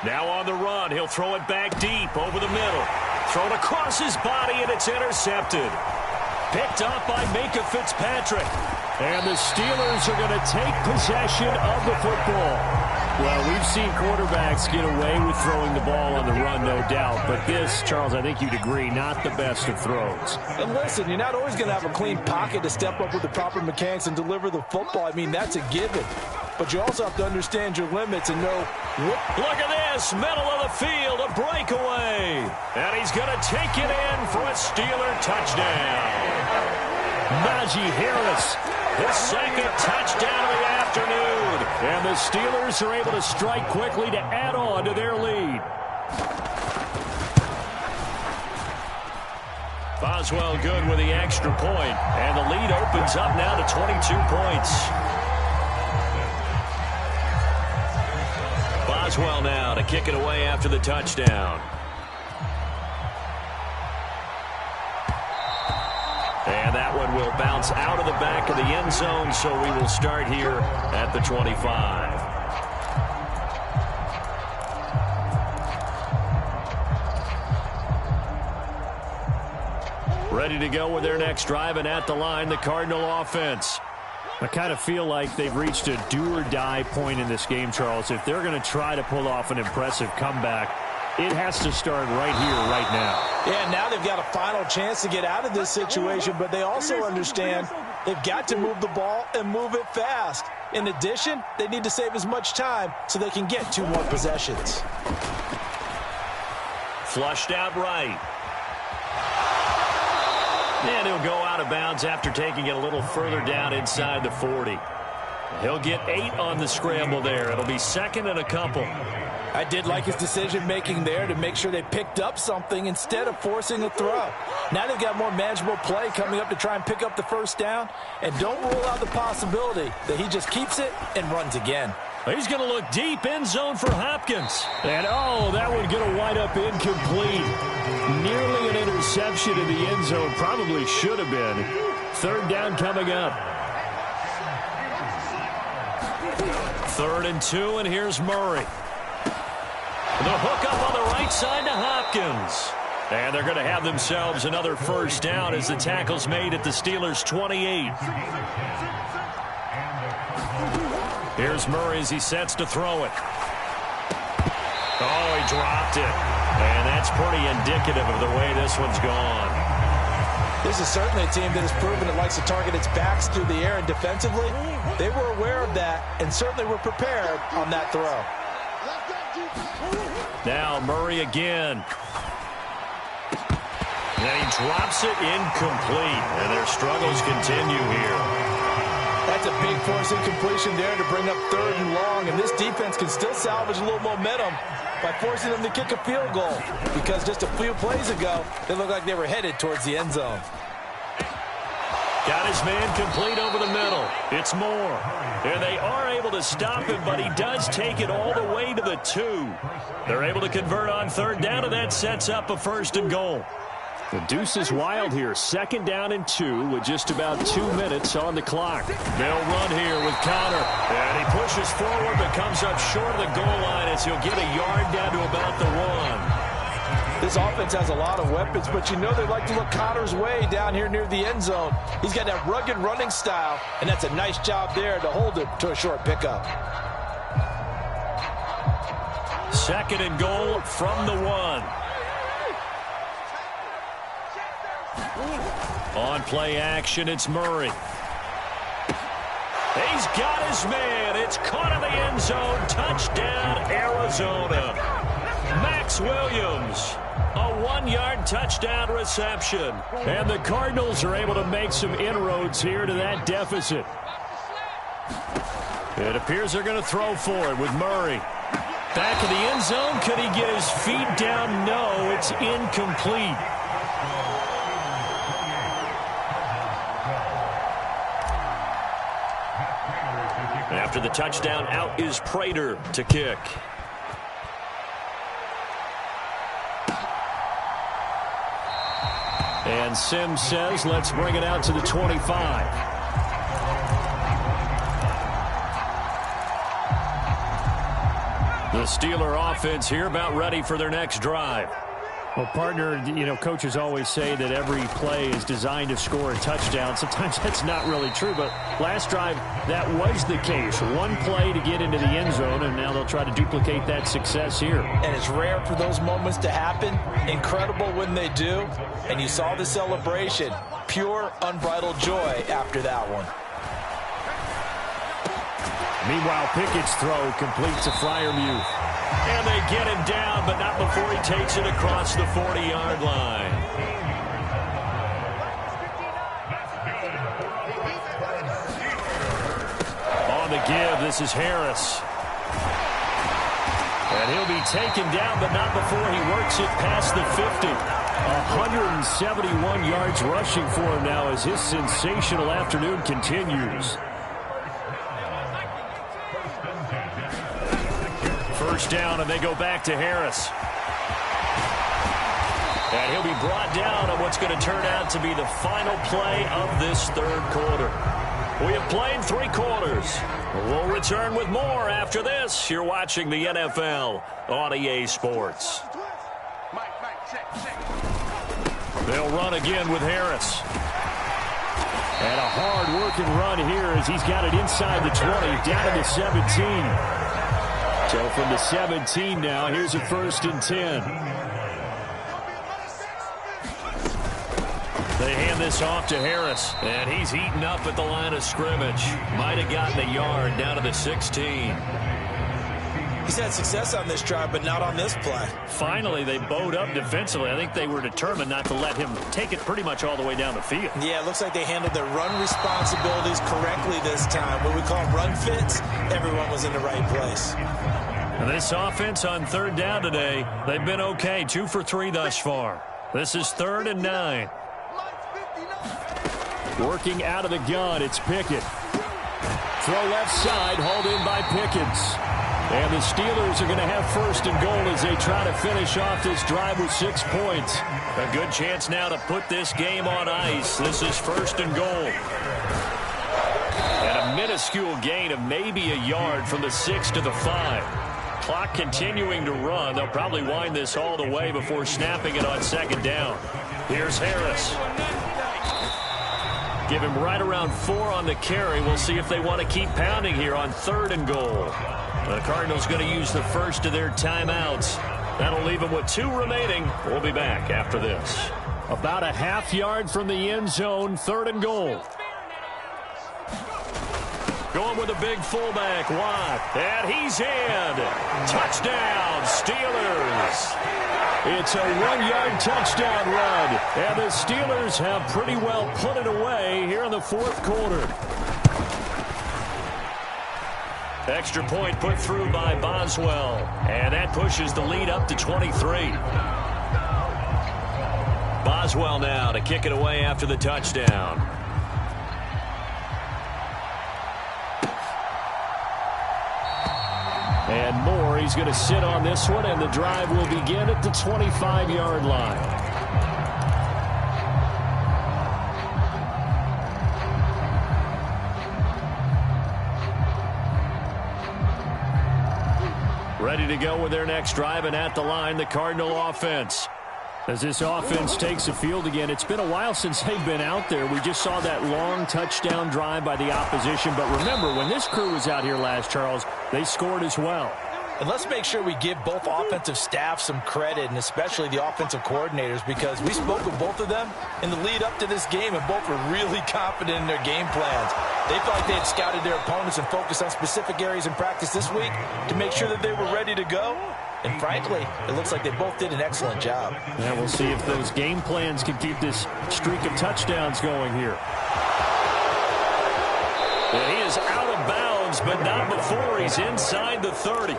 Now on the run, he'll throw it back deep over the middle. Thrown across his body, and it's intercepted. Picked up by Minka Fitzpatrick. And the Steelers are going to take possession of the football. Well, we've seen quarterbacks get away with throwing the ball on the run, no doubt. But this, Charles, I think you'd agree, not the best of throws. And listen, you're not always going to have a clean pocket to step up with the proper mechanics and deliver the football. I mean, that's a given. But you also have to understand your limits and know what. Look at this, middle of the field, a breakaway. And he's going to take it in for a Steeler touchdown. Najee Harris, his 2nd touchdown of the afternoon. And the Steelers are able to strike quickly to add on to their lead. Boswell good with the extra point. And the lead opens up now to 22 points. Boswell now to kick it away after the touchdown. And that one will bounce out of the back of the end zone, so we will start here at the 25. Ready to go with their next drive, and at the line, the Cardinal offense. I kind of feel like they've reached a do-or-die point in this game, Charles. If they're going to try to pull off an impressive comeback, it has to start right here, right now. Yeah, now they've got a final chance to get out of this situation, but they also understand they've got to move the ball and move it fast. In addition, they need to save as much time so they can get 2 more possessions. Flushed out right. And he'll go out of bounds after taking it a little further down inside the 40. He'll get 8 on the scramble there. It'll be 2nd and a couple. I did like his decision-making there to make sure they picked up something instead of forcing a throw. Now they've got more manageable play coming up to try and pick up the first down. And don't rule out the possibility that he just keeps it and runs again. He's going to look deep end zone for Hopkins. And, oh, that one going to wind up incomplete. Nearly an interception in the end zone. Probably should have been. 3rd down coming up. 3rd and 2, and here's Murray. The hook up on the right side to Hopkins. And they're going to have themselves another first down as the tackle's made at the Steelers' 28. Here's Murray as he sets to throw it. Oh, he dropped it. And that's pretty indicative of the way this one's gone. This is certainly a team that has proven it likes to target its backs through the air, and defensively, they were aware of that and certainly were prepared on that throw. Now Murray again. And he drops it incomplete. And their struggles continue here. That's a big force incompletion there to bring up 3rd and long. And this defense can still salvage a little momentum by forcing them to kick a field goal. Because just a few plays ago, they looked like they were headed towards the end zone. Got his man complete over the middle. It's Moore. And they are able to stop him, but he does take it all the way to the 2. They're able to convert on 3rd down, and that sets up a 1st and goal. The deuce is wild here. 2nd down and 2 with just about 2 minutes on the clock. They'll run here with Connor. And he pushes forward but comes up short of the goal line as he'll get a yard down to about the 1. The This offense has a lot of weapons, but you know they like to look Connor's way down here near the end zone. He's got that rugged running style, and that's a nice job there to hold it to a short pickup. 2nd and goal from the 1. On play action, it's Murray. He's got his man. It's caught in the end zone. Touchdown, Arizona. Max Williams, a 1-yard touchdown reception. And the Cardinals are able to make some inroads here to that deficit. It appears they're going to throw for it with Murray. Back in the end zone. Could he get his feet down? No, it's incomplete. After the touchdown, out is Prater to kick. And Sims says, let's bring it out to the 25. The Steeler offense here about ready for their next drive. Well, partner, you know, coaches always say that every play is designed to score a touchdown. Sometimes that's not really true, but last drive, that was the case. One play to get into the end zone, and now they'll try to duplicate that success here. And it's rare for those moments to happen. Incredible when they do. And you saw the celebration. Pure, unbridled joy after that one. Meanwhile, Pickett's throw completes a Freiermuth. And they get him down, but not before he takes it across the 40-yard line. On the give, this is Harris. And he'll be taken down, but not before he works it past the 50. 171 yards rushing for him now as his sensational afternoon continues. First down, and they go back to Harris. And he'll be brought down on what's going to turn out to be the final play of this third quarter. We have played 3 quarters. We'll return with more after this. You're watching the NFL on EA Sports. They'll run again with Harris. And a hard-working run here as he's got it inside the 20, down to the 17. So from the 17 now, here's a 1st and 10. They hand this off to Harris, and he's eaten up at the line of scrimmage. Might have gotten a yard down to the 16. He's had success on this drive, but not on this play. Finally, they bowed up defensively. I think they were determined not to let him take it pretty much all the way down the field. Yeah, it looks like they handled their run responsibilities correctly this time. What we call run fits, everyone was in the right place. This offense on 3rd down today, they've been okay. 2 for 3 thus far. This is 3rd and 9. Working out of the gun, it's Pickett. Throw left side, hauled in by Pickens. And the Steelers are going to have 1st and goal as they try to finish off this drive with 6 points. A good chance now to put this game on ice. This is 1st and goal. And a minuscule gain of maybe a yard from the 6 to the 5. Clock continuing to run. They'll probably wind this all the way before snapping it on 2nd down. Here's Harris. Give him right around 4 on the carry. We'll see if they want to keep pounding here on 3rd and goal. The Cardinals going to use the first of their timeouts. That'll leave them with 2 remaining. We'll be back after this. About a half yard from the end zone, 3rd and goal. Going with a big fullback, Watt. And he's in. Touchdown, Steelers. It's a 1-yard touchdown run. And the Steelers have pretty well put it away here in the 4th quarter. Extra point put through by Boswell. And that pushes the lead up to 23. Boswell now to kick it away after the touchdown. And Moore, he's going to sit on this one, and the drive will begin at the 25-yard line. Ready to go with their next drive, and at the line, the Cardinal offense. As this offense takes the field again, it's been a while since they've been out there. We just saw that long touchdown drive by the opposition. But remember, when this crew was out here last, Charles, they scored as well. And let's make sure we give both offensive staff some credit, and especially the offensive coordinators, because we spoke with both of them in the lead up to this game, and both were really confident in their game plans. They felt like they had scouted their opponents and focused on specific areas in practice this week to make sure that they were ready to go. And frankly, it looks like they both did an excellent job. Yeah, we'll see if those game plans can keep this streak of touchdowns going here. And he is out of bounds, but not before he's inside the 30.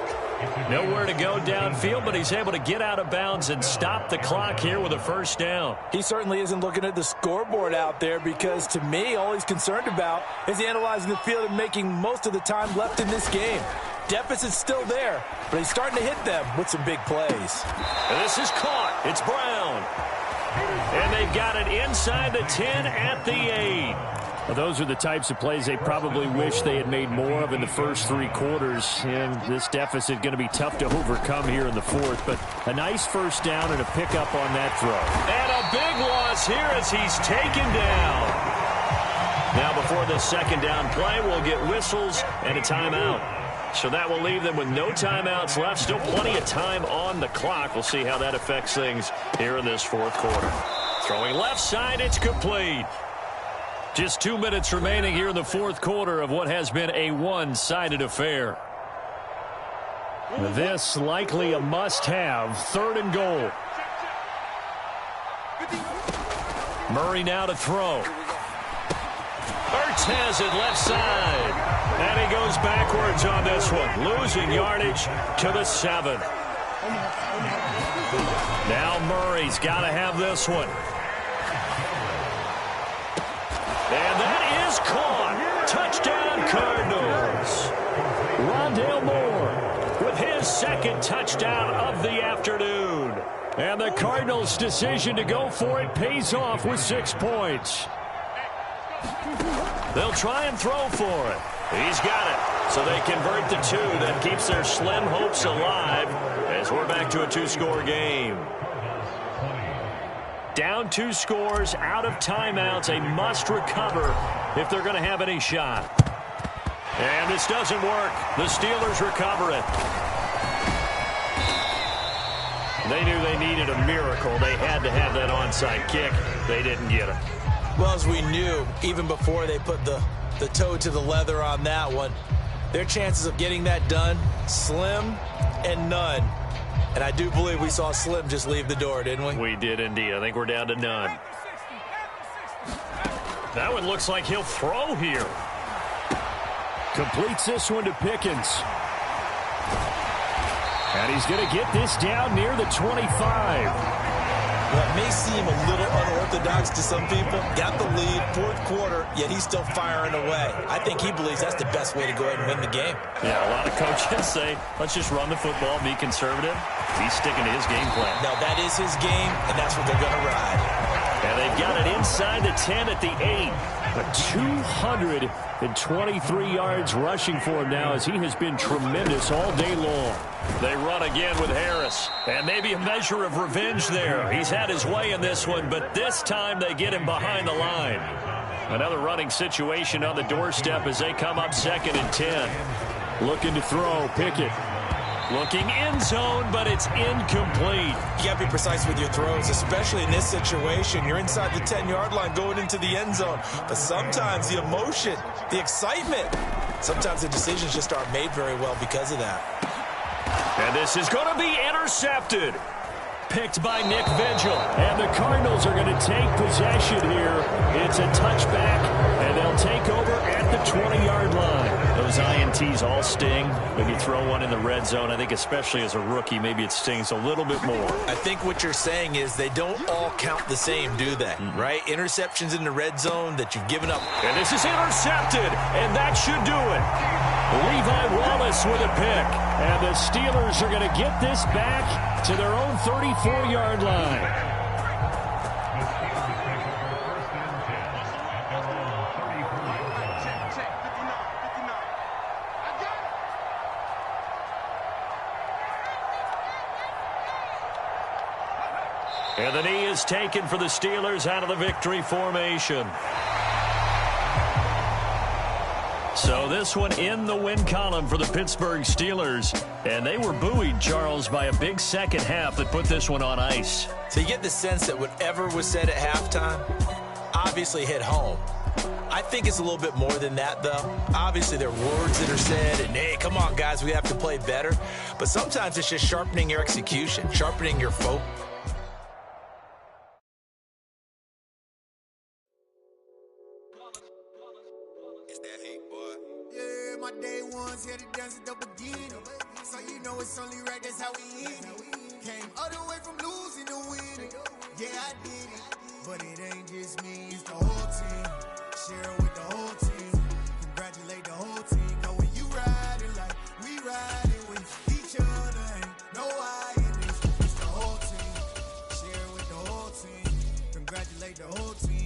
Nowhere to go downfield, but he's able to get out of bounds and stop the clock here with a first down. He certainly isn't looking at the scoreboard out there, because to me, all he's concerned about is analyzing the field and making most of the time left in this game. Deficit's still there, but he's starting to hit them with some big plays. And this is caught. It's Brown. And they've got it inside the 10 at the 8. Well, those are the types of plays they probably wish they had made more of in the first 3 quarters. And this deficit going to be tough to overcome here in the 4th. But a nice first down and a pickup on that throw. And a big loss here as he's taken down. Now before the second down play, we'll get whistles and a timeout. So that will leave them with no timeouts left. Still plenty of time on the clock. We'll see how that affects things here in this 4th quarter. Throwing left side, it's complete. Just 2 minutes remaining here in the 4th quarter of what has been a one-sided affair. This likely a must-have. 3rd and goal. Murray now to throw. Ertz has it left side. And he goes backwards on this one. Losing yardage to the 7. Now Murray's got to have this one. And that is caught. Touchdown Cardinals. Rondale Moore with his 2nd touchdown of the afternoon. And the Cardinals' decision to go for it pays off with 6 points. They'll try and throw for it. He's got it. So they convert the 2. That keeps their slim hopes alive as we're back to a 2-score game. Down 2 scores, out of timeouts, a must recover if they're going to have any shot. And this doesn't work. The Steelers recover it. They knew they needed a miracle. They had to have that onside kick. They didn't get it. Well, as we knew, even before they put the toe to the leather on that one, their chances of getting that done, slim and none. And I do believe we saw Slim just leave the door, didn't we? We did indeed. I think we're down to none. That one looks like he'll throw here. Completes this one to Pickens. And he's going to get this down near the 25. Well, it may seem a little unorthodox to some people. Got the lead, 4th quarter, yet he's still firing away. I think he believes that's the best way to go ahead and win the game. Yeah, a lot of coaches say, let's just run the football, be conservative. He's sticking to his game plan. No, that is his game, and that's what they're going to ride. And they've got it inside the 10 at the 8. But 223 yards rushing for him now as he has been tremendous all day long. They run again with Harris. And maybe a measure of revenge there. He's had his way in this one, but this time they get him behind the line. Another running situation on the doorstep as they come up 2nd and 10. Looking to throw, Pickett. Looking end zone, but it's incomplete. You got to be precise with your throws, especially in this situation. You're inside the 10-yard line going into the end zone. But sometimes the emotion, the excitement, sometimes the decisions just aren't made very well because of that. And this is going to be intercepted. Picked by Nick Vigil. And the Cardinals are going to take possession here. It's a touchback, and they'll take over at the 20-yard line. Those INTs all sting when you throw one in the red zone. I think especially as a rookie, maybe it stings a little bit more. I think what you're saying is they don't all count the same, do they? Right? Interceptions in the red zone that you've given up. And this is intercepted, and that should do it. Levi Wallace with a pick. And the Steelers are going to get this back to their own 34-yard line. And the knee is taken for the Steelers out of the victory formation. So this one in the win column for the Pittsburgh Steelers. And they were buoyed, Charles, by a big second half that put this one on ice. So you get the sense that whatever was said at halftime obviously hit home. I think it's a little bit more than that, though. Obviously, there are words that are said, and, hey, come on, guys, we have to play better. But sometimes it's just sharpening your execution, sharpening your focus. Yeah, my day ones here to dance at the beginning. So you know it's only right, that's how we eat it. Came all the way from losing to winning. Yeah, I did it. But it ain't just me, it's the whole team. Share with the whole team. Congratulate the whole team. Cause when you riding like we riding with each other, ain't no I in this. It's the whole team. Share with the whole team. Congratulate the whole team.